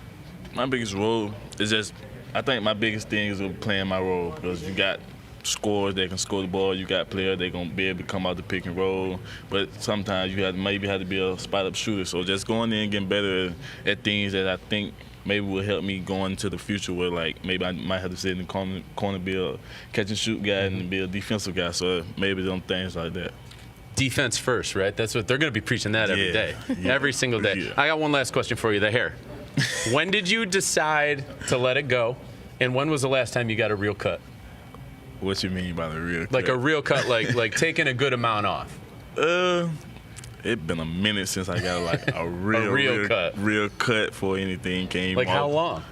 My biggest role is just, I think my biggest thing is playing my role, because you got scorers that can score the ball, you got players that going to be able to come out the pick and roll, but sometimes you maybe have to be a spot-up shooter. So just going in and getting better at things that I think maybe will help me going into the future, where like maybe I might have to sit in the corner be a catch-and-shoot guy and be a defensive guy, so maybe some things like that. Defense first, right? That's what they're going to be preaching that every day, every single day. Yeah. I got one last question for you, the hair. When did you decide to let it go, and when was the last time you got a real cut? What you mean by the real cut? Like a real cut, like taking a good amount off. It's been a minute since I got like a real cut for anything came Like off. how long?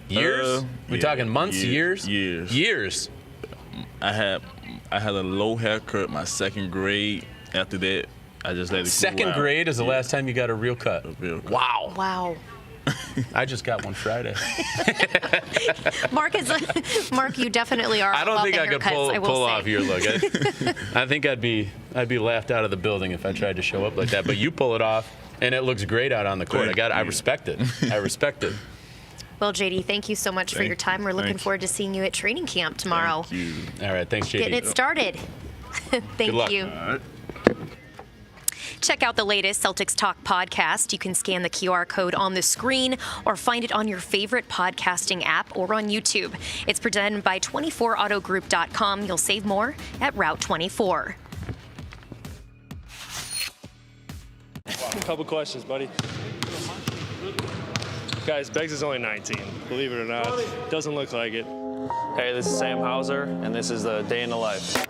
Years? We talking months, years? Years. I had a low haircut my second grade. After that, I just let it Second cool out. grade is the last time you got a real cut. A real cut. Wow. Wow. I just got one Friday. Marc, you definitely are. I don't think I could haircuts, pull off your look. I think I'd be laughed out of the building if I tried to show up like that. But you pull it off, and it looks great out on the court. I respect it. I respect it. Well, JD, thank you so much for your time. We're looking forward to seeing you at training camp tomorrow. Thank you. All right, thanks, JD. Getting it started. Thank Good luck. you. All right. Check out the latest Celtics Talk podcast. You can scan the QR code on the screen or find it on your favorite podcasting app or on YouTube. It's presented by 24autogroup.com. You'll save more at Route 24. A couple questions, buddy. Guys, Beggs is only 19. Believe it or not, doesn't look like it. Hey, this is Sam Hauser, and this is the day in the life.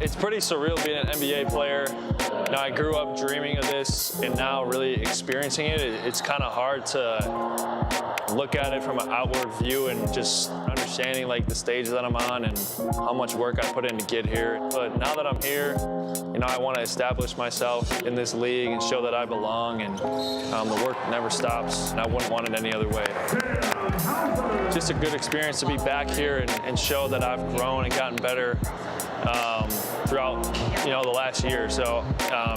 It's pretty surreal being an NBA player. You know, I grew up dreaming of this, and now really experiencing it, it's kind of hard to look at it from an outward view and just understanding like the stage that I'm on and how much work I put in to get here. But now that I'm here, you know, I want to establish myself in this league and show that I belong, and the work never stops, and I wouldn't want it any other way. Just a good experience to be back here and show that I've grown and gotten better throughout, you know, the last year. So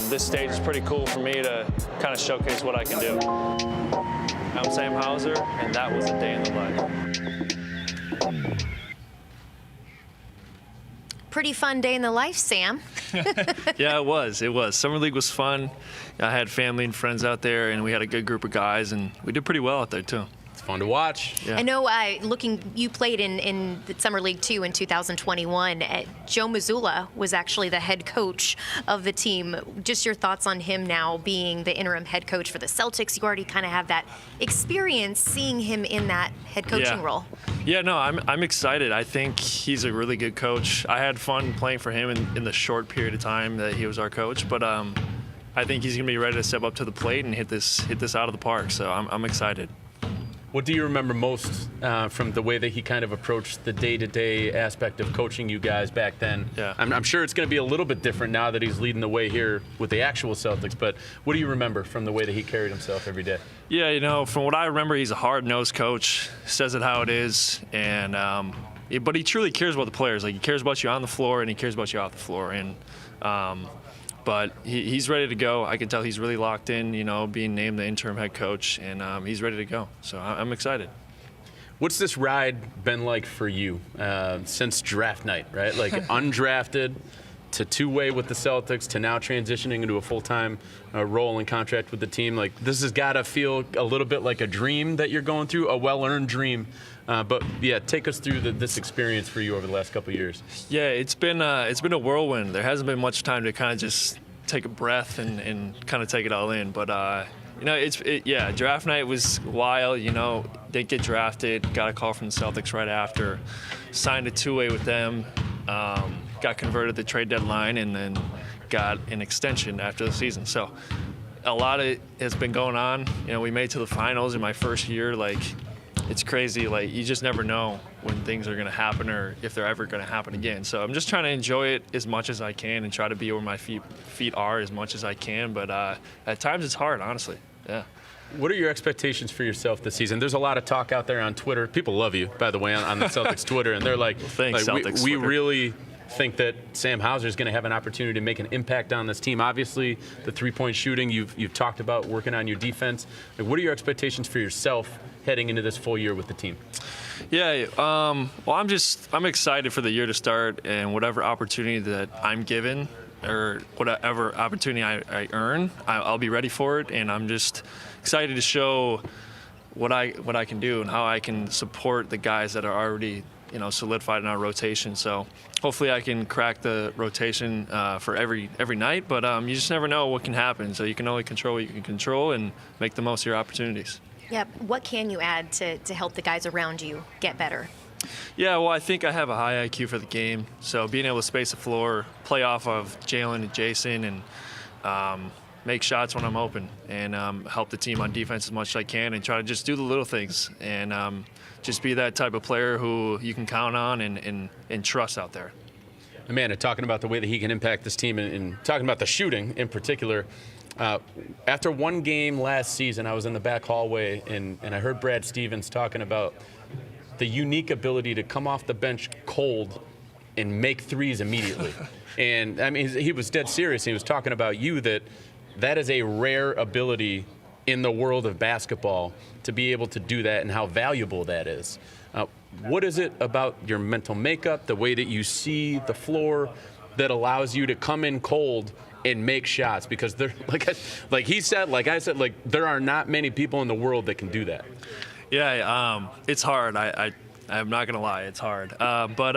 this stage is pretty cool for me to kind of showcase what I can do. I'm Sam Hauser, and that was a day in the life. Pretty fun day in the life, Sam. Yeah, it was. Summer League was fun. I had family and friends out there, and we had a good group of guys, and we did pretty well out there, too. It's fun to watch. Yeah. I know you played in the Summer League, too, in 2021. Joe Missoula was actually the head coach of the team. Just your thoughts on him now being the interim head coach for the Celtics. You already kind of have that experience seeing him in that head coaching role. Yeah, no, I'm excited. I think he's a really good coach. I had fun playing for him in the short period of time that he was our coach, but I think he's going to be ready to step up to the plate and hit this out of the park, so I'm excited. What do you remember most from the way that he kind of approached the day-to-day aspect of coaching you guys back then? Yeah. I'm sure it's going to be a little bit different now that he's leading the way here with the actual Celtics, but what do you remember from the way that he carried himself every day? Yeah, you know, from what I remember, he's a hard-nosed coach, says it how it is, and but he truly cares about the players. Like, he cares about you on the floor, and he cares about you off the floor, and but he's ready to go. I can tell he's really locked in, you know, being named the interim head coach, and he's ready to go. So I'm excited. What's this ride been like for you since draft night, right? Like undrafted to two-way with the Celtics to now transitioning into a full-time role and contract with the team. Like, this has got to feel a little bit like a dream that you're going through, a well-earned dream. But yeah, take us through this experience for you over the last couple of years. Yeah, it's been a whirlwind. There hasn't been much time to kind of just take a breath and kind of take it all in. But you know, draft night was wild. You know, did get drafted, got a call from the Celtics right after, signed a two-way with them, got converted at the trade deadline, and then got an extension after the season. So a lot of it has been going on. You know, we made it to the finals in my first year. Like, it's crazy. Like, you just never know when things are going to happen or if they're ever going to happen again. So I'm just trying to enjoy it as much as I can and try to be where my feet are as much as I can. But at times it's hard, honestly. Yeah. What are your expectations for yourself this season? There's a lot of talk out there on Twitter. People love you, by the way, on the Celtics Twitter, and they're like, thanks, Celtics we Twitter. Really think that Sam Hauser is going to have an opportunity to make an impact on this team. Obviously, the three-point shooting, you've talked about working on your defense. Like, what are your expectations for yourself heading into this full year with the team? Yeah, well, I'm excited for the year to start, and whatever opportunity that I'm given or whatever opportunity I earn, I'll be ready for it, and I'm just excited to show what I can do and how I can support the guys that are already, you know, solidified in our rotation. So hopefully I can crack the rotation for every night, but you just never know what can happen. So you can only control what you can control and make the most of your opportunities. Yeah, what can you add to help the guys around you get better? Yeah, well, I think I have a high IQ for the game. So being able to space the floor, play off of Jalen and Jason, and make shots when I'm open, and help the team on defense as much as I can, and try to just do the little things, and just be that type of player who you can count on and trust out there. Amanda, talking about the way that he can impact this team and talking about the shooting in particular. After one game last season, I was in the back hallway and I heard Brad Stevens talking about the unique ability to come off the bench cold and make threes immediately. And I mean, he was dead serious. He was talking about you, that is a rare ability in the world of basketball to be able to do that and how valuable that is. What is it about your mental makeup, the way that you see the floor, that allows you to come in cold and make shots? Because they're like he said, like I said, like there are not many people in the world that can do that. Yeah, it's hard. I'm not gonna lie, it's hard. But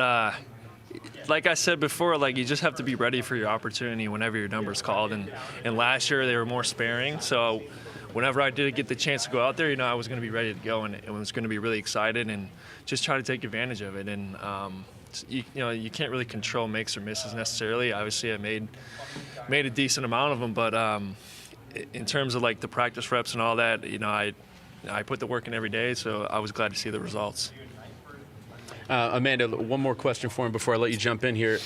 like I said before, like you just have to be ready for your opportunity whenever your number's called. And last year they were more sparing, so whenever I did get the chance to go out there, you know, I was going to be ready to go and was going to be really excited and just try to take advantage of it. And you know, you can't really control makes or misses necessarily. Obviously, I made a decent amount of them, but in terms of like the practice reps and all that, you know, I put the work in every day, so I was glad to see the results. Amanda, one more question for him before I let you jump in here.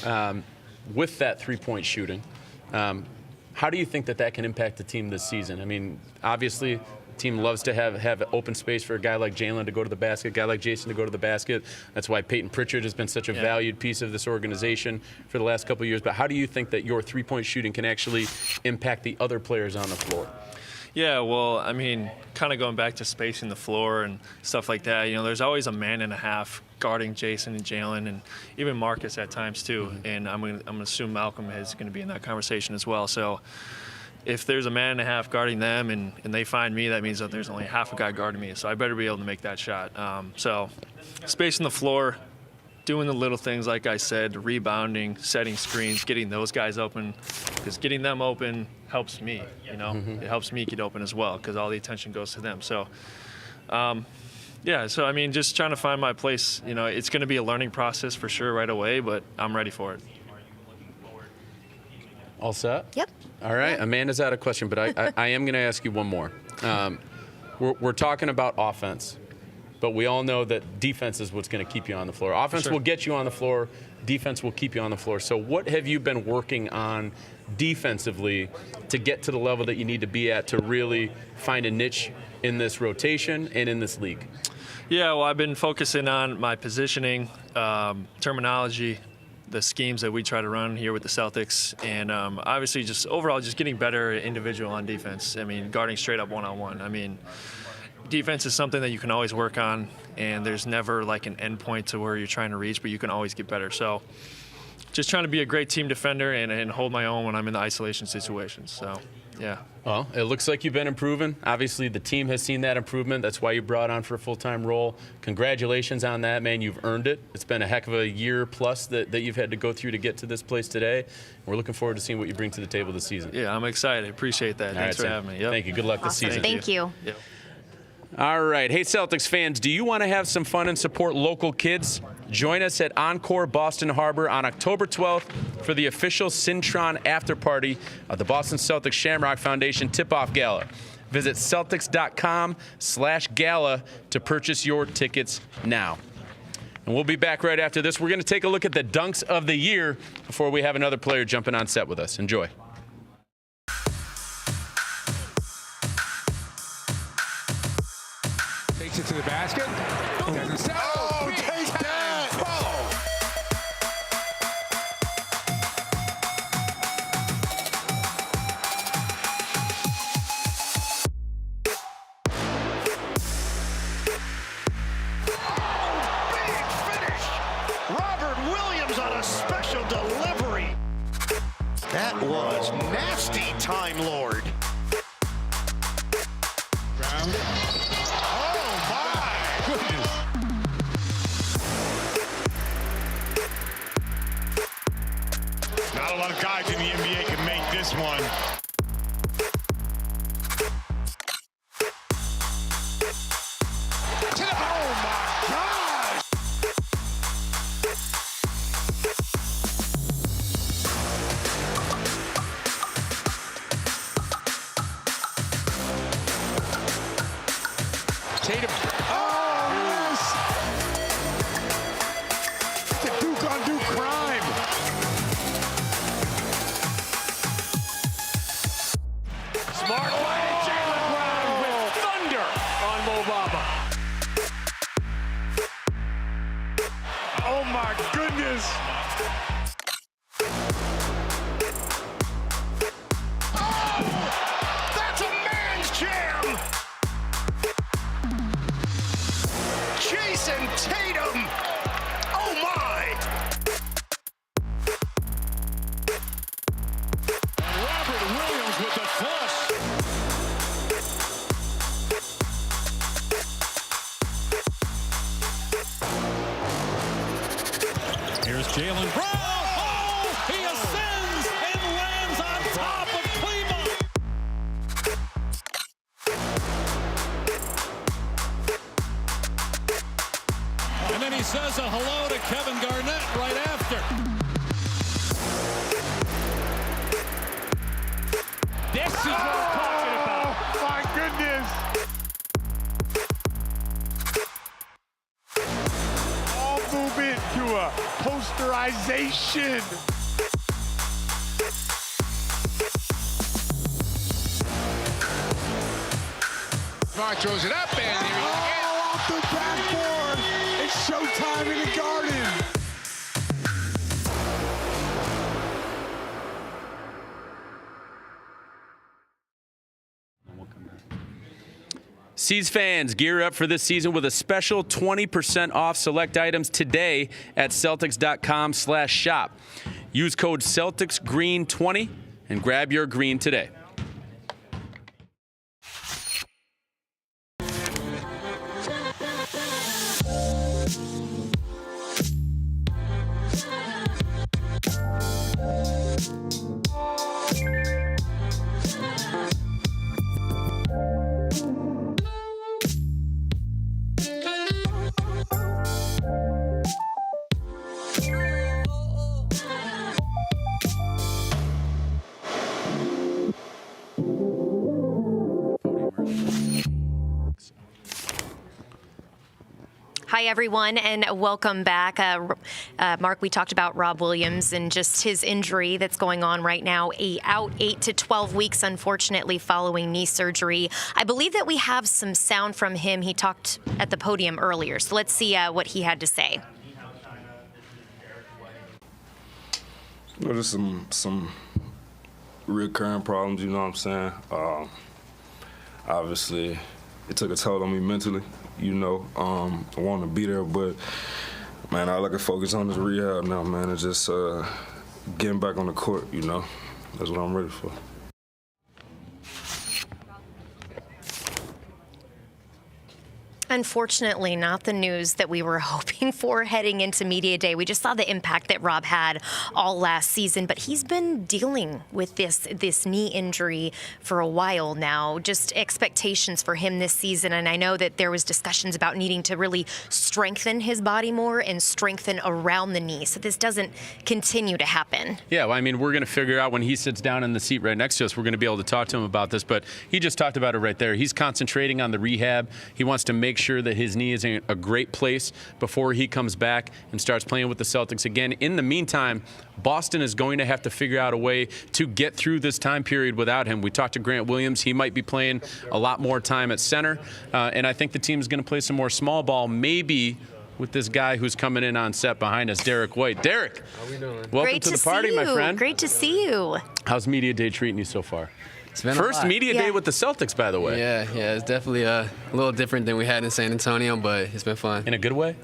With that three-point shooting, how do you think that can impact the team this season? I mean, obviously, the team loves to have open space for a guy like Jalen to go to the basket, a guy like Jason to go to the basket. That's why Peyton Pritchard has been such a valued piece of this organization for the last couple of years. But how do you think that your three-point shooting can actually impact the other players on the floor? Yeah, well, I mean, kind of going back to spacing the floor and stuff like that, you know, there's always a man and a half guarding Jason and Jalen and even Marcus at times too. Mm-hmm. And I'm going to assume Malcolm is going to be in that conversation as well. So if there's a man and a half guarding them and they find me, that means that there's only half a guy guarding me. So I better be able to make that shot. So spacing the floor, doing the little things like I said, rebounding, setting screens, getting those guys open, because getting them open helps me, you know. Mm-hmm. It helps me get open as well because all the attention goes to them. So, yeah, so I mean, just trying to find my place. You know, it's going to be a learning process for sure right away, but I'm ready for it. All set? Yep. All right, yep. Amanda's out of question, but I am going to ask you one more. We're talking about offense, but we all know that defense is what's going to keep you on the floor. Offense will get you on the floor. Defense will keep you on the floor. So what have you been working on defensively to get to the level that you need to be at to really find a niche in this rotation and in this league? Yeah, well, I've been focusing on my positioning, terminology, the schemes that we try to run here with the Celtics, and obviously just overall just getting better individual on defense. I mean, guarding straight up one-on-one. I mean, defense is something that you can always work on, and there's never like an end point to where you're trying to reach, but you can always get better. So just trying to be a great team defender and hold my own when I'm in the isolation situations. So, yeah. Well, it looks like you've been improving. Obviously, the team has seen that improvement. That's why you brought on for a full-time role. Congratulations on that, man. You've earned it. It's been a heck of a year plus that you've had to go through to get to this place today. We're looking forward to seeing what you bring to the table this season. Yeah, I'm excited. Appreciate that. Thanks for having me. Yep. Thank you. Good luck this season. Thank you. Yep. All right. Hey, Celtics fans, do you want to have some fun and support local kids? Join us at Encore Boston Harbor on October 12th for the official Cintron after party of the Boston Celtics Shamrock Foundation Tip-Off Gala. Visit Celtics.com/gala to purchase your tickets now. And we'll be back right after this. We're going to take a look at the dunks of the year before we have another player jumping on set with us. Enjoy. Takes it to the basket. Doesn't stop. Oh, take that! Follow. Oh, big finish! Robert Williams on a special delivery. That was nasty, Time Lord. Brown. Not a lot of guys in the NBA can make this one. Oh my gosh! Tatum. Oh, yes! It's a Duke on Duke crime. goodness. Oh, that's a man's jam. Jason Tatum. Oh, my. Robert Williams with the flush. Here's Jalen Brown. Oh, he ascends and lands on top of Cleveland. And then he says a hello to Kevin Garnett right after. This is what I'm talking about. Oh, my goodness. All movement to a posterization. Marc throws it up, and there he is. Off the backboard. It's showtime in the Garden. Seas fans, gear up for this season with a special 20% off select items today at Celtics.com/shop. Use code CelticsGreen20 and grab your green today. Hi, everyone, and welcome back. Marc, we talked about Rob Williams and just his injury that's going on right now. Out 8 to 12 weeks, unfortunately, following knee surgery. I believe that we have some sound from him. He talked at the podium earlier, so let's see what he had to say. Well, there's some recurring problems, you know what I'm saying? Obviously, it took a toll on me mentally. You know, I want to be there, but, man, all I can focus on is rehab now, man, and just getting back on the court, you know. That's what I'm ready for. Unfortunately, not the news that we were hoping for heading into Media Day. We just saw the impact that Rob had all last season, but he's been dealing with this knee injury for a while now. Just expectations for him this season, and I know that there was discussions about needing to really strengthen his body more and strengthen around the knee, so this doesn't continue to happen. Yeah, well, I mean, we're going to figure out when he sits down in the seat right next to us, we're going to be able to talk to him about this, but he just talked about it right there. He's concentrating on the rehab. He wants to make sure that his knee is in a great place before he comes back and starts playing with the Celtics again. In the meantime, Boston is going to have to figure out a way to get through this time period without him. We talked to Grant Williams. He might be playing a lot more time at center, and I think the team's going to play some more small ball, maybe with this guy who's coming in on set behind us, Derek White. Derek, how we doing? Welcome Great to the party, my friend. Great to see you. How's Media Day treating you so far? It's been First a lot. Media Day with the Celtics, by the way. Yeah, it's definitely a little different than we had in San Antonio, but it's been fun. In a good way?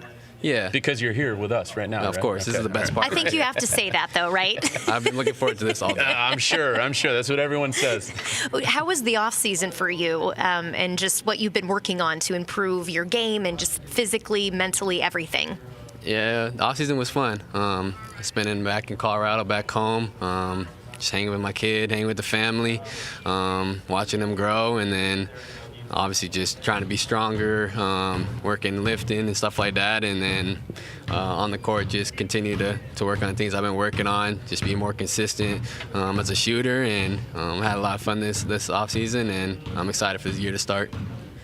Yeah. Because you're here with us right now, Of course, this is the best part. I think you have to say that, though, right? I've been looking forward to this all day. I'm sure. That's what everyone says. How was the off season for you, and just what you've been working on to improve your game and just physically, mentally, everything? Yeah, the off season was fun. Spending back in Colorado, back home, just hanging with my kid, hanging with the family, watching them grow, and then obviously just trying to be stronger, working lifting and stuff like that, and then on the court just continue to work on things I've been working on, just be more consistent as a shooter, and had a lot of fun this off season, and I'm excited for this year to start.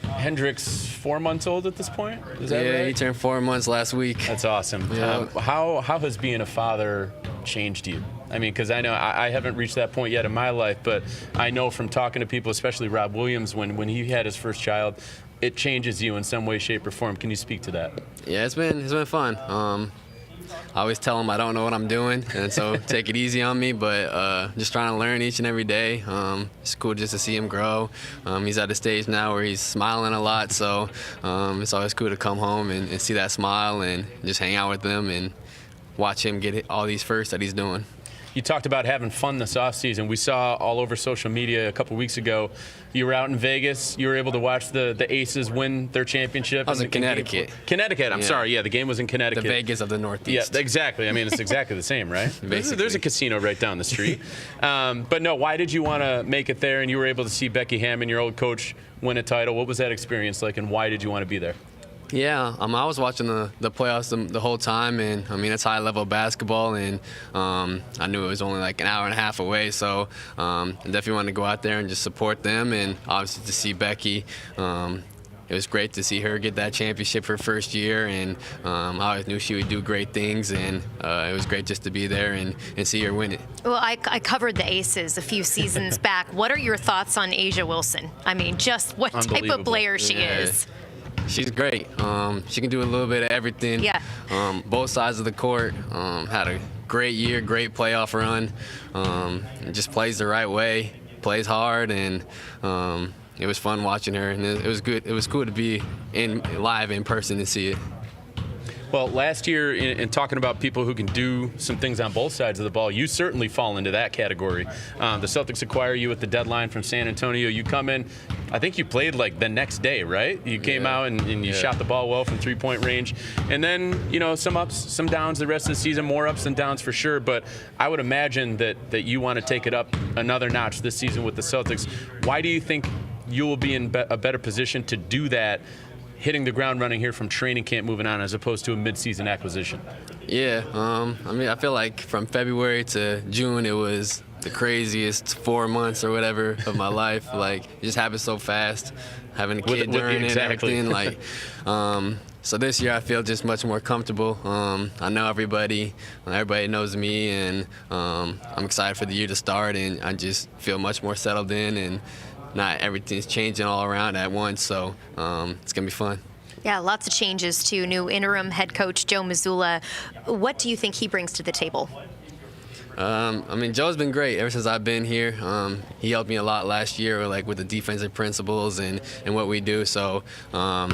Hendrick's 4 months old at this point? Is that right? He turned 4 months last week. That's awesome. Yeah. How has being a father changed you? I mean, because I know I haven't reached that point yet in my life, but I know from talking to people, especially Rob Williams, when he had his first child, it changes you in some way, shape, or form. Can you speak to that? Yeah, it's been fun. I always tell him I don't know what I'm doing, and so take it easy on me. But just trying to learn each and every day. It's cool just to see him grow. He's at a stage now where he's smiling a lot, so it's always cool to come home and see that smile and just hang out with him and watch him get all these firsts that he's doing. You talked about having fun this offseason. We saw all over social media a couple weeks ago. You were out in Vegas. You were able to watch the Aces win their championship. I was in Connecticut. Connecticut. I'm sorry. Yeah, the game was in Connecticut. The Vegas of the Northeast. Yeah, exactly. I mean, it's exactly the same, right? There's a casino right down the street. But no, why did you want to make it there? And you were able to see Becky Hammon, your old coach, win a title. What was that experience like, and why did you want to be there? Yeah, I was watching the playoffs the whole time, and I mean it's high-level basketball, and I knew it was only like an hour and a half away, so I definitely wanted to go out there and just support them, and obviously to see Becky. It was great to see her get that championship her first year, and I always knew she would do great things, and it was great just to be there and see her win it. Well, I covered the Aces a few seasons back. What are your thoughts on A'ja Wilson? I mean, just what type of player she is. She's great. She can do a little bit of everything. Yeah. Both sides of the court. Had a great year, great playoff run. Just plays the right way, plays hard, and it was fun watching her. And it was good. It was cool to be live in person to see it. Well, last year, in talking about people who can do some things on both sides of the ball, you certainly fall into that category. The Celtics acquire you at the deadline from San Antonio. You come in, I think you played like the next day, right? You came out and you shot the ball well from three-point range. And then, you know, some ups, some downs the rest of the season, more ups than downs for sure. But I would imagine that you want to take it up another notch this season with the Celtics. Why do you think you will be in a better position to do that, hitting the ground running here from training camp moving on, as opposed to a midseason acquisition? Yeah, I mean, I feel like from February to June, it was the craziest 4 months or whatever of my life. Like, it just happened so fast, having a kid during it and everything. Like, so this year I feel just much more comfortable. I know everybody knows me, and I'm excited for the year to start, and I just feel much more settled in, and not everything's changing all around at once, so it's going to be fun. Yeah, lots of changes too. New interim head coach Joe Missoula. What do you think he brings to the table? I mean, Joe's been great ever since I've been here. He helped me a lot last year, like with the defensive principles and what we do. So, I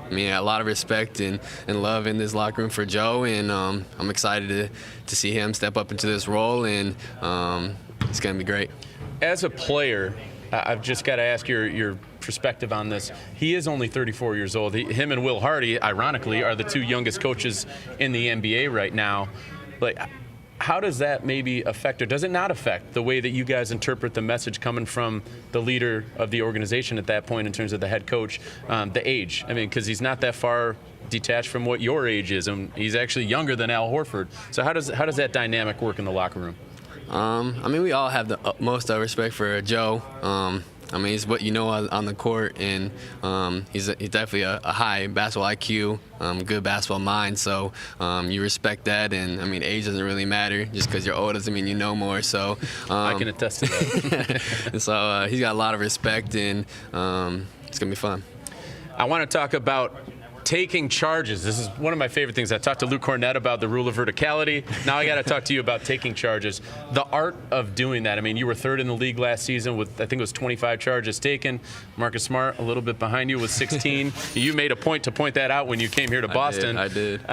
mean, a lot of respect and love in this locker room for Joe, and I'm excited to see him step up into this role, and it's going to be great. As a player, I've just got to ask your perspective on this. He is only 34 years old. Him and Will Hardy, ironically, are the two youngest coaches in the NBA right now. Like, how does that maybe affect, or does it not affect, the way that you guys interpret the message coming from the leader of the organization at that point in terms of the head coach, the age? I mean, because he's not that far detached from what your age is, and he's actually younger than Al Horford. So how does that dynamic work in the locker room? I mean, we all have the utmost respect for Joe. I mean, he's what you know on the court, and he's definitely a high basketball IQ, good basketball mind. So you respect that, and I mean, age doesn't really matter. Just because you're old doesn't mean you know more. So I can attest to that. And so he's got a lot of respect, and it's gonna be fun. I want to talk about taking charges. This is one of my favorite things. I talked to Luke Cornett about the rule of verticality. Now I got to talk to you about taking charges. The art of doing that. I mean, you were third in the league last season with, I think it was 25 charges taken. Marcus Smart, a little bit behind you with 16. You made a point to point that out when you came here to Boston. I did.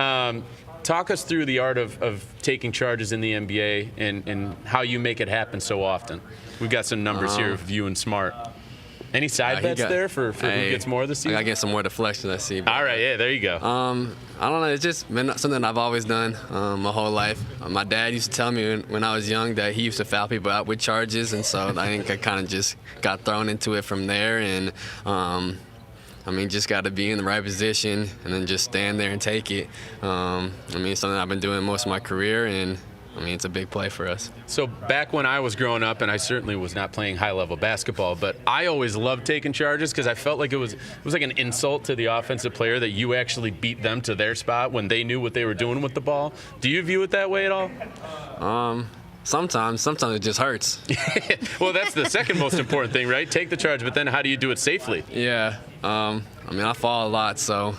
Talk us through the art of taking charges in the NBA and how you make it happen so often. We've got some numbers here of you and Smart. Any side bets there for who gets more this season? I got to get some more deflection, I see. All right, yeah, there you go. I don't know. It's just been something I've always done my whole life. My dad used to tell me when I was young that he used to foul people out with charges, and so I think I kind of just got thrown into it from there. And I mean, just got to be in the right position and then just stand there and take it. I mean, it's something I've been doing most of my career, and I mean, it's a big play for us. So back when I was growing up, and I certainly was not playing high-level basketball, but I always loved taking charges because I felt like it was like an insult to the offensive player that you actually beat them to their spot when they knew what they were doing with the ball. Do you view it that way at all? Sometimes it just hurts. Well, that's the second most important thing, right? Take the charge, but then how do you do it safely? Yeah. I mean, I fall a lot, so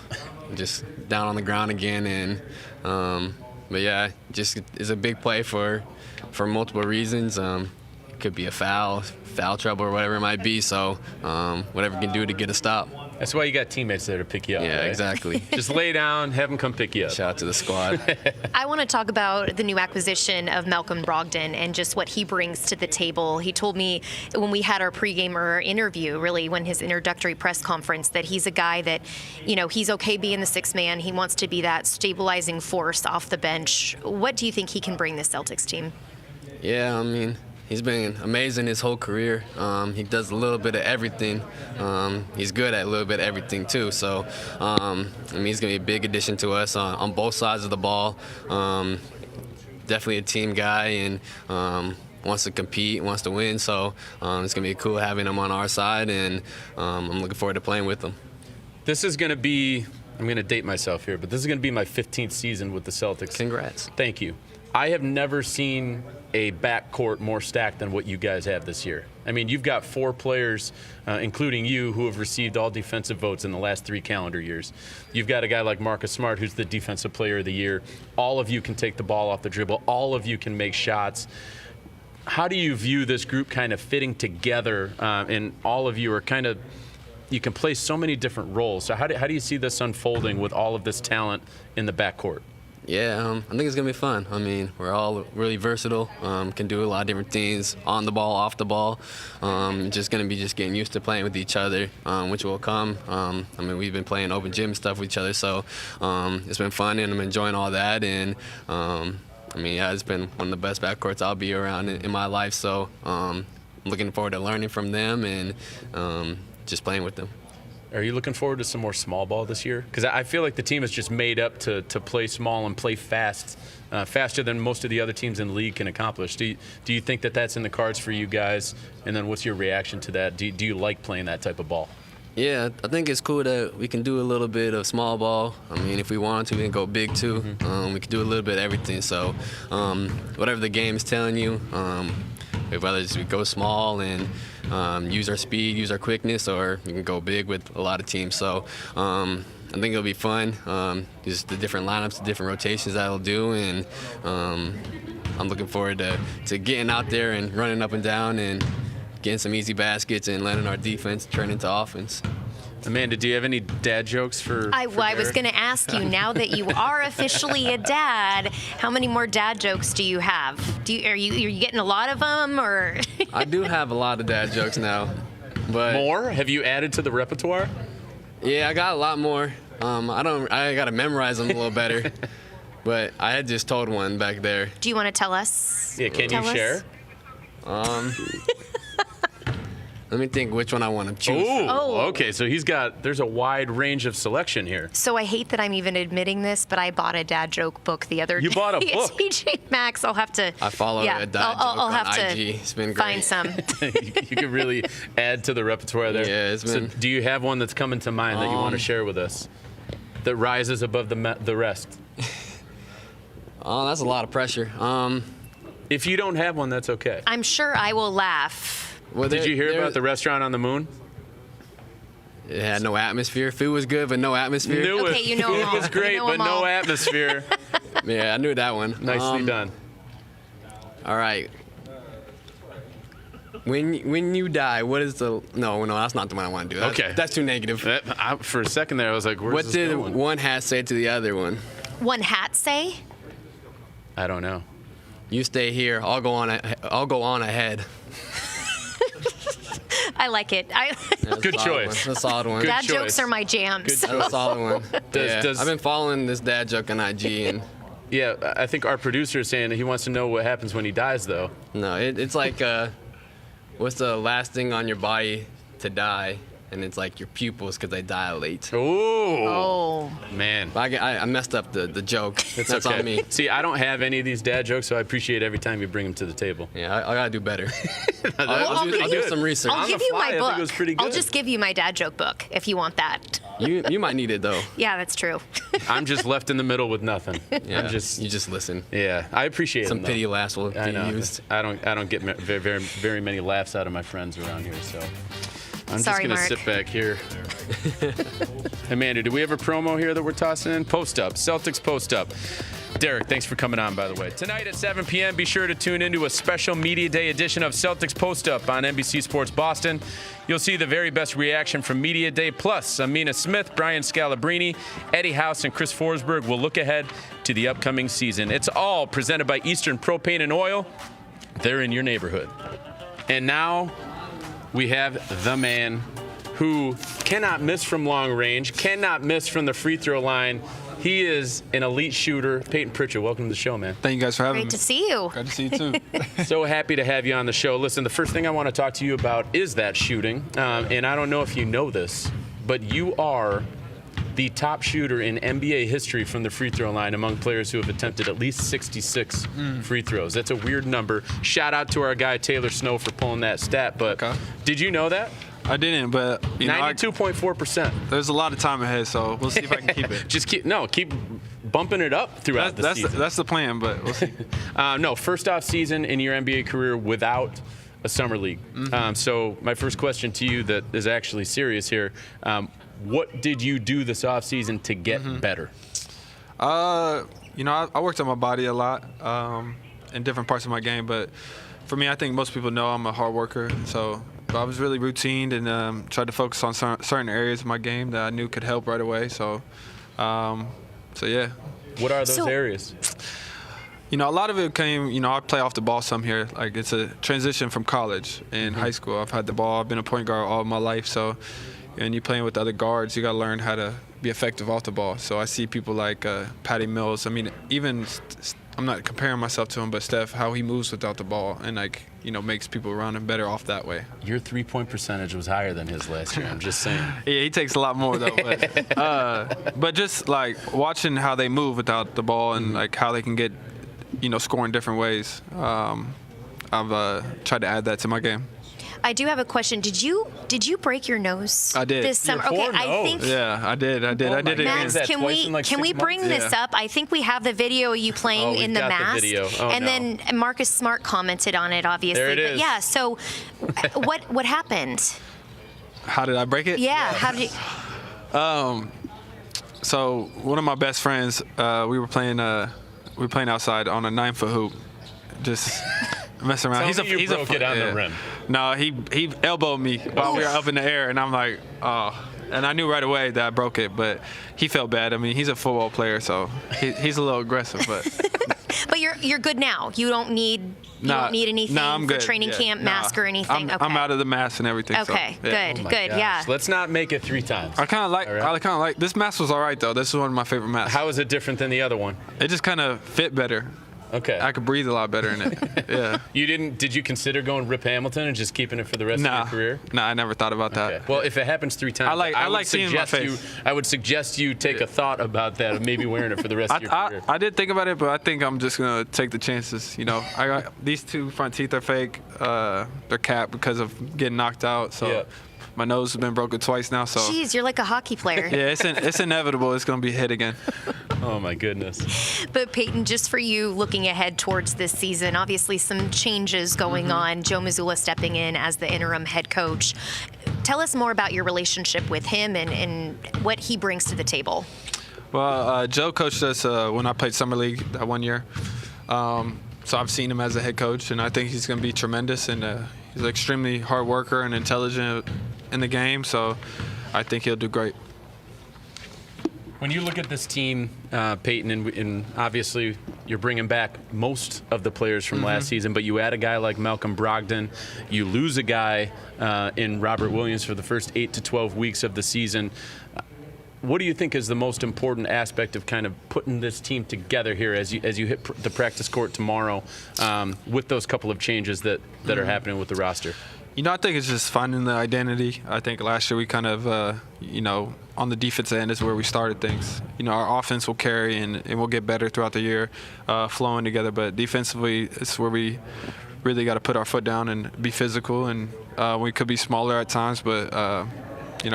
I'm just down on the ground again, and But yeah, just it's a big play for multiple reasons. It could be a foul trouble, or whatever it might be. So whatever you can do to get a stop. That's why you got teammates there to pick you up. Yeah, right? exactly. Just lay down, have them come pick you up. Shout out to the squad. I want to talk about the new acquisition of Malcolm Brogdon and just what he brings to the table. He told me when we had our pregame interview, really when his introductory press conference, that he's a guy that, he's okay being the sixth man. He wants to be that stabilizing force off the bench. What do you think he can bring this Celtics team? Yeah, I mean, he's been amazing his whole career. He does a little bit of everything. He's good at a little bit of everything, too. So, he's going to be a big addition to us on both sides of the ball. Definitely a team guy and wants to compete, wants to win. So, it's going to be cool having him on our side, and I'm looking forward to playing with him. This is going to be, I'm going to date myself here, but this is going to be my 15th season with the Celtics. Congrats. Thank you. I have never seen a backcourt more stacked than what you guys have this year. I mean, you've got 4 players, including you, who have received all defensive votes in the last 3 calendar years. You've got a guy like Marc Smart, who's the Defensive Player of the Year. All of you can take the ball off the dribble. All of you can make shots. How do you view this group kind of fitting together? And all of you are kind of, you can play so many different roles. So how do you see this unfolding with all of this talent in the backcourt? Yeah, I think it's going to be fun. I mean, we're all really versatile, can do a lot of different things on the ball, off the ball. Just going to be just getting used to playing with each other, which will come. We've been playing open gym stuff with each other, so it's been fun, and I'm enjoying all that. And, it's been one of the best backcourts I'll be around in my life, so I'm looking forward to learning from them and just playing with them. Are you looking forward to some more small ball this year? Because I feel like the team is just made up to play small and play fast, faster than most of the other teams in the league can accomplish. Do you think that that's in the cards for you guys? And then what's your reaction to that? Do you like playing that type of ball? Yeah, I think it's cool that we can do a little bit of small ball. I mean, if we want to, we can go big too. We can do a little bit of everything. So whatever the game is telling you, whether it's we go small and use our speed, use our quickness, or we can go big with a lot of teams. So I think it'll be fun. Just the different lineups, the different rotations that I'll do, and I'm looking forward to getting out there and running up and down and getting some easy baskets and letting our defense turn into offense. Amanda, do you have any dad jokes for I was going to ask you, now that you are officially a dad, how many more dad jokes do you have? Are you getting a lot of them, or? I do have a lot of dad jokes now. But more? Have you added to the repertoire? Yeah, I got a lot more. I got to memorize them a little better. But I had just told one back there. Do you want to tell us? Yeah, can you share? Let me think which one I want to choose. Okay. So there's a wide range of selection here. So I hate that I'm even admitting this, but I bought a dad joke book the other day. You bought a book? At TJ Maxx. I'll have to. I follow a dad joke I'll have on to IG. It's been great. find some. You can really add to the repertoire there. Yeah, it's been. So do you have one that's coming to mind that you want to share with us that rises above the rest? Oh, that's a lot of pressure. If you don't have one, that's okay. I'm sure I will laugh. Well, Did you hear about the restaurant on the moon? It had no atmosphere. Food was good, but no atmosphere. Okay, you know them all. Food was great, but no atmosphere. Yeah, I knew that one. Nicely done. All right. When you die, what is the... No, that's not the one I want to do. Okay. That's too negative. For a second there, I was like, where's What this did going? one hat say to the other one? One hat say? I don't know. You stay here. I'll go on ahead. I like it. Good choice. That's a solid one. Dad jokes are my jams. That's a solid one. Does- I've been following this dad joke on IG, and Yeah, I think our producer is saying that he wants to know what happens when he dies, though. no, it's like, what's the last thing on your body to die? And it's like your pupils because they dilate. Oh. Man. I messed up the joke. It's That's okay. on me. See, I don't have any of these dad jokes, so I appreciate every time you bring them to the table. Yeah, I gotta do better. I'll do some research. I'll give you my book. I think it was pretty good. I'll just give you my dad joke book if you want that. You might need it though. Yeah, that's true. I'm just left in the middle with nothing. Yeah, I'm just, you just listen. Yeah, I appreciate Some them, pity though. laughs will I be know. used. I don't get very many laughs out of my friends around here, so I'm Sorry, just gonna Marc. sit back here. Amanda, do we have a promo here that we're tossing in? Post Up, Celtics Post Up. Derek, thanks for coming on, by the way. Tonight at 7 p.m., be sure to tune into a special Media Day edition of Celtics Post Up on NBC Sports Boston. You'll see the very best reaction from Media Day, plus Amina Smith, Brian Scalabrini, Eddie House, and Chris Forsberg will look ahead to the upcoming season. It's all presented by Eastern Propane and Oil. They're in your neighborhood. And now we have the man who cannot miss from long range, cannot miss from the free throw line. He is an elite shooter. Peyton Pritchard, welcome to the show, man. Thank you guys for having me. Great to see you. Great to see you, too. So happy to have you on the show. Listen, the first thing I want to talk to you about is that shooting. And I don't know if you know this, but you are the top shooter in NBA history from the free throw line among players who have attempted at least 66 free throws. That's a weird number. Shout out to our guy Taylor Snow for pulling that stat. But did you know that? I didn't, but 92.4%. There's a lot of time ahead, so we'll see if I can keep it. Just keep bumping it up throughout the season. That's the plan, but we'll see. No, first off season in your NBA career without a summer league. So my first question to you that is actually serious here, what did you do this offseason to get better? I worked on my body a lot in different parts of my game, but for me, I think most people know I'm a hard worker, so I was really routine and tried to focus on certain areas of my game that I knew could help right away. So yeah. What are those areas? A lot of it came, I play off the ball some here. Like, it's a transition from college and high school. I've had the ball. I've been a point guard all my life. So, and you're playing with other guards, you got to learn how to be effective off the ball. So I see people like Patty Mills. I mean, even I'm not comparing myself to him, but Steph, how he moves without the ball and makes people around him better off that way. Your 3-point percentage was higher than his last year. I'm just saying. Yeah, he takes a lot more though. But just like watching how they move without the ball and like how they can get, score in different ways. I've tried to add that to my game. I do have a question. Did you break your nose? I did. This summer. Okay, I think. Yeah, I did. I did it Max, again. can we bring this up? I think we have the video of you playing in the mask. And then Marcus Smart commented on it, obviously. There it is. But yeah. So, what happened? How did I break it? Yeah. How did you? So one of my best friends, we were playing outside on a 9-foot hoop, just messing around. He's broke it on the rim. No, he elbowed me while we were up in the air, and I'm like, oh. And I knew right away that I broke it, but he felt bad. I mean, he's a football player, so he's a little aggressive, but. But you're good now. You don't need anything I'm for good. training camp, mask or anything. I'm out of the mask and everything. Okay, so, yeah. good, yeah. Let's not make it 3 times. I kind of like this mask was all right though. This is one of my favorite masks. How is it different than the other one? It just kind of fit better. Okay. I could breathe a lot better in it. Yeah. Did you consider going Rip Hamilton and just keeping it for the rest of your career? Nah, I never thought about that. Okay. Well, if it happens 3 times, I like seeing my face. I would suggest you take a thought about that, of maybe wearing it for the rest of your career. I did think about it, but I think I'm just gonna take the chances. I got these 2 front teeth are fake. They're capped because of getting knocked out. So. Yeah. My nose has been broken twice now, so. Jeez, you're like a hockey player. Yeah, it's inevitable. It's going to be hit again. Oh, my goodness. But, Peyton, just for you looking ahead towards this season, obviously some changes going on. Joe Missoula stepping in as the interim head coach. Tell us more about your relationship with him and what he brings to the table. Well, Joe coached us when I played Summer League that 1 year. So I've seen him as a head coach, and I think he's going to be tremendous. And he's an extremely hard worker and intelligent in the game, so I think he'll do great. When you look at this team, Peyton, and obviously you're bringing back most of the players from last season, but you add a guy like Malcolm Brogdon, you lose a guy in Robert Williams for the first 8 to 12 weeks of the season. What do you think is the most important aspect of kind of putting this team together here as you hit the practice court tomorrow with those couple of changes that are happening with the roster? I think it's just finding the identity. I think last year we kind of, on the defensive end is where we started things. Our offense will carry and we'll get better throughout the year, flowing together. But defensively, it's where we really got to put our foot down and be physical. And we could be smaller at times, but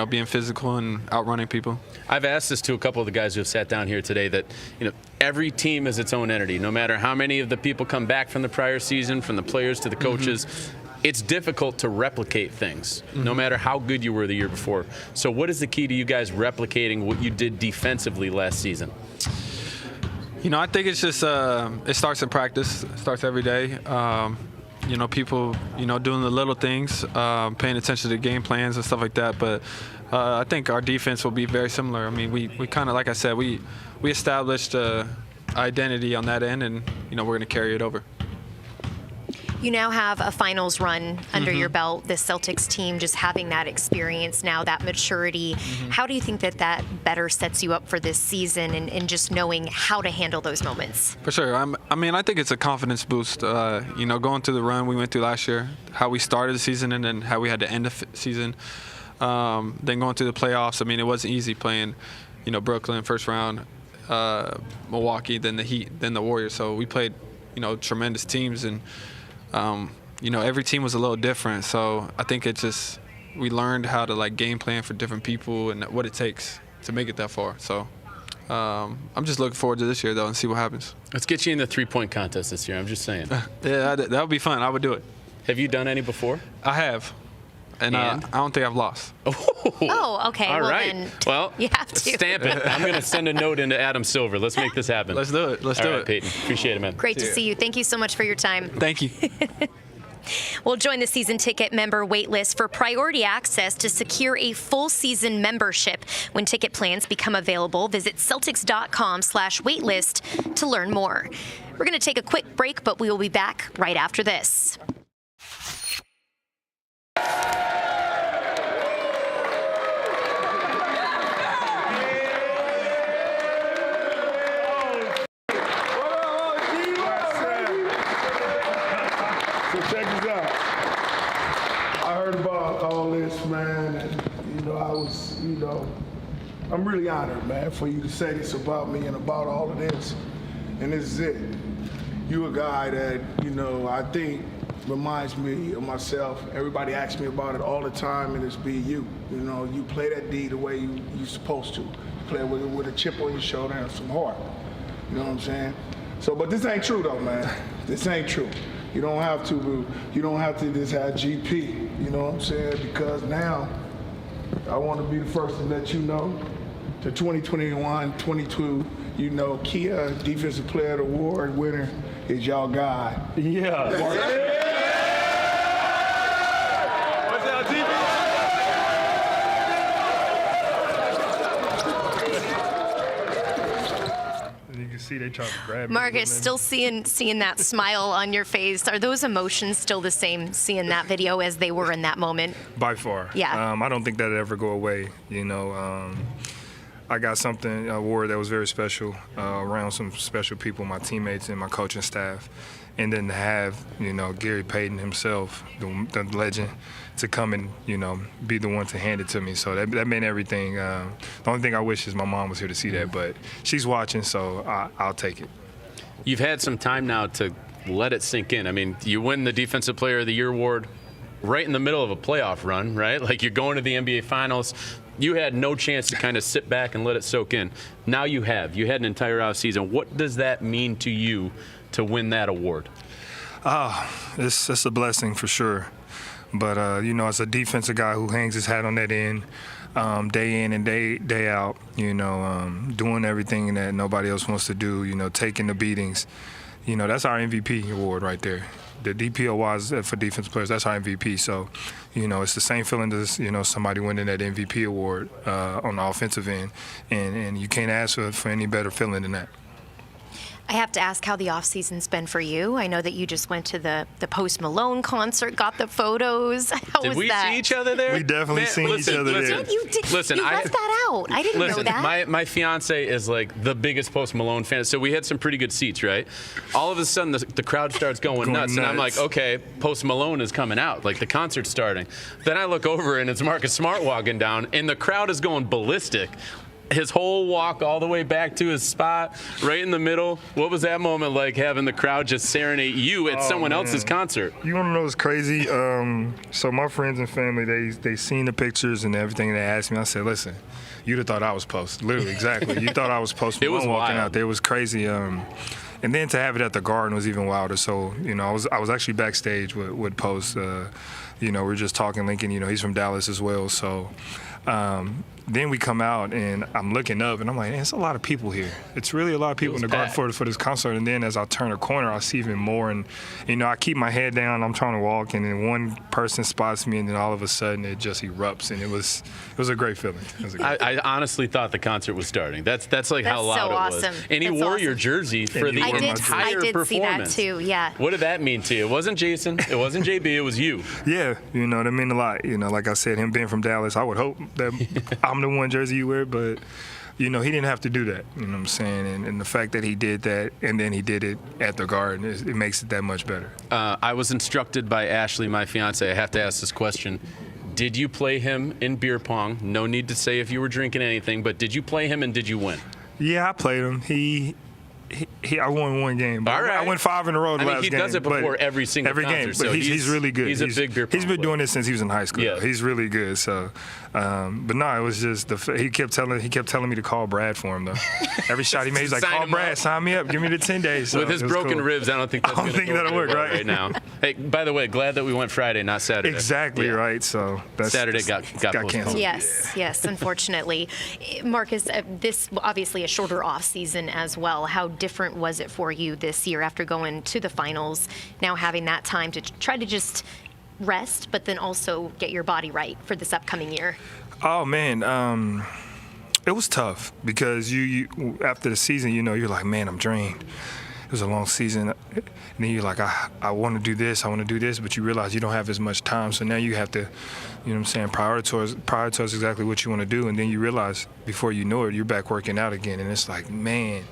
being physical and outrunning people. I've asked this to a couple of the guys who have sat down here today that, every team is its own entity. No matter how many of the people come back from the prior season, from the players to the coaches, it's difficult to replicate things, no matter how good you were the year before. So what is the key to you guys replicating what you did defensively last season? I think it's just it starts in practice. It starts every day. People, doing the little things, paying attention to game plans and stuff like that. But I think our defense will be very similar. I mean, we kind of, like I said, we established identity on that end, and we're going to carry it over. You now have a finals run under your belt, the Celtics team, just having that experience now, that maturity. How do you think that better sets you up for this season and just knowing how to handle those moments? For sure. I think it's a confidence boost. Going through the run we went through last year, how we started the season and then how we had to end the season. Then going through the playoffs, it wasn't easy playing, Brooklyn first round, Milwaukee, then the Heat, then the Warriors. So we played, tremendous teams, and every team was a little different. So I think we learned how to game plan for different people and what it takes to make it that far. So I'm just looking forward to this year though and see what happens. Let's get you in the 3-point contest this year. I'm just saying. Yeah, that would be fun. I would do it. Have you done any before? I have. And I don't think I've lost. Oh, okay. All right. Then well, you have to stamp it. I'm going to send a note into Adam Silver. Let's make this happen. Let's do it. Let's All do right, it. Peyton. Appreciate it, man. Great to see you. Thank you so much for your time. Thank you. We'll join the season ticket member waitlist for priority access to secure a full season membership. When ticket plans become available, visit Celtics.com/waitlist to learn more. We're going to take a quick break, but we will be back right after this. Man, and I'm really honored, man, for you to say this about me and about all of this. And this is it. You a guy that, I think reminds me of myself. Everybody asks me about it all the time, and it's be you. You play that D the way you're supposed to. You play with a chip on your shoulder and some heart. You know what I'm saying? So, but this ain't true though, man. This ain't true. You don't have to just have GP, you know what I'm saying? Because now I want to be the first to let you know the 2021-22, Kia Defensive Player of the Award winner is y'all guy. Yeah. What's that, TV? You can see they trying to grab me. Marc, is still seeing that smile on your face. Are those emotions still the same seeing that video as they were in that moment? By far. Yeah. I don't think that'll ever go away. I got an award that was very special around some special people, my teammates and my coaching staff. And then to have, Gary Payton himself, the legend, to come and, be the one to hand it to me. So that meant everything. The only thing I wish is my mom was here to see that, but she's watching, so I'll take it. You've had some time now to let it sink in. You win the Defensive Player of the Year award right in the middle of a playoff run, right? Like you're going to the NBA Finals. You had no chance to kind of sit back and let it soak in. Now you have. You had an entire offseason. What does that mean to you to win that award? It's a blessing for sure. But, as a defensive guy who hangs his hat on that end day in and day out, doing everything that nobody else wants to do, taking the beatings, that's our MVP award right there. The DPOY for defensive players, that's our MVP. So, it's the same feeling as, somebody winning that MVP award on the offensive end. And you can't ask for any better feeling than that. I have to ask how the offseason's been for you. I know that you just went to the Post Malone concert, got the photos. How was that? Did we see each other there? We definitely seen each other there. You did. Listen, you left that out. I didn't know that. My fiance is like the biggest Post Malone fan, so we had some pretty good seats, right? All of a sudden, the crowd starts going nuts, and I'm like, okay, Post Malone is coming out, like the concert's starting. Then I look over, and it's Marcus Smart walking down, and the crowd is going ballistic. His whole walk all the way back to his spot, right in the middle. What was that moment like, having the crowd just serenade you at someone else's concert? You want to know what's crazy? So my friends and family, they seen the pictures and everything. They asked me. I said, listen, you'd have thought I was Post. Literally, exactly. You thought I was Post Malone walking out there. It was crazy. And then to have it at the Garden was even wilder. So, I was actually backstage with Post. We were just talking, Lincoln, he's from Dallas as well. So then we come out, and I'm looking up, and I'm like, man, it's a lot of people here. It's really a lot of people in the Garden for this concert. And then as I turn a corner, I see even more. And, I keep my head down. I'm trying to walk, and then one person spots me, and then all of a sudden it just erupts. And it was a great feeling. I honestly thought the concert was starting. That's like how loud so it was. awesome. And he wore your jersey for the entire I did performance. see that too, yeah. What did that mean to you? It wasn't Jason. It wasn't JB. It was you. Yeah, that meant a lot. Like I said, him being from Dallas, I would hope that I'm the one jersey you wear, but he didn't have to do that. You know what I'm saying? And the fact that he did that, and then he did it at the Garden, it makes it that much better. I was instructed by Ashley, my fiance. I have to ask this question. Did you play him in beer pong? No need to say if you were drinking anything, but did you play him and did you win? Yeah, I played him. I won one game. But All right. I went 5 in a row the last game. He does it before every single concert. Game. But so he's really good. He's a big beer pong He's been player. doing this since he was in high school. Yeah. He's really good. So, but no, it was just he kept telling me to call Brad for him though. Every shot he made, he's like, "Call Brad, sign me up, give me the 10 days." So with his broken cool. ribs, I don't think that'll work right now. Hey, by the way, glad that we went Friday, not Saturday. Exactly right. So Saturday got canceled. Yes, unfortunately. Marcus, this obviously a shorter off season as well. How different was it for you this year after going to the finals, now having that time to try to just rest, but then also get your body right for this upcoming year? Oh, man. It was tough because you after the season, you're like, man, I'm drained. It was a long season. And then you're like, I want to do this, but you realize you don't have as much time. So now you have to, prioritize exactly what you want to do. And then you realize before you know it, you're back working out again. And it's like, man,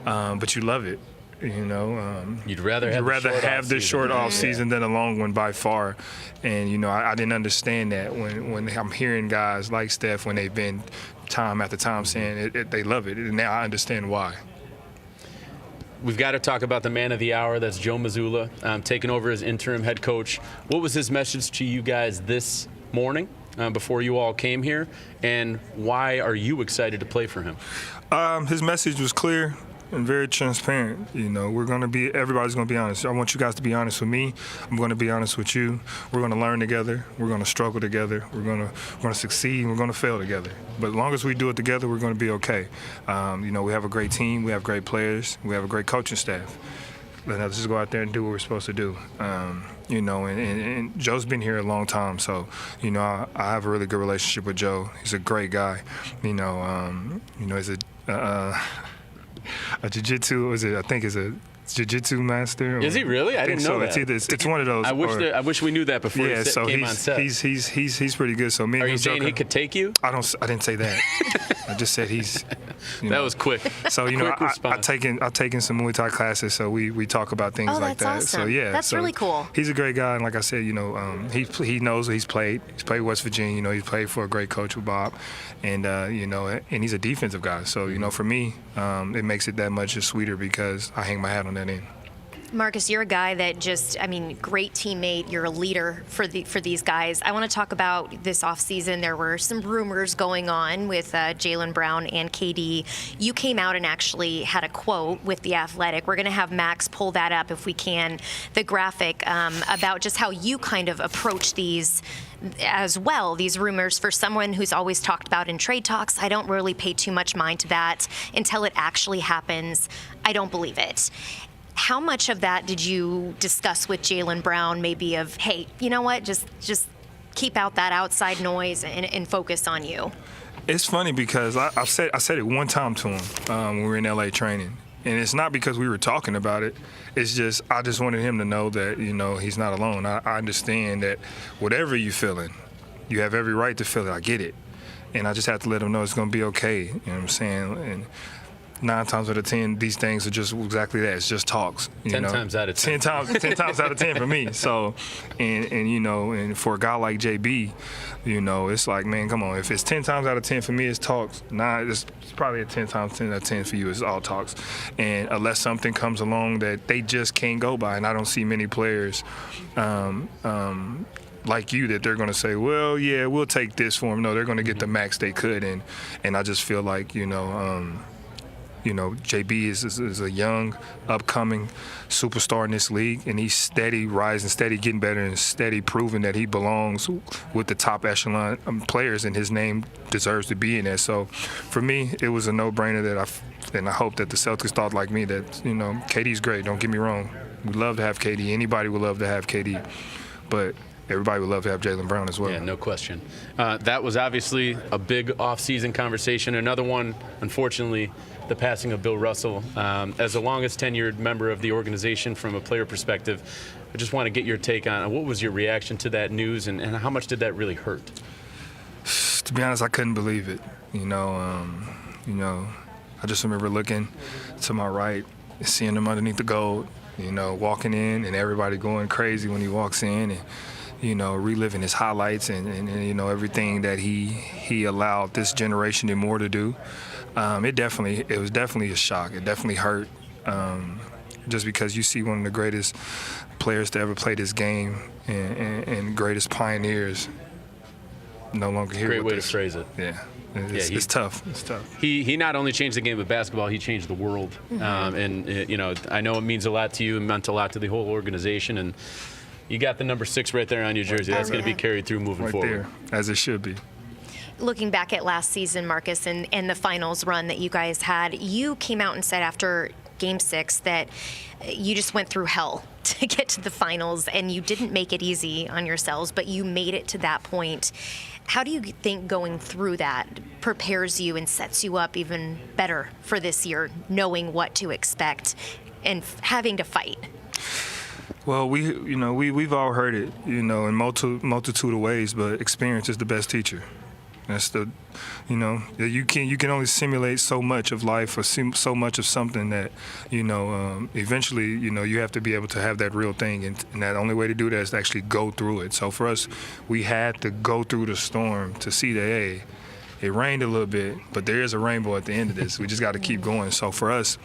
but you love it. You'd rather have the short off season than a long one by far. And I didn't understand that when I'm hearing guys like Steph when they've been time after time saying they love it, and now I understand why. We've got to talk about the man of the hour. That's Joe Missoula, taking over as interim head coach. What was his message to you guys this morning before you all came here, and why are you excited to play for him? His message was clear and very transparent. Everybody's gonna be honest. I want you guys to be honest with me. I'm gonna be honest with you. We're gonna learn together. We're gonna struggle together. We're gonna succeed and we're gonna fail together. But as long as we do it together, we're gonna be okay. We have a great team. We have great players. We have a great coaching staff. Let's just go out there and do what we're supposed to do. And Joe's been here a long time, so I have a really good relationship with Joe. He's a great guy. He's a jiu-jitsu, I think is a jiu-jitsu master. Is he really? I didn't know that. It's one of those. I wish we knew that before he came on set. He's pretty good. So me and Are him you saying he could take you? I didn't say that. I just said he's. That was quick. So I've taken some Muay Thai classes, so we talk about things like that. Awesome. So yeah, that's really cool. He's a great guy, and like I said, he knows he's played. He's played West Virginia. He's played for a great coach with Bob, and and he's a defensive guy. So for me, it makes it that much sweeter because I hang my hat on that end. Marcus, you're a guy that great teammate. You're a leader for these guys. I want to talk about this offseason. There were some rumors going on with Jaylen Brown and KD. You came out and actually had a quote with The Athletic. We're going to have Max pull that up if we can, the graphic, about just how you kind of approach these as well, these rumors. For someone who's always talked about in trade talks, I don't really pay too much mind to that. Until it actually happens, I don't believe it. How much of that did you discuss with Jaylen Brown, maybe of, hey, you know what, just keep out that outside noise and focus on you? It's funny because I said it one time to him when we were in LA training. And it's not because we were talking about it. It's just I just wanted him to know that, he's not alone. I understand that whatever you're feeling, you have every right to feel it. I get it. And I just have to let him know it's going to be okay. You know what I'm saying? And 9 times out of 10, these things are just exactly that. It's just talks. 10 times out of 10. 10 times out of 10 for me. So, and for a guy like JB, it's like, man, come on. If it's 10 times out of 10 for me, it's talks. It's probably a 10 times 10 out of 10 for you. It's all talks. And unless something comes along that they just can't go by, and I don't see many players like you that they're going to say, well, yeah, we'll take this for them. No, they're going to get the max they could. And I just feel like, You know, JB is a young, upcoming superstar in this league, and he's steady rising, steady getting better, and steady proving that he belongs with the top echelon players, and his name deserves to be in there. So for me, it was a no-brainer and I hope that the Celtics thought like me that, you know, KD's great, don't get me wrong. We love to have KD. Anybody would love to have KD. But everybody would love to have Jaylen Brown as well. Yeah, no question. That was obviously a big off-season conversation. Another one, unfortunately, the passing of Bill Russell. As the longest tenured member of the organization from a player perspective, I just want to get your take on what was your reaction to that news and how much did that really hurt? To be honest, I couldn't believe it. You know, I just remember looking to my right, seeing him underneath the gold, you know, walking in and everybody going crazy when he walks in and, you know, reliving his highlights and you know, everything that he allowed this generation and more to do. It was definitely a shock. It definitely hurt, just because you see one of the greatest players to ever play this game and greatest pioneers no longer here. Great with way us. To phrase it. Yeah. It's tough. It's tough. He not only changed the game of basketball, he changed the world. And you know, I know it means a lot to you and meant a lot to the whole organization. And you got the number 6 right there on your jersey. That's going to be carried through moving forward. Right there, as it should be. Looking back at last season, Marcus, and the finals run that you guys had, you came out and said after Game 6 that you just went through hell to get to the finals, and you didn't make it easy on yourselves, but you made it to that point. How do you think going through that prepares you and sets you up even better for this year, knowing what to expect and having to fight? Well, we've all heard it, you know, in multitude of ways, but experience is the best teacher. That's the, you know, you can only simulate so much of life or so much of something that, you know, eventually, you know, you have to be able to have that real thing, and that only way to do that is to actually go through it. So for us, we had to go through the storm to see that, hey, it rained a little bit, but there is a rainbow at the end of this. We just got to keep going. So for us,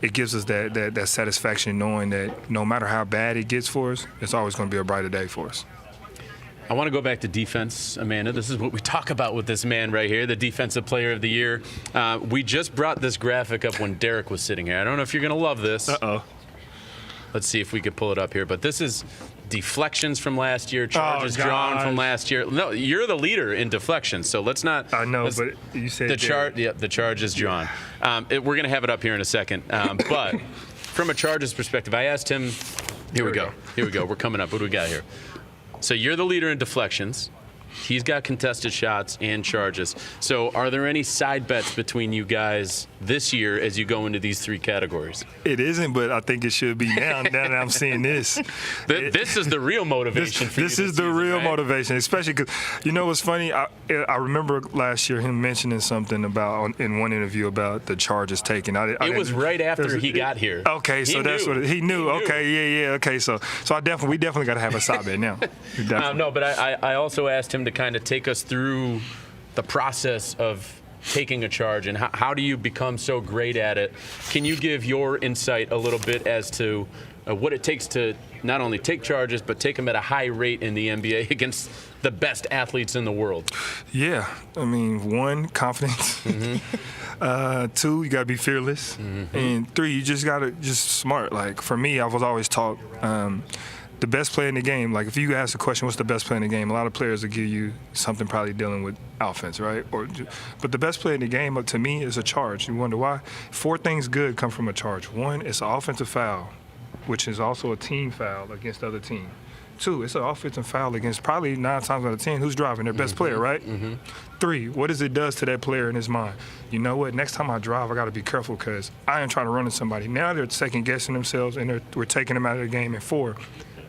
it gives us that satisfaction knowing that no matter how bad it gets for us, it's always going to be a brighter day for us. I want to go back to defense, Amanda. This is what we talk about with this man right here, the Defensive Player of the Year. We just brought this graphic up when Derek was sitting here. I don't know if you're going to love this. Uh-oh. Let's see if we can pull it up here. But this is deflections from last year, charges drawn from last year. No, you're the leader in deflections, so let's not. I know, but you said the chart. Yeah, the charges drawn. We're going to have it up here in a second. But from a charges perspective, I asked him. Here we go. We're coming up. What do we got here? So you're the leader in deflections. He's got contested shots and charges. So are there any side bets between you guys this year as you go into these 3 categories? It isn't, but I think it should be now that I'm seeing this. This is the real motivation for you. This is the real motivation, especially because, you know what's funny? I remember last year him mentioning something about, in one interview, about the charges taken. It was right after he got here. Okay, so that's what he knew. Okay, yeah. Okay, so we definitely got to have a side bet now. No, but I also asked him to kind of take us through the process of taking a charge and how do you become so great at it. Can you give your insight a little bit as to what it takes to not only take charges but take them at a high rate in the NBA against the best athletes in the world? Yeah, I mean, 1, confidence. 2, you got to be fearless. And 3, you just got to smart. Like for me, I was always taught the best player in the game, like if you ask a question, what's the best player in the game, a lot of players will give you something probably dealing with offense, right? But the best player in the game, to me, is a charge. You wonder why? 4 things good come from a charge. 1, it's an offensive foul, which is also a team foul against the other team. 2, it's an offensive foul against probably 9 times out of 10 who's driving, their best player, right? 3, what does it does to that player in his mind? You know what? Next time I drive, I got to be careful because I am trying to run into somebody. Now they're second guessing themselves and we're taking them out of the game. And 4,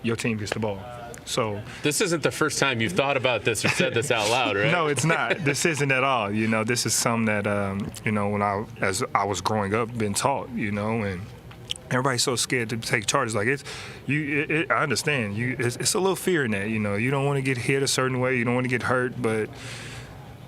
your team gets the ball. So this isn't the first time you've thought about this or said this out loud, right? No, it's not. This isn't at all. You know, this is something that you know, as I was growing up, been taught. You know, and everybody's so scared to take charges. Like I understand. It's a little fear in that. You know, you don't want to get hit a certain way. You don't want to get hurt, but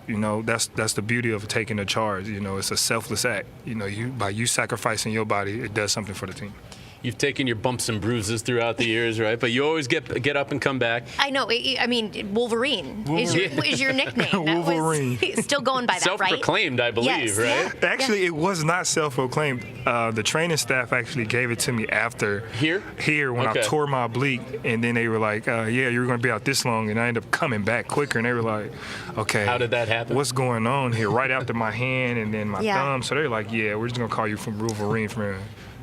you know, that's the beauty of taking a charge. You know, it's a selfless act. You know, by you sacrificing your body, it does something for the team. you've taken your bumps and bruises throughout the years, right? But you always get up and come back. I know. I mean, Wolverine is your nickname. Wolverine. Still going by that, right? Self-proclaimed, I believe, Yes. right? Yeah. Actually, it was not self-proclaimed. The training staff actually gave it to me after here when I tore my oblique, and then they were like, "Yeah, you're going to be out this long," and I ended up coming back quicker. And they were like, "Okay, how did that happen? What's going on here?" Right after my hand and then my thumb. So they're like, "Yeah, we're just going to call you from Wolverine from here."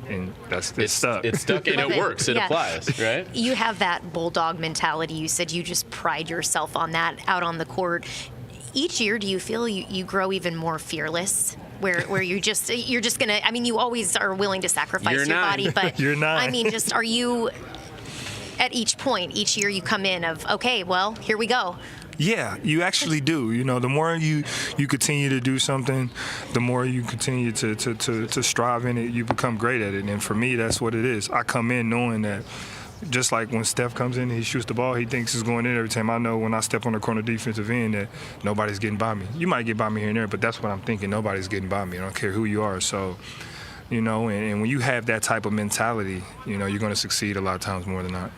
And it stuck. It stuck and it works. It applies, right? You have that bulldog mentality. You said you just pride yourself on that out on the court. Each year, do you feel you grow even more fearless? Where you're just gonna. I mean, you always are willing to sacrifice your body, but You're not. I mean, just are you at each point each year you come in of okay, well, here we go. Yeah, you actually do. You know, the more you continue to do something, the more you continue to strive in it, you become great at it. And for me, that's what it is. I come in knowing that just like when Steph comes in and he shoots the ball, he thinks it's going in every time. I know when I step on the corner defensive end that nobody's getting by me. You might get by me here and there, but that's what I'm thinking. Nobody's getting by me. I don't care who you are. So, you know, and when you have that type of mentality, you know, you're going to succeed a lot of times more than not.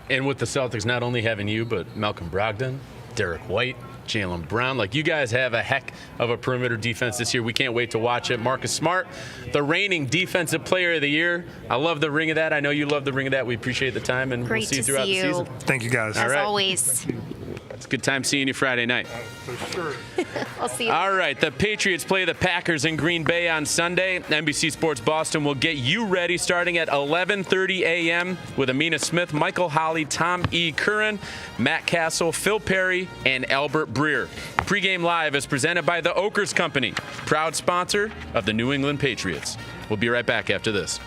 And with the Celtics not only having you, but Malcolm Brogdon, Derek White, Jaylen Brown. Like, you guys have a heck of a perimeter defense this year. We can't wait to watch it. Marcus Smart, the reigning Defensive Player of the Year. I love the ring of that. I know you love the ring of that. We appreciate the time, and we'll see you throughout the season. Thank you, guys. As always. It's a good time seeing you Friday night. For sure. I'll see you. All right, the Patriots play the Packers in Green Bay on Sunday. NBC Sports Boston will get you ready starting at 11:30 a.m. with Amina Smith, Michael Holley, Tom E. Curran, Matt Castle, Phil Perry, and Albert Breer. Pre-game live is presented by the Oakers Company, proud sponsor of the New England Patriots. We'll be right back after this.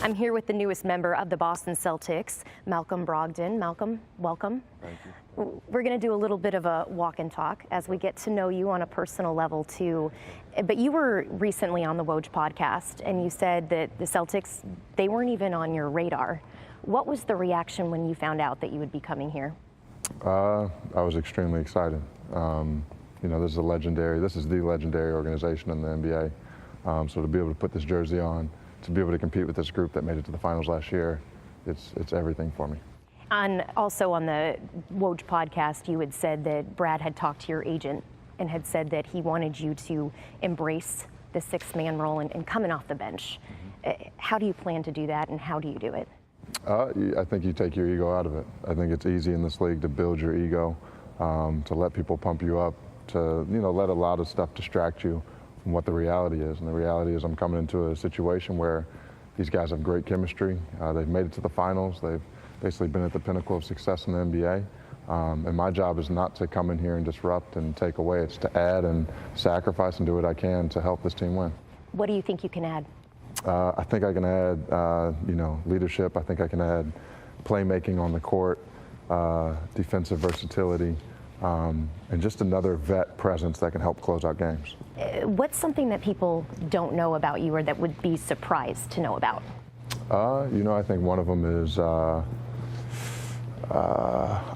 I'm here with the newest member of the Boston Celtics, Malcolm Brogdon. Malcolm, welcome. Thank you. We're going to do a little bit of a walk and talk as we get to know you on a personal level, too. But you were recently on the Woj podcast, and you said that the Celtics, they weren't even on your radar. What was the reaction when you found out that you would be coming here? I was extremely excited. You know, this is the legendary organization in the NBA. So to be able to put this jersey on, to be able to compete with this group that made it to the finals last year, it's everything for me. Also on the Woj podcast, you had said that Brad had talked to your agent and had said that he wanted you to embrace the sixth-man role and coming off the bench. How do you plan to do that, and how do you do it? I think you take your ego out of it. I think it's easy in this league to build your ego, to let people pump you up, to let a lot of stuff distract you from what the reality is. And the reality is I'm coming into a situation where these guys have great chemistry. They've made it to the finals. They've basically been at the pinnacle of success in the NBA. And my job is not to come in here and disrupt and take away. It's to add and sacrifice and do what I can to help this team win. What do you think you can add? I think I can add, leadership. I think I can add playmaking on the court, defensive versatility, and just another vet presence that can help close out games. What's something that people don't know about you or that would be surprised to know about? I think one of them is I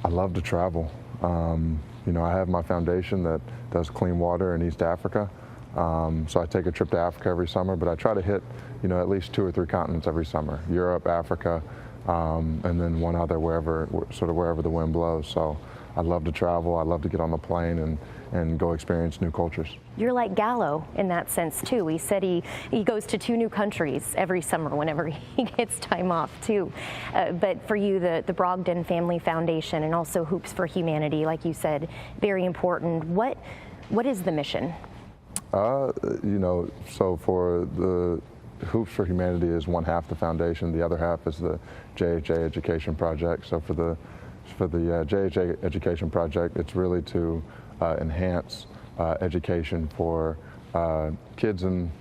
love to travel. I have my foundation that does clean water in East Africa. So I take a trip to Africa every summer, but I try to hit, at least 2 or 3 continents every summer: Europe, Africa, and then one other wherever the wind blows. So I love to travel. I love to get on the plane and go experience new cultures. You're like Gallo in that sense, too. He said he goes to 2 new countries every summer whenever he gets time off, too. But for you, the Brogdon Family Foundation and also Hoops for Humanity, like you said, very important. What is the mission? So for the Hoops for Humanity is one half the foundation. The other half is the JHA Education Project. So for the JHA Education Project, it's really to enhance education for kids, and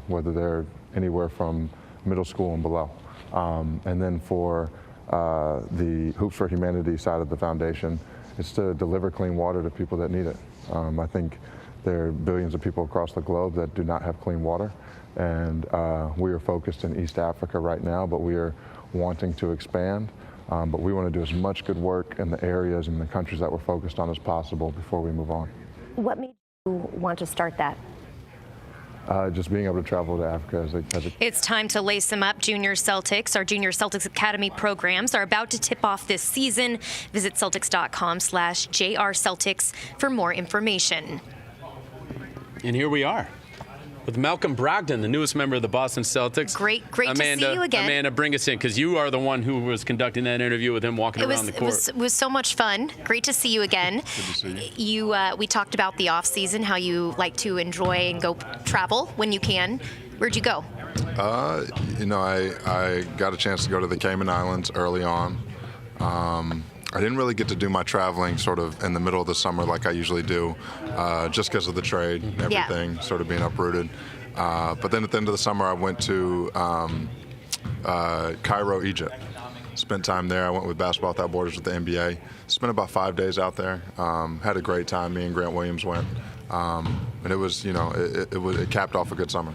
whether they're anywhere from middle school and below. And then for the Hoops for Humanity side of the foundation, it's to deliver clean water to people that need it. I think there are billions of people across the globe that do not have clean water, and we are focused in East Africa right now, but we are wanting to expand. But we want to do as much good work in the areas and the countries that we're focused on as possible before we move on. What made you want to start that? just being able to travel to Africa as a It's time to lace them up, Junior Celtics. Our Junior Celtics Academy programs are about to tip off this season. Visit Celtics.com/JRCeltics for more information. And here we are with Malcolm Brogdon, the newest member of the Boston Celtics. Great to see you again. Amanda, bring us in, because you are the one who was conducting that interview with him walking around the court. It was so much fun. Great to see you again. Good to see you. We talked about the off season, how you like to enjoy and go travel when you can. Where'd you go? I got a chance to go to the Cayman Islands early on. I didn't really get to do my traveling sort of in the middle of the summer like I usually do, just because of the trade and everything sort of being uprooted. But then at the end of the summer, I went to Cairo, Egypt. Spent time there. I went with Basketball Without Borders with the NBA. Spent about 5 days out there. Had a great time. Me and Grant Williams went. And it was, it capped off a good summer.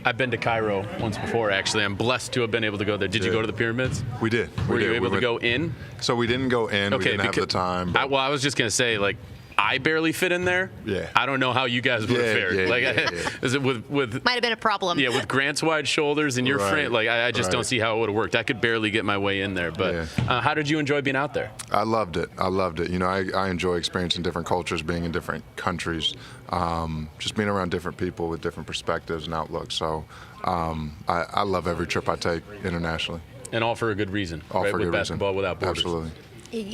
I've been to Cairo once before, actually. I'm blessed to have been able to go there. Did you go to the pyramids? We did. Were you able to go in? So we didn't go in. Okay, we didn't have the time. I was just going to say, I barely fit in there. Yeah. I don't know how you guys would have fared. Is it with might have been a problem. Yeah, with Grant's wide shoulders and your frame, I just don't see how it would have worked. I could barely get my way in there. But how did you enjoy being out there? I loved it. I enjoy experiencing different cultures, being in different countries, just being around different people with different perspectives and outlooks. So I love every trip I take internationally. And all for a good reason. All for a good reason. Basketball Without Borders. Absolutely.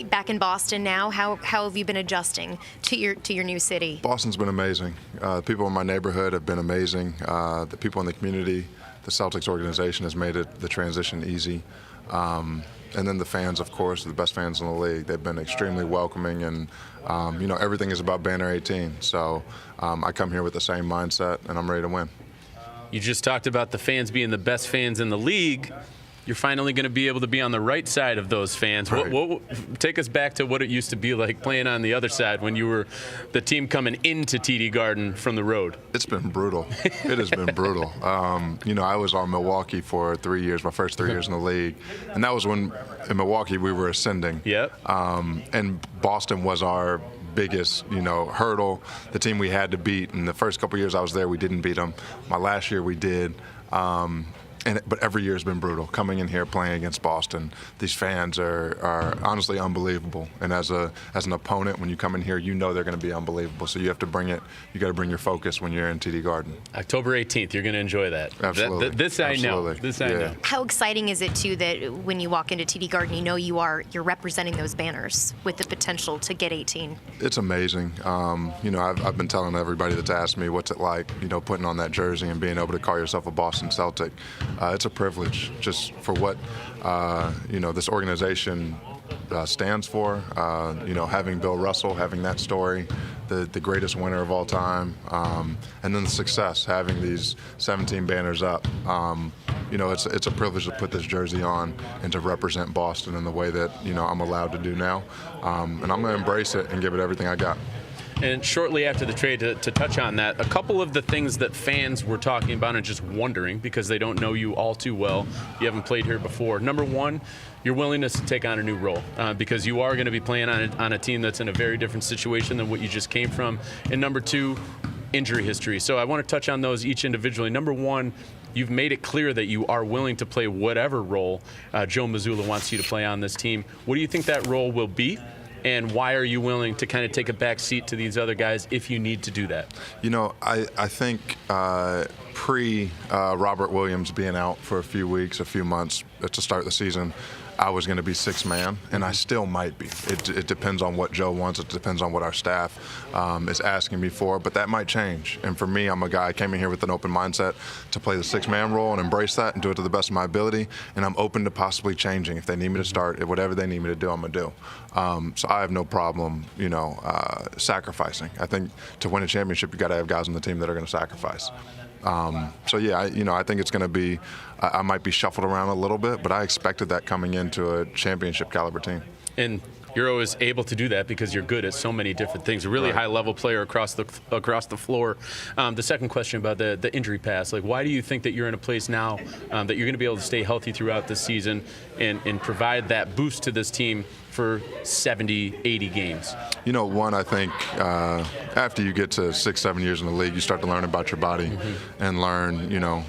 Back in Boston now, how have you been adjusting to your new city? Boston's been amazing. The people in my neighborhood have been amazing. The people in the community, the Celtics organization has made the transition easy. And then the fans, of course, the best fans in the league. They've been extremely welcoming, and everything is about Banner 18. So I come here with the same mindset, and I'm ready to win. You just talked about the fans being the best fans in the league. You're finally going to be able to be on the right side of those fans. Right. Take us back to what it used to be like playing on the other side when you were the team coming into TD Garden from the road. It's been brutal. It has been brutal. I was on Milwaukee for 3 years, my first 3 years in the league. And that was when in Milwaukee we were ascending. Yep. And Boston was our biggest, hurdle, the team we had to beat. In the first couple of years I was there, we didn't beat them. My last year we did. But every year has been brutal. Coming in here, playing against Boston, these fans are honestly unbelievable. And as an opponent, when you come in here, they're going to be unbelievable. So you have to bring it. You got to bring your focus when you're in TD Garden. October 18th, you're going to enjoy that. Absolutely. This I know. This I know. How exciting is it too that when you walk into TD Garden, you're representing those banners with the potential to get 18? It's amazing. I've been telling everybody that's asked me what's it like, putting on that jersey and being able to call yourself a Boston Celtic. It's a privilege just for what, this organization stands for. Having Bill Russell, having that story, the greatest winner of all time, and then the success, having these 17 banners up. It's a privilege to put this jersey on and to represent Boston in the way that, I'm allowed to do now. And I'm going to embrace it and give it everything I got. And shortly after the trade, to touch on that, a couple of the things that fans were talking about and just wondering because they don't know you all too well, you haven't played here before. Number one, your willingness to take on a new role because you are going to be playing on a team that's in a very different situation than what you just came from. And number two, injury history. So I want to touch on those each individually. Number one, you've made it clear that you are willing to play whatever role Joe Missoula wants you to play on this team. What do you think that role will be? And why are you willing to kind of take a back seat to these other guys if you need to do that? I think pre-Robert Williams being out for a few weeks, a few months to start the season, I was going to be sixth man, and I still might be. It depends on what Joe wants. It depends on what our staff is asking me for, but that might change. And for me, I'm a guy, I came in here with an open mindset to play the six-man role and embrace that and do it to the best of my ability, and I'm open to possibly changing. If they need me to start, whatever they need me to do, I'm going to do. So I have no problem, sacrificing. I think to win a championship, you got to have guys on the team that are going to sacrifice. I think it's going to be, I might be shuffled around a little bit, but I expected that coming into a championship caliber team. And you're always able to do that because you're good at so many different things. A really high-level player across the floor. The second question about the injury pass, why do you think that you're in a place now that you're going to be able to stay healthy throughout the season and provide that boost to this team for 70, 80 games? You know, one, I think after you get to 6, 7 years in the league, you start to learn about your body and learn, you know,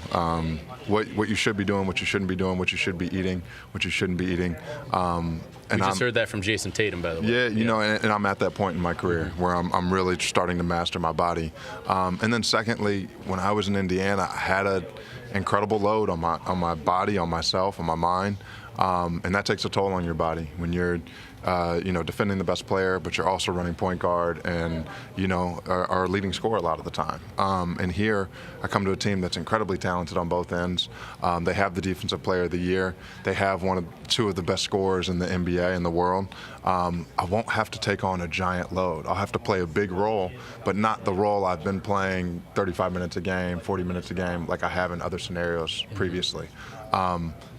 what you should be doing, what you shouldn't be doing, what you should be eating, what you shouldn't be eating. We just heard that from Jason Tatum, by the way. Yeah, you know, and I'm at that point in my career where I'm really starting to master my body. And then secondly, when I was in Indiana, I had an incredible load on my body, on myself, on my mind. And that takes a toll on your body when you're, you know, defending the best player, but you're also running point guard and, you know, are leading scorer a lot of the time. And here I come to a team that's incredibly talented on both ends. They have the Defensive Player of the Year. They have two of the best scorers in the NBA in the world. I won't have to take on a giant load. I'll have to play a big role, but not the role I've been playing 35 minutes a game, 40 minutes a game like I have in other scenarios previously.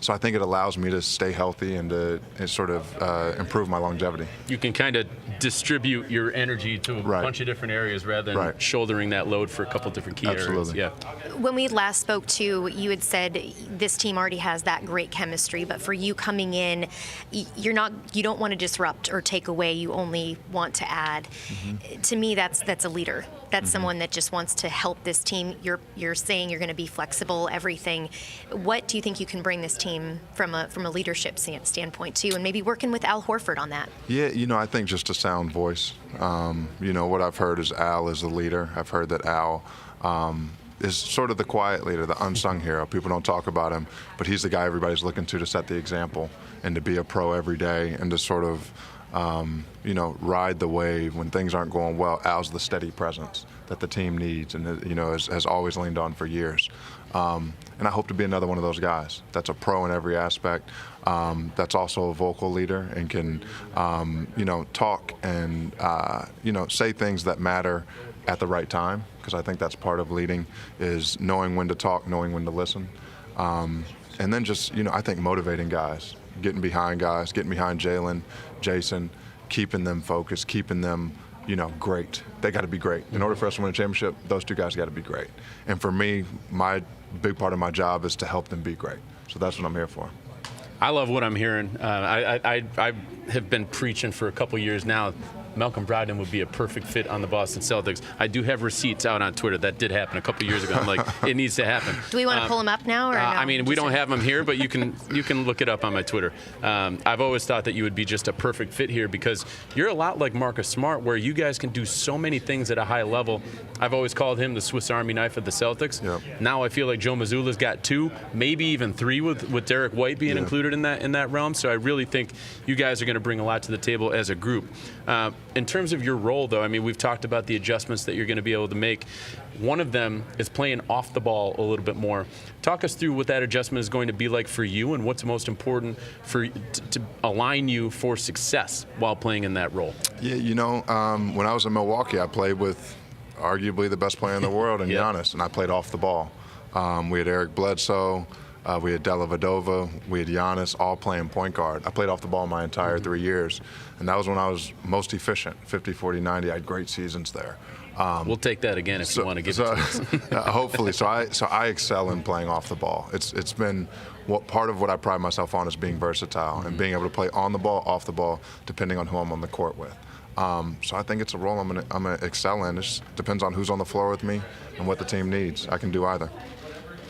So I think it allows me to stay healthy and to sort of improve my longevity. You can kind of distribute your energy to a bunch of different areas rather than shouldering that load for a couple different key areas. Yeah. When we last spoke to, you had said this team already has that great chemistry, but for you coming in, you don't want to disrupt or take away. You only want to add. To me, that's a leader. That's someone that just wants to help this team. You're saying you're going to be flexible, everything. What do you think you can bring this team from a leadership standpoint too, and maybe working with Al Horford on that? Yeah, you know, I think just a sound voice. You know, what I've heard is Al is the leader. I've heard that Al is sort of the quiet leader, the unsung hero. People don't talk about him, but he's the guy everybody's looking to set the example and to be a pro every day and to sort of you know, ride the wave when things aren't going well. Al's the steady presence that the team needs and, you know, has always leaned on for years. And I hope to be another one of those guys that's a pro in every aspect, that's also a vocal leader and can, you know, talk and, you know, say things that matter at the right time, because I think that's part of leading is knowing when to talk, knowing when to listen. And then just, you know, I think motivating guys, getting behind Jalen, Jason, keeping them focused, keeping them, you know, great. They got to be great. In order for us to win a championship, those two guys got to be great. And for me, my big part of my job is to help them be great. So that's what I'm here for. I love what I'm hearing. I have been preaching for a couple years now. Malcolm Brogdon would be a perfect fit on the Boston Celtics. I do have receipts out on Twitter. That did happen a couple years ago. I'm like, it needs to happen. Do we want to pull him up now? Or no? I mean, we don't have him here, but you can look it up on my Twitter. I've always thought that you would be just a perfect fit here because you're a lot like Marcus Smart, where you guys can do so many things at a high level. I've always called him the Swiss Army knife of the Celtics. Yep. Now I feel like Joe Missoula's got 2, maybe even 3 with Derek White being included in that realm. So I really think you guys are going to bring a lot to the table as a group. In terms of your role, though, I mean, we've talked about the adjustments that you're going to be able to make. One of them is playing off the ball a little bit more. Talk us through what that adjustment is going to be like for you and what's most important for to align you for success while playing in that role. Yeah, you know, when I was in Milwaukee, I played with arguably the best player in the world, and Giannis, and I played off the ball. We had Eric Bledsoe. We had Dellavedova, we had Giannis, all playing point guard. I played off the ball my entire 3 years, and that was when I was most efficient, 50, 40, 90. I had great seasons there. We'll take that again if you want to give it to us. Hopefully. So I excel in playing off the ball. It's been part of what I pride myself on is being versatile and being able to play on the ball, off the ball, depending on who I'm on the court with. So I think it's a role I'm gonna excel in. It just depends on who's on the floor with me and what the team needs. I can do either.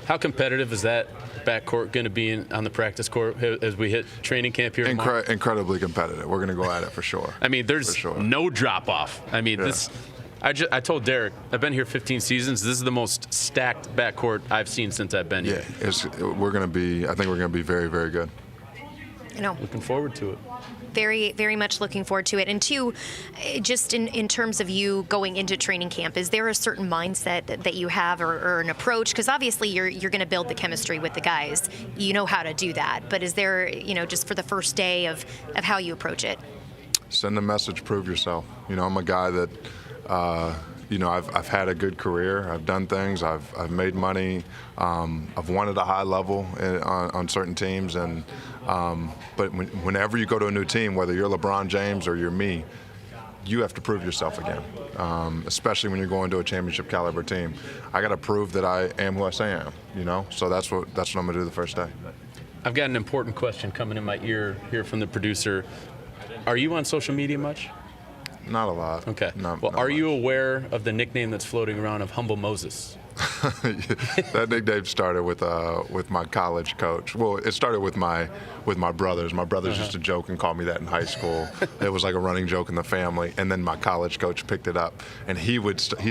How competitive is that backcourt going to be on the practice court as we hit training camp here? Incredibly competitive. We're going to go at it for sure. I mean, there's no drop-off. I mean, I told Derek, I've been here 15 seasons. This is the most stacked backcourt I've seen since I've been here. Yeah, I think we're going to be very, very good. I know. Looking forward to it. Very, very much looking forward to it. And 2, just in terms of you going into training camp, is there a certain mindset that you have or an approach? Because obviously you're going to build the chemistry with the guys. You know how to do that. But is there, you know, just for the first day of how you approach it? Send a message, prove yourself. You know, I'm a guy that, you know, I've had a good career. I've done things. I've made money. I've won at a high level on certain teams. And but whenever you go to a new team, whether you're LeBron James or you're me, you have to prove yourself again. Especially when you're going to a championship caliber team. I got to prove that I am who I say I am. You know, so that's what I'm gonna do the first day. I've got an important question coming in my ear here from the producer. Are you on social media much? Not a lot. Okay. Not are much. you aware of the nickname that's floating around of Humble Moses? That nickname started with my college coach. Well, it started with my brothers. My brothers used to joke and call me that in high school. It was like a running joke in the family. And then my college coach picked it up, and he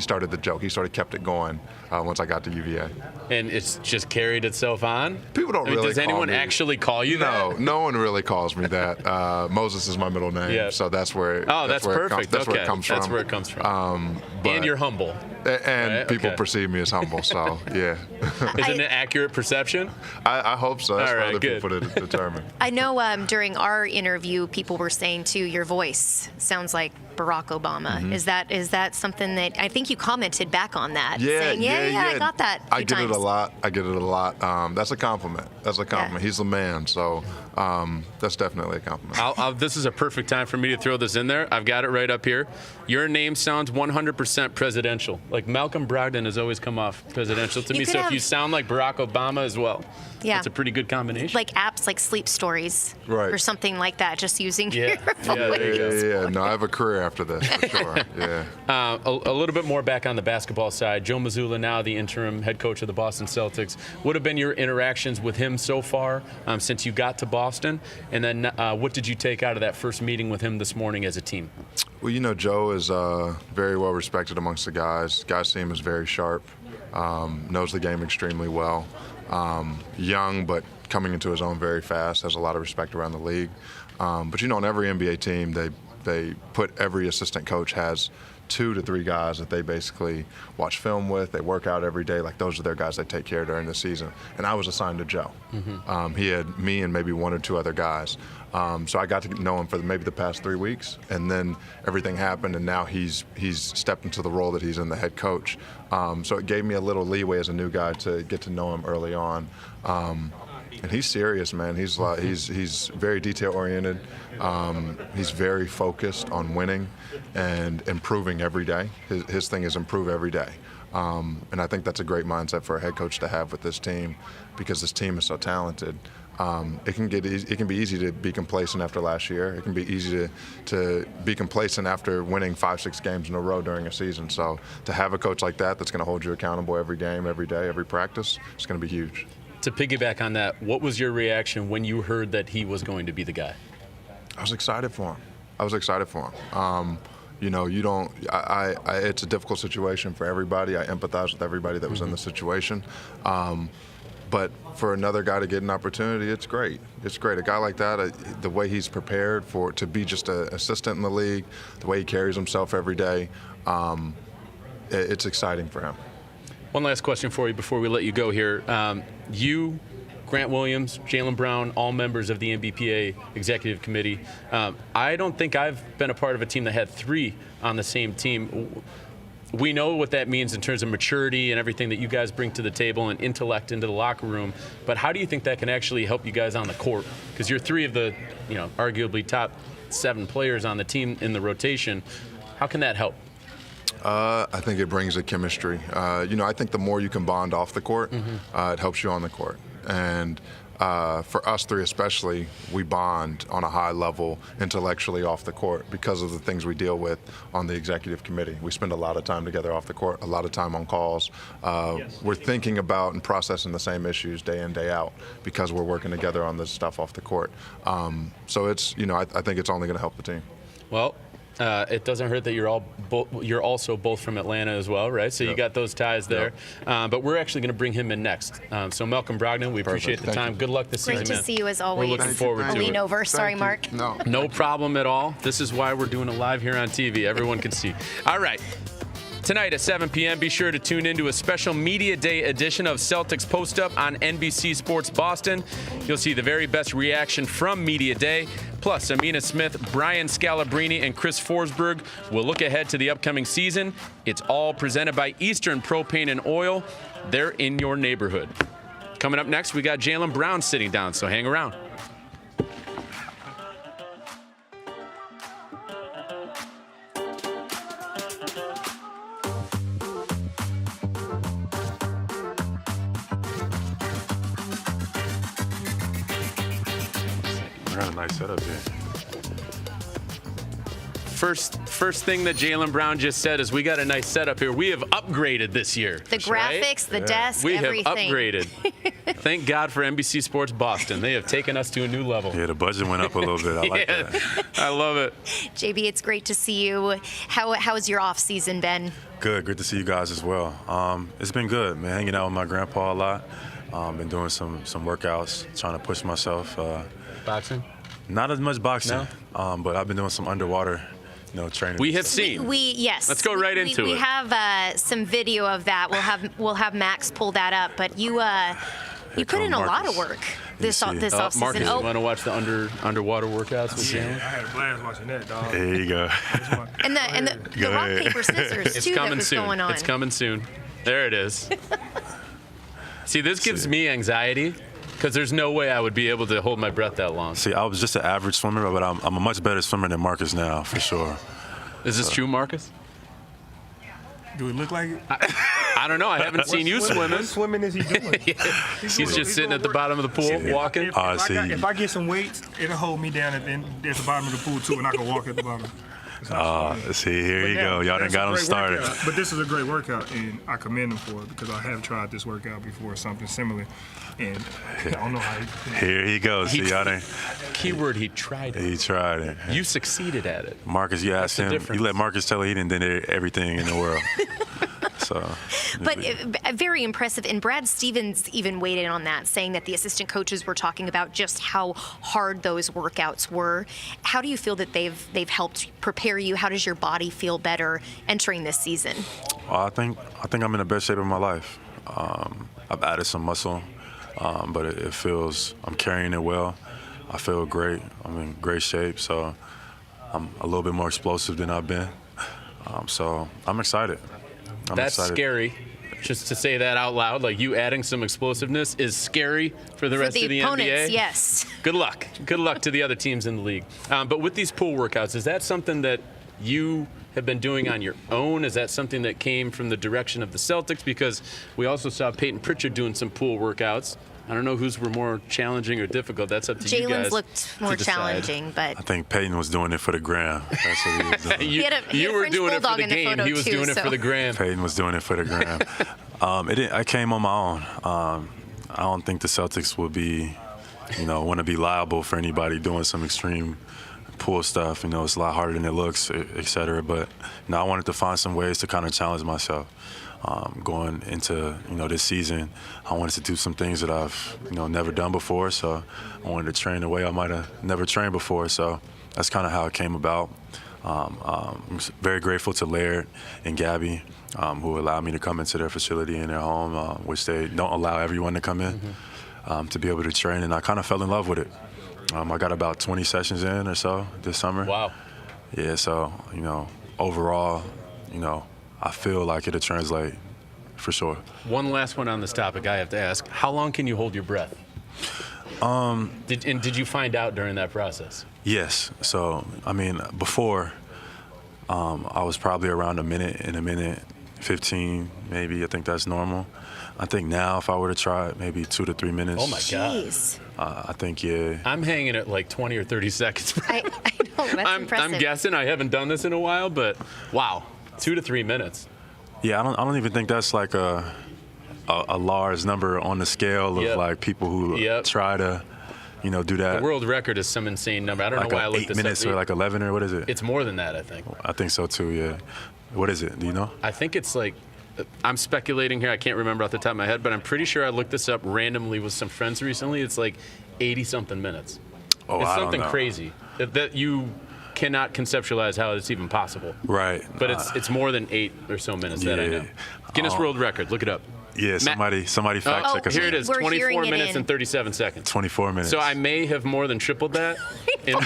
started the joke. He sort of kept it going once I got to UVA. And it's just carried itself on? People don't really Does call anyone me, actually call you that? No one really calls me that. Moses is my middle name, so that's where. That's perfect. That's where it comes from. That's where it comes from. And you're humble. And right? people perceive me as humble, so yeah. Is it an accurate perception? I hope so. That's All for right, other good. people to determine. I know during our interview, people were saying too, your voice sounds like Barack Obama. Mhm. Is that something that I think you commented back on that? Yeah, saying, I got that. I get it a lot. That's a compliment. He's the man. So that's definitely a compliment. This is a perfect time for me to throw this in there. I've got it right up here. Your name sounds 100% presidential. Like Malcolm Brogdon has always come off presidential to me. So if you sound like Barack Obama as well, that's a pretty good combination. Like apps like Sleep Stories Right. or something like that, just using your voice. Yeah. No, I have a career after this, for sure. Yeah. A little bit more back on the basketball side. Joe Missoula, now the interim head coach of the Boston Celtics. What have been your interactions with him so far since you got to Boston? And then what did you take out of that first meeting with him this morning as a team? Well, Joe is very well respected amongst the guys. Guys see him as very sharp, knows the game extremely well. Young, but coming into his own very fast, has a lot of respect around the league. But on every NBA team, they put every assistant coach has 2 to 3 guys that they basically watch film with. They work out every day. Like those are their guys they take care of during the season. And I was assigned to Joe. He had me and maybe 1 or 2 other guys. So I got to know him for maybe the past 3 weeks, and then everything happened, and now he's stepped into the role that he's in, the head coach. So it gave me a little leeway as a new guy to get to know him early on. And he's serious, man. He's very detail oriented. He's very focused on winning and improving every day. His thing is improve every day. And I think that's a great mindset for a head coach to have with this team, because this team is so talented. It can be easy to be complacent after last year. It can be easy to be complacent after winning 5-6 games in a row during a season. So to have a coach like that that's going to hold you accountable every game, every day, every practice, it's going to be huge. To piggyback on that, what was your reaction when you heard that he was going to be the guy? I was excited for him. It's a difficult situation for everybody. I empathize with everybody that was in the situation. But for another guy to get an opportunity, it's great. It's great. A guy like that, the way he's prepared to be just an assistant in the league, the way he carries himself every day, it's exciting for him. One last question for you before we let you go here. You, Grant Williams, Jaylen Brown, all members of the NBPA Executive Committee. I don't think I've been a part of a team that had 3 on the same team. We know what that means in terms of maturity and everything that you guys bring to the table and intellect into the locker room. But how do you think that can actually help you guys on the court? Because you're 3 of the, arguably top 7 players on the team in the rotation. How can that help? I think it brings a chemistry. I think the more you can bond off the court, it helps you on the court. And for us 3 especially, we bond on a high level intellectually off the court because of the things we deal with on the executive committee. We spend a lot of time together off the court, a lot of time on calls. We're thinking about and processing the same issues day in, day out because we're working together on this stuff off the court. So it's, I think it's only going to help the team. Well, it doesn't hurt that you're also both from Atlanta as well, right? So you got those ties there. But we're actually going to bring him in next. So Malcolm Brogdon, we appreciate the time. Good luck this season, man. Great to see you as always. We're looking forward to it. I'll lean over. Sorry, Marc. No problem at all. This is why we're doing it live here on TV. Everyone can see. All right. Tonight at 7 p.m., be sure to tune into a special Media Day edition of Celtics Post Up on NBC Sports Boston. You'll see the very best reaction from Media Day. Plus, Amina Smith, Brian Scalabrini, and Chris Forsberg will look ahead to the upcoming season. It's all presented by Eastern Propane and Oil. They're in your neighborhood. Coming up next, we got Jaylen Brown sitting down, so hang around. We're on a nice setup here. first thing that Jaylen Brown just said is we got a nice setup here. We have upgraded this year. The graphics, the desk, we everything. have upgraded. Thank God for NBC Sports Boston. They have taken us to a new level. Yeah, the budget went up a little bit. I like that. I love it. JB, it's great to see you. How's your off season been? Good to see you guys as well. It's been good, man. Hanging out with my grandpa a lot. Been doing some workouts, trying to push myself. Boxing? Not as much boxing, but I've been doing some underwater, training. We have seen. Yes. Let's go right into it. We have some video of that. We'll have Max pull that up. But you put in a lot of work this off season. Marcus, you want to watch the underwater workouts with I had a blast watching that, dog. There you go. And the rock, paper, scissors, too, that was going on. It's coming soon. There it is. See, this gives me anxiety because there's no way I would be able to hold my breath that long. See, I was just an average swimmer, but I'm a much better swimmer than Marcus now, for sure. Is this true, Marcus? Do it look like it? I don't know. I haven't seen you swimming. What swimming is he doing? He's just sitting at the bottom of the pool, walking. If I get some weights, it'll hold me down at the bottom of the pool, too, and I can walk at the bottom. See, here you go. Y'all done got him started. But this is a great workout, and I commend him for it because I have tried this workout before, something similar, and I don't know how. Here he goes. See, y'all done. Keyword, he tried it. He tried it. You succeeded at it. Marcus, you asked him. You let Marcus tell he did everything in the world. But very impressive. And Brad Stevens even weighed in on that, saying that the assistant coaches were talking about just how hard those workouts were. How do you feel that they've helped prepare you? How does your body feel better entering this season? I think I'm in the best shape of my life. I've added some muscle, but it feels I'm carrying it well. I feel great. I'm in great shape, so I'm a little bit more explosive than I've been. So I'm excited. That's scary. Just to say that out loud, like you adding some explosiveness is scary for the rest of the opponents, NBA. Yes. Good luck. Good luck to the other teams in the league. But with these pool workouts, is that something that you have been doing on your own? Is that something that came from the direction of the Celtics? Because we also saw Peyton Pritchard doing some pool workouts. I don't know whose were more challenging or difficult. That's up to you guys. Jalen's looked more challenging, but I think Peyton was doing it for the gram. That's what he was doing. You were doing it for the game. He was doing it for the gram. Peyton was doing it for the gram. I came on my own. I don't think the Celtics would be, want to be liable for anybody doing some extreme pool stuff. It's a lot harder than it looks, et cetera. But I wanted to find some ways to kind of challenge myself. Going into this season, I wanted to do some things that I've never done before. So I wanted to train the way I might have never trained before. So that's kind of how it came about. I'm very grateful to Laird and Gabby, who allowed me to come into their facility in their home, which they don't allow everyone to come in, to be able to train. And I kind of fell in love with it. I got about 20 sessions in or so this summer. Wow. Yeah. So overall, I feel like it'll translate for sure. One last one on this topic I have to ask. How long can you hold your breath? Did you find out during that process? Yes. So, before, I was probably around a minute 15, maybe. I think that's normal. I think now if I were to try it, maybe 2 to 3 minutes. Oh, my God. I think, yeah. I'm hanging at like 20 or 30 seconds. I know, that's impressive. I'm guessing. I haven't done this in a while, but wow. 2 to 3 minutes. Yeah, I don't even think that's like a large number on the scale of like people who try to, do that. The world record is some insane number. I don't know why I looked this up. 8 minutes or like 11 or what is it? It's more than that, I think. I think so too. Yeah. What is it? Do you know? I think it's like, I'm speculating here. I can't remember off the top of my head, but I'm pretty sure I looked this up randomly with some friends recently. It's like 80-something minutes. Oh, it's I something don't know. crazy that you cannot conceptualize how it's even possible. Right. But it's more than 8 or so minutes that I know. Guinness World Record. Look it up. Yeah, somebody fact check us. Here it is, 24 minutes and 37 seconds. 24 minutes. So I may have more than tripled that. What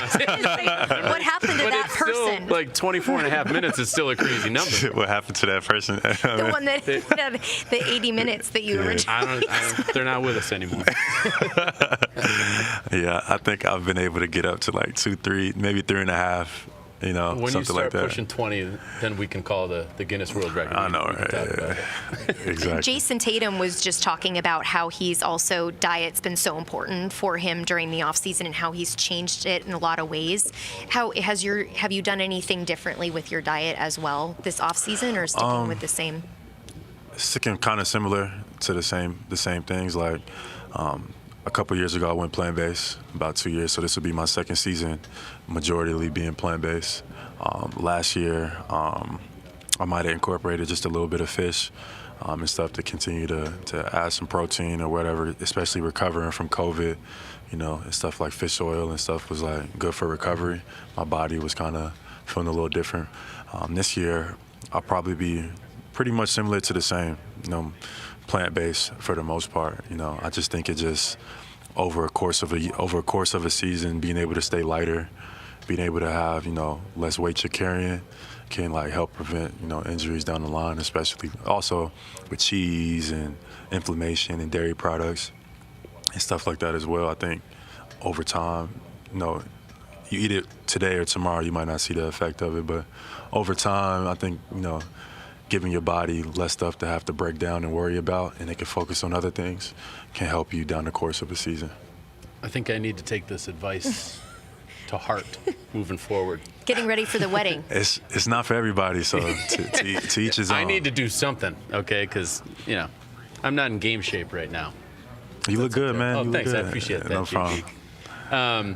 happened to that person? Still, like 24 and a half minutes is still a crazy number. What happened to that person? The one that the 80 minutes that you originally. They're not with us anymore. Yeah, I think I've been able to get up to like 2, 3, maybe 3.5 you know, when something you start like that. pushing 20, then we can call the Guinness World Record. I know, We can talk about it. Exactly. Jason Tatum was just talking about how he's also, diet's been so important for him during the offseason and how he's changed it in a lot of ways. Have you done anything differently with your diet as well this offseason, or sticking with the same? Sticking kind of similar to the same things. Like a couple years ago, I went plant-based, about 2 years, so this will be my second season, majority being plant-based. Last year, I might have incorporated just a little bit of fish and stuff to continue to add some protein or whatever, especially recovering from COVID. You know, and stuff like fish oil and stuff was like good for recovery. My body was kind of feeling a little different. This year, I'll probably be pretty much similar to the same, you know, plant-based for the most part. You know, I just think it just over a course of a season, being able to stay lighter, being able to have, you know, less weight you're carrying can like help prevent, you know, injuries down the line, especially also with cheese and inflammation and dairy products and stuff like that as well. I think over time, you know, you eat it today or tomorrow, you might not see the effect of it, but over time, I think, you know, giving your body less stuff to have to break down and worry about, and it can focus on other things, can help you down the course of a season. I think I need to take this advice to heart moving forward. Getting ready for the wedding. It's not for everybody, so to each his own. I need to do something, okay? Because, you know, I'm not in game shape right now. You look good, man. Oh, you thanks. Look I good. appreciate that. No problem.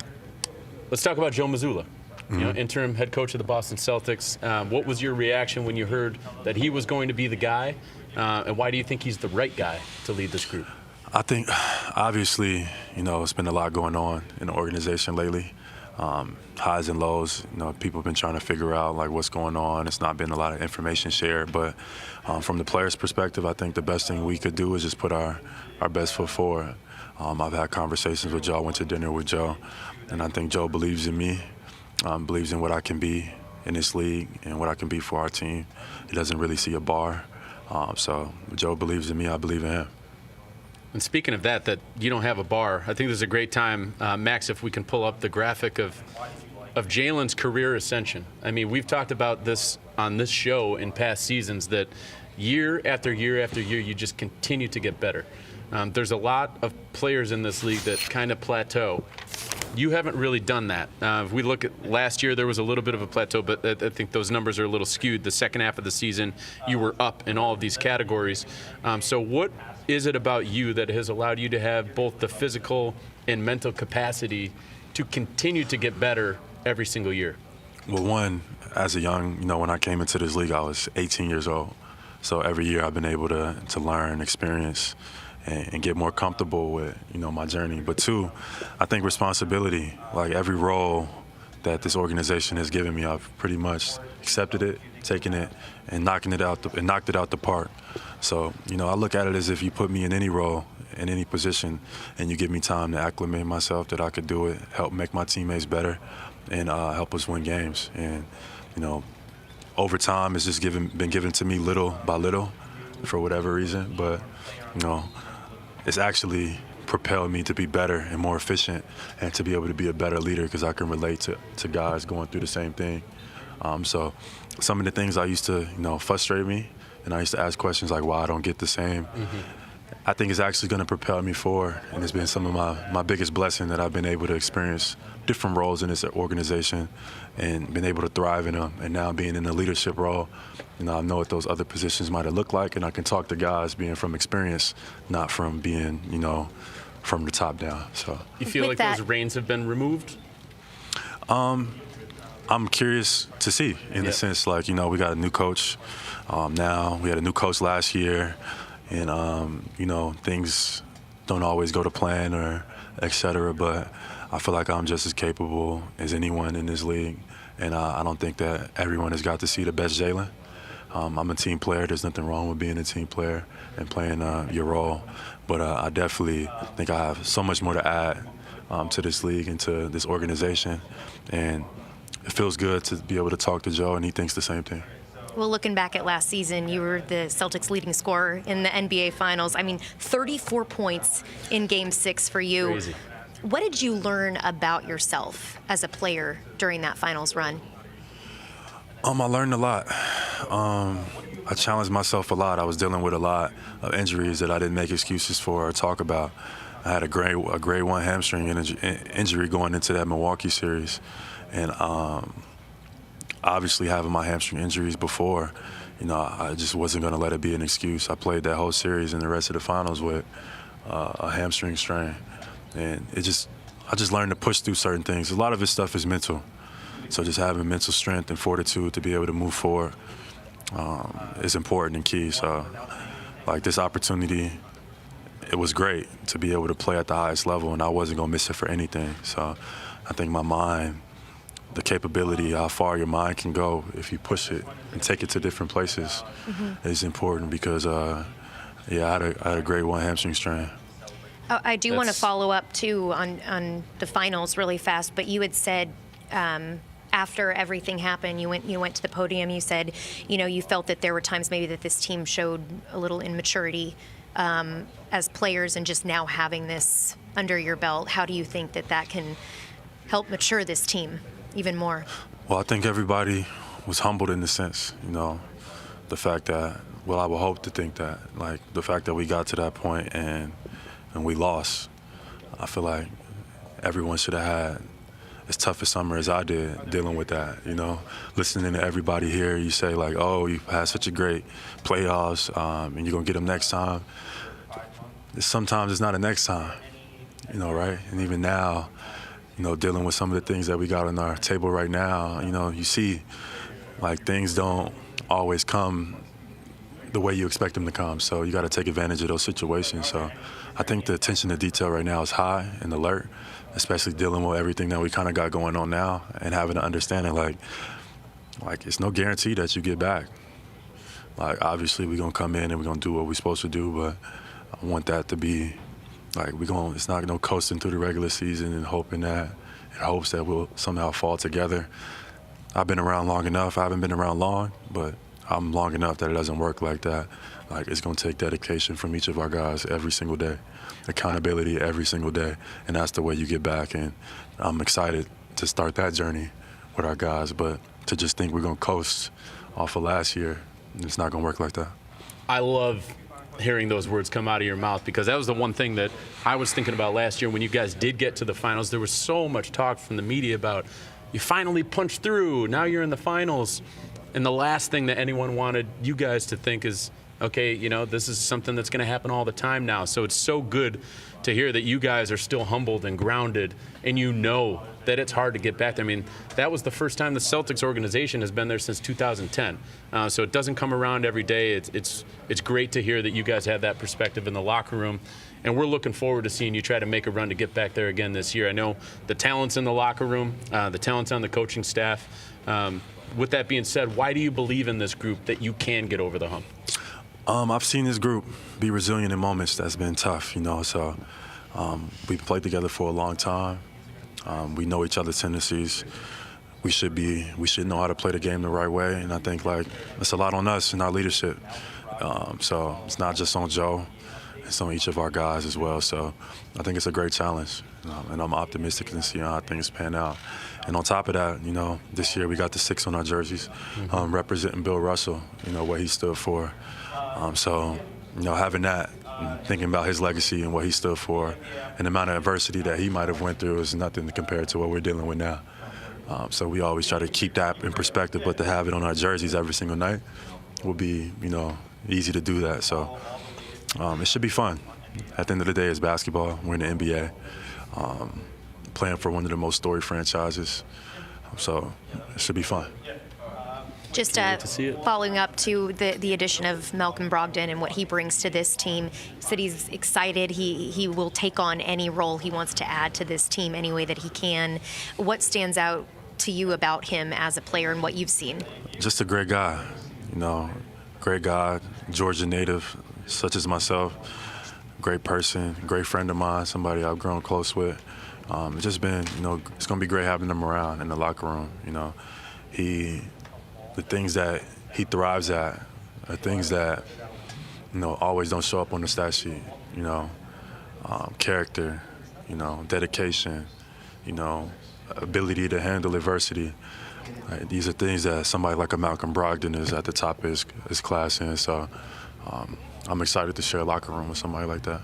Let's talk about Joe Missoula, you know, interim head coach of the Boston Celtics. What was your reaction when you heard that he was going to be the guy, and why do you think he's the right guy to lead this group? I think, obviously, you know, it's been a lot going on in the organization lately. Highs and lows, you know, people have been trying to figure out, like, what's going on. It's not been a lot of information shared, but from the players' perspective, I think the best thing we could do is just put our best foot forward. I've had conversations with Joe. I went to dinner with Joe, and I think Joe believes in me, believes in what I can be in this league and what I can be for our team. He doesn't really see a bar. So Joe believes in me, I believe in him. And speaking of that you don't have a bar, I think this is a great time, Max, if we can pull up the graphic of Jalen's career ascension. I mean, we've talked about this on this show in past seasons, that year after year after year, you just continue to get better. There's a lot of players in this league that kind of plateau. You haven't really done that. If we look at last year, there was a little bit of a plateau, but I think those numbers are a little skewed. The second half of the season, you were up in all of these categories. So what is it about you that has allowed you to have both the physical and mental capacity to continue to get better every single year? Well, one, as a young, you know, when I came into this league, I was 18 years old. So every year I've been able to learn, experience, and get more comfortable with, you know, my journey. But two, I think responsibility. Like every role that this organization has given me, I've pretty much accepted it, taken it, and knocked it out the park. So, you know, I look at it as if you put me in any role, in any position, and you give me time to acclimate myself, that I could do it, help make my teammates better, and help us win games. And, you know, over time, it's just been given to me little by little for whatever reason. But, you know, it's actually propelled me to be better and more efficient and to be able to be a better leader, because I can relate to guys going through the same thing. So some of the things I used to, you know, frustrate me, and I used to ask questions like why I don't get the same. I think it's actually going to propel me forward, and it's been some of my biggest blessing that I've been able to experience different roles in this organization and been able to thrive in them. And now being in a leadership role, you know, I know what those other positions might have looked like, and I can talk to guys being from experience, not from being, you know, from the top down. So you feel like those reins have been removed? I'm curious to see, in the sense, like, you know, we got a new coach now. We had a new coach last year, and you know, things don't always go to plan or et cetera, but I feel like I'm just as capable as anyone in this league, and I don't think that everyone has got to see the best Jalen. I'm a team player. There's nothing wrong with being a team player and playing your role, but I definitely think I have so much more to add to this league and to this organization, and it feels good to be able to talk to Joe, and he thinks the same thing. Well, looking back at last season, you were the Celtics' leading scorer in the NBA Finals. I mean, 34 points in Game 6 for you. Crazy. What did you learn about yourself as a player during that Finals run? I learned a lot. I challenged myself a lot. I was dealing with a lot of injuries that I didn't make excuses for or talk about. I had a grade 1 hamstring injury going into that Milwaukee series, and obviously having my hamstring injuries before, I just wasn't going to let it be an excuse. I played that whole series and the rest of the finals with a hamstring strain, and I just learned to push through certain things. A lot of this stuff is mental, so just having mental strength and fortitude to be able to move forward is important and key. So, like, this opportunity, it was great to be able to play at the highest level, and I wasn't going to miss it for anything. So I think my mind, the capability, how far your mind can go if you push it and take it to different places is important because, I had a grade 1 hamstring strain. I do want to follow up, too, on the finals really fast, but you had said after everything happened, you went to the podium, you said, you felt that there were times maybe that this team showed a little immaturity as players, and just now having this under your belt, how do you think that can help mature this team even more? Well, I think everybody was humbled in the sense, the fact that, I would hope to think that, like, the fact that we got to that point and we lost, I feel like everyone should have had as tough a summer as I did dealing with that, Listening to everybody here, you say, like, oh, you've had such a great playoffs, and you're going to get them next time. Sometimes it's not a next time, right? And even now, dealing with some of the things that we got on our table right now, you see, like, things don't always come the way you expect them to come. So you got to take advantage of those situations. So I think the attention to detail right now is high and alert, especially dealing with everything that we kind of got going on now and having an understanding, like it's no guarantee that you get back. Like, obviously we're going to come in and we're going to do what we're supposed to do, but I want that to be, like, it's not no coasting through the regular season and hoping that, in hopes that we'll somehow fall together. I've been around long enough. I haven't been around long, but I'm long enough that it doesn't work like that. Like, it's going to take dedication from each of our guys every single day, accountability every single day, and that's the way you get back. And I'm excited to start that journey with our guys, but to just think we're going to coast off of last year, it's not going to work like that. I love hearing those words come out of your mouth, because that was the one thing that I was thinking about last year when you guys did get to the finals. There was so much talk from the media about you finally punched through, now you're in the finals. And the last thing that anyone wanted you guys to think is, okay, this is something that's going to happen all the time now. So it's so good to hear that you guys are still humbled and grounded, and that it's hard to get back there. I mean, that was the first time the Celtics organization has been there since 2010. So it doesn't come around every day. It's great to hear that you guys have that perspective in the locker room. And we're looking forward to seeing you try to make a run to get back there again this year. I know the talent's in the locker room, the talent's on the coaching staff. With that being said, why do you believe in this group that you can get over the hump? I've seen this group be resilient in moments that's been tough, So we've played together for a long time. We know each other's tendencies. We should know how to play the game the right way, and I think, like, it's a lot on us and our leadership. So it's not just on Joe. It's on each of our guys as well. So I think it's a great challenge, and I'm optimistic in seeing how things pan out. And on top of that, this year we got the 6 on our jerseys, representing Bill Russell, what he stood for. So having that, thinking about his legacy and what he stood for, and the amount of adversity that he might have went through is nothing to compare to what we're dealing with now. So we always try to keep that in perspective, but to have it on our jerseys every single night will be, easy to do that. So it should be fun. At the end of the day, it's basketball. We're in the NBA, playing for one of the most storied franchises. So it should be fun. Just following up to the addition of Malcolm Brogdon and what he brings to this team, he said he's excited. He will take on any role he wants to add to this team any way that he can. What stands out to you about him as a player and what you've seen? Just a great guy, great guy, Georgia native, such as myself. Great person, great friend of mine, somebody I've grown close with. It's just been, it's going to be great having him around in the locker room. The things that he thrives at are things that, always don't show up on the stat sheet. Character, dedication, ability to handle adversity. these are things that somebody like a Malcolm Brogdon is at the top of his class in. So I'm excited to share a locker room with somebody like that.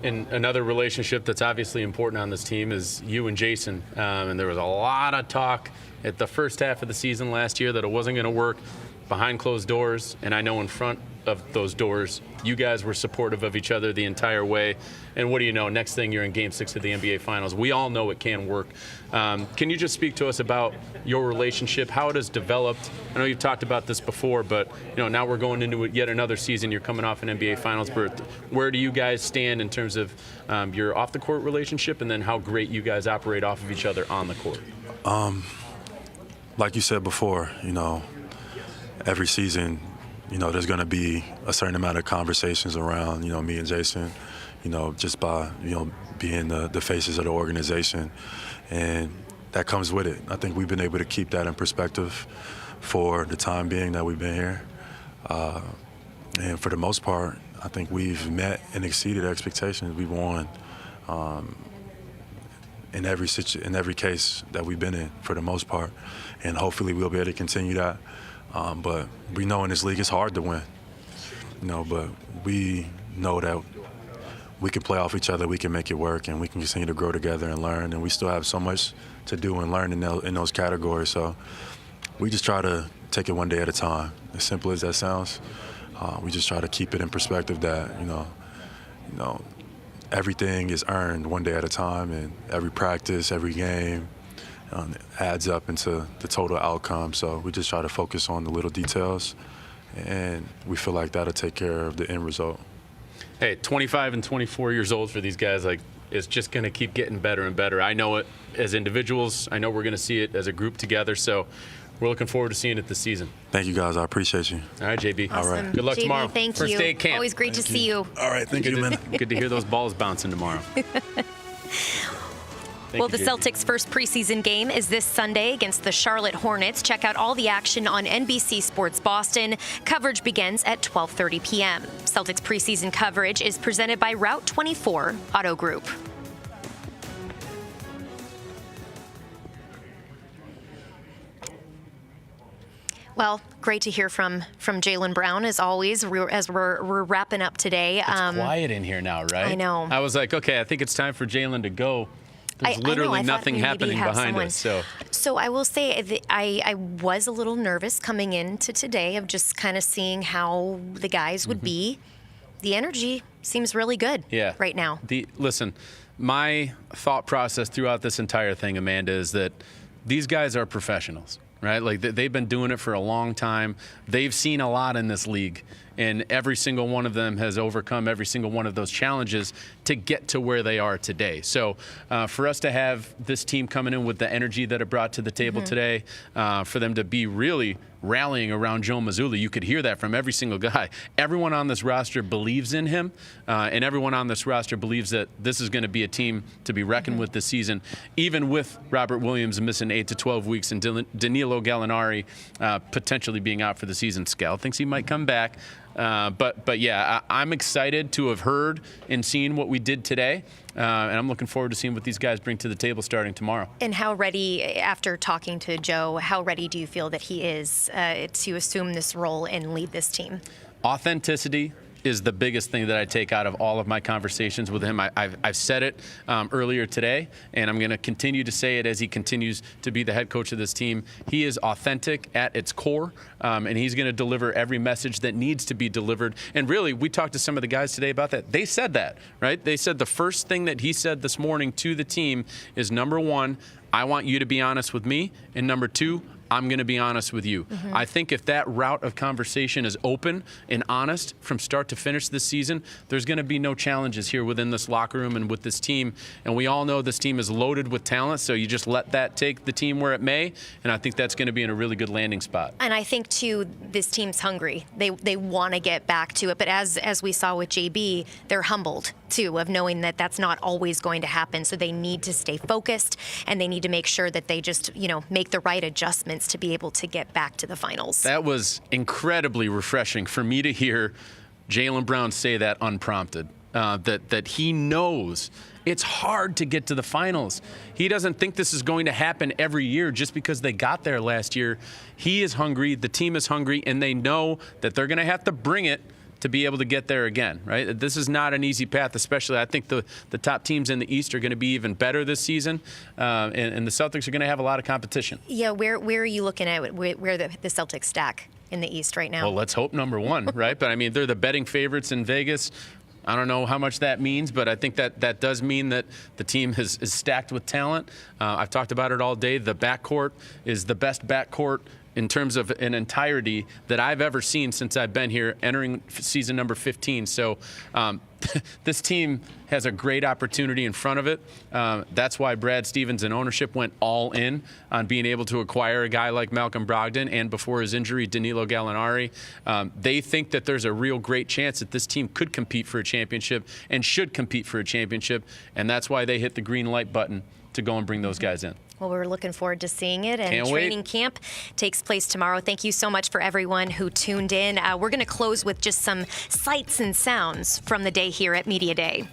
And another relationship that's obviously important on this team is you and Jason. And there was a lot of talk at the first half of the season last year that it wasn't going to work behind closed doors. And I know in front of those doors, you guys were supportive of each other the entire way. And what do you know? Next thing, you're in Game 6 of the NBA Finals. We all know it can work. Can you just speak to us about your relationship, how it has developed? I know you've talked about this before, but now we're going into yet another season. You're coming off an NBA Finals berth. Where do you guys stand in terms of your off-the-court relationship, and then how great you guys operate off of each other on the court? Like you said before, every season, there's going to be a certain amount of conversations around, me and Jason, just by, being the faces of the organization. And that comes with it. I think we've been able to keep that in perspective for the time being that we've been here. And for the most part, I think we've met and exceeded expectations. We've won in every case that we've been in, for the most part. And hopefully we'll be able to continue that. But we know in this league it's hard to win, but we know that we can play off each other, we can make it work, and we can continue to grow together and learn. And we still have so much to do and learn in those categories. So we just try to take it one day at a time. As simple as that sounds, we just try to keep it in perspective that, everything is earned one day at a time, and every practice, every game, adds up into the total outcome. So we just try to focus on the little details, and we feel like that'll take care of the end result. Hey, 25 and 24 years old for these guys, it's just going to keep getting better and better. I know it as individuals. I know we're going to see it as a group together. So we're looking forward to seeing it this season. Thank you, guys. I appreciate you. All right, JB. Awesome. All right. Good luck JB, tomorrow. Thank First you. day of camp. Always great to see you. All right. Thank you, man. Good to hear those balls bouncing tomorrow. Well, the Celtics' first preseason game is this Sunday against the Charlotte Hornets. Check out all the action on NBC Sports Boston. Coverage begins at 12:30 p.m. Celtics preseason coverage is presented by Route 24 Auto Group. Well, great to hear from Jaylen Brown, as always, as we're wrapping up today. It's quiet in here now, right? I know. I was like, okay, I think it's time for Jaylen to go. There's literally nothing happening behind us. So I will say that I was a little nervous coming into today of just kind of seeing how the guys would be. The energy seems really good right now. Listen, my thought process throughout this entire thing, Amanda, is that these guys are professionals, right? Like they've been doing it for a long time. They've seen a lot in this league. And every single one of them has overcome every single one of those challenges to get to where they are today. So for us to have this team coming in with the energy that it brought to the table today, for them to be really rallying around Joe Missoula, you could hear that from every single guy. Everyone on this roster believes in him, and everyone on this roster believes that this is going to be a team to be reckoned with this season, even with Robert Williams missing 8 to 12 weeks and Danilo Gallinari potentially being out for the season. Scal thinks he might come back. But yeah, I'm excited to have heard and seen what we did today, and I'm looking forward to seeing what these guys bring to the table starting tomorrow. And how ready, after talking to Joe, how ready do you feel that he is to assume this role and lead this team? Authenticity is the biggest thing that I take out of all of my conversations with him. I've said it earlier today, and I'm going to continue to say it as he continues to be the head coach of this team. He is authentic at its core, and he's going to deliver every message that needs to be delivered. And really, we talked to some of the guys today about that. They said that, right? They said the first thing that he said this morning to the team is, number one, I want you to be honest with me, and number two, I'm going to be honest with you. I think if that route of conversation is open and honest from start to finish this season, there's going to be no challenges here within this locker room and with this team. And we all know this team is loaded with talent, so you just let that take the team where it may, and I think that's going to be in a really good landing spot. And I think, too, this team's hungry. They want to get back to it. But as we saw with JB, they're humbled, too, of knowing that that's not always going to happen. So they need to stay focused, and they need to make sure that they just, make the right adjustments to be able to get back to the finals. That was incredibly refreshing for me to hear Jaylen Brown say that unprompted. that he knows it's hard to get to the finals. He doesn't think this is going to happen every year just because they got there last year. He is hungry, the team is hungry, and they know that they're going to have to bring it to be able to get there again, right? This is not an easy path, especially I think the top teams in the East are going to be even better this season, and the Celtics are going to have a lot of competition. Yeah, where are you looking at where the Celtics stack in the East right now? Well, let's hope number one, right? But I mean, they're the betting favorites in Vegas. I don't know how much that means, but I think that does mean that the team is stacked with talent. I've talked about it all day. The backcourt is the best backcourt in terms of an entirety that I've ever seen since I've been here, entering season number 15. So this team has a great opportunity in front of it. That's why Brad Stevens and ownership went all in on being able to acquire a guy like Malcolm Brogdon and, before his injury, Danilo Gallinari. They think that there's a real great chance that this team could compete for a championship and should compete for a championship, and that's why they hit the green light button to go and bring those guys in. Well, we're looking forward to seeing it. And Can't training wait. camp takes place tomorrow. Thank you so much for everyone who tuned in. We're going to close with just some sights and sounds from the day here at Media Day.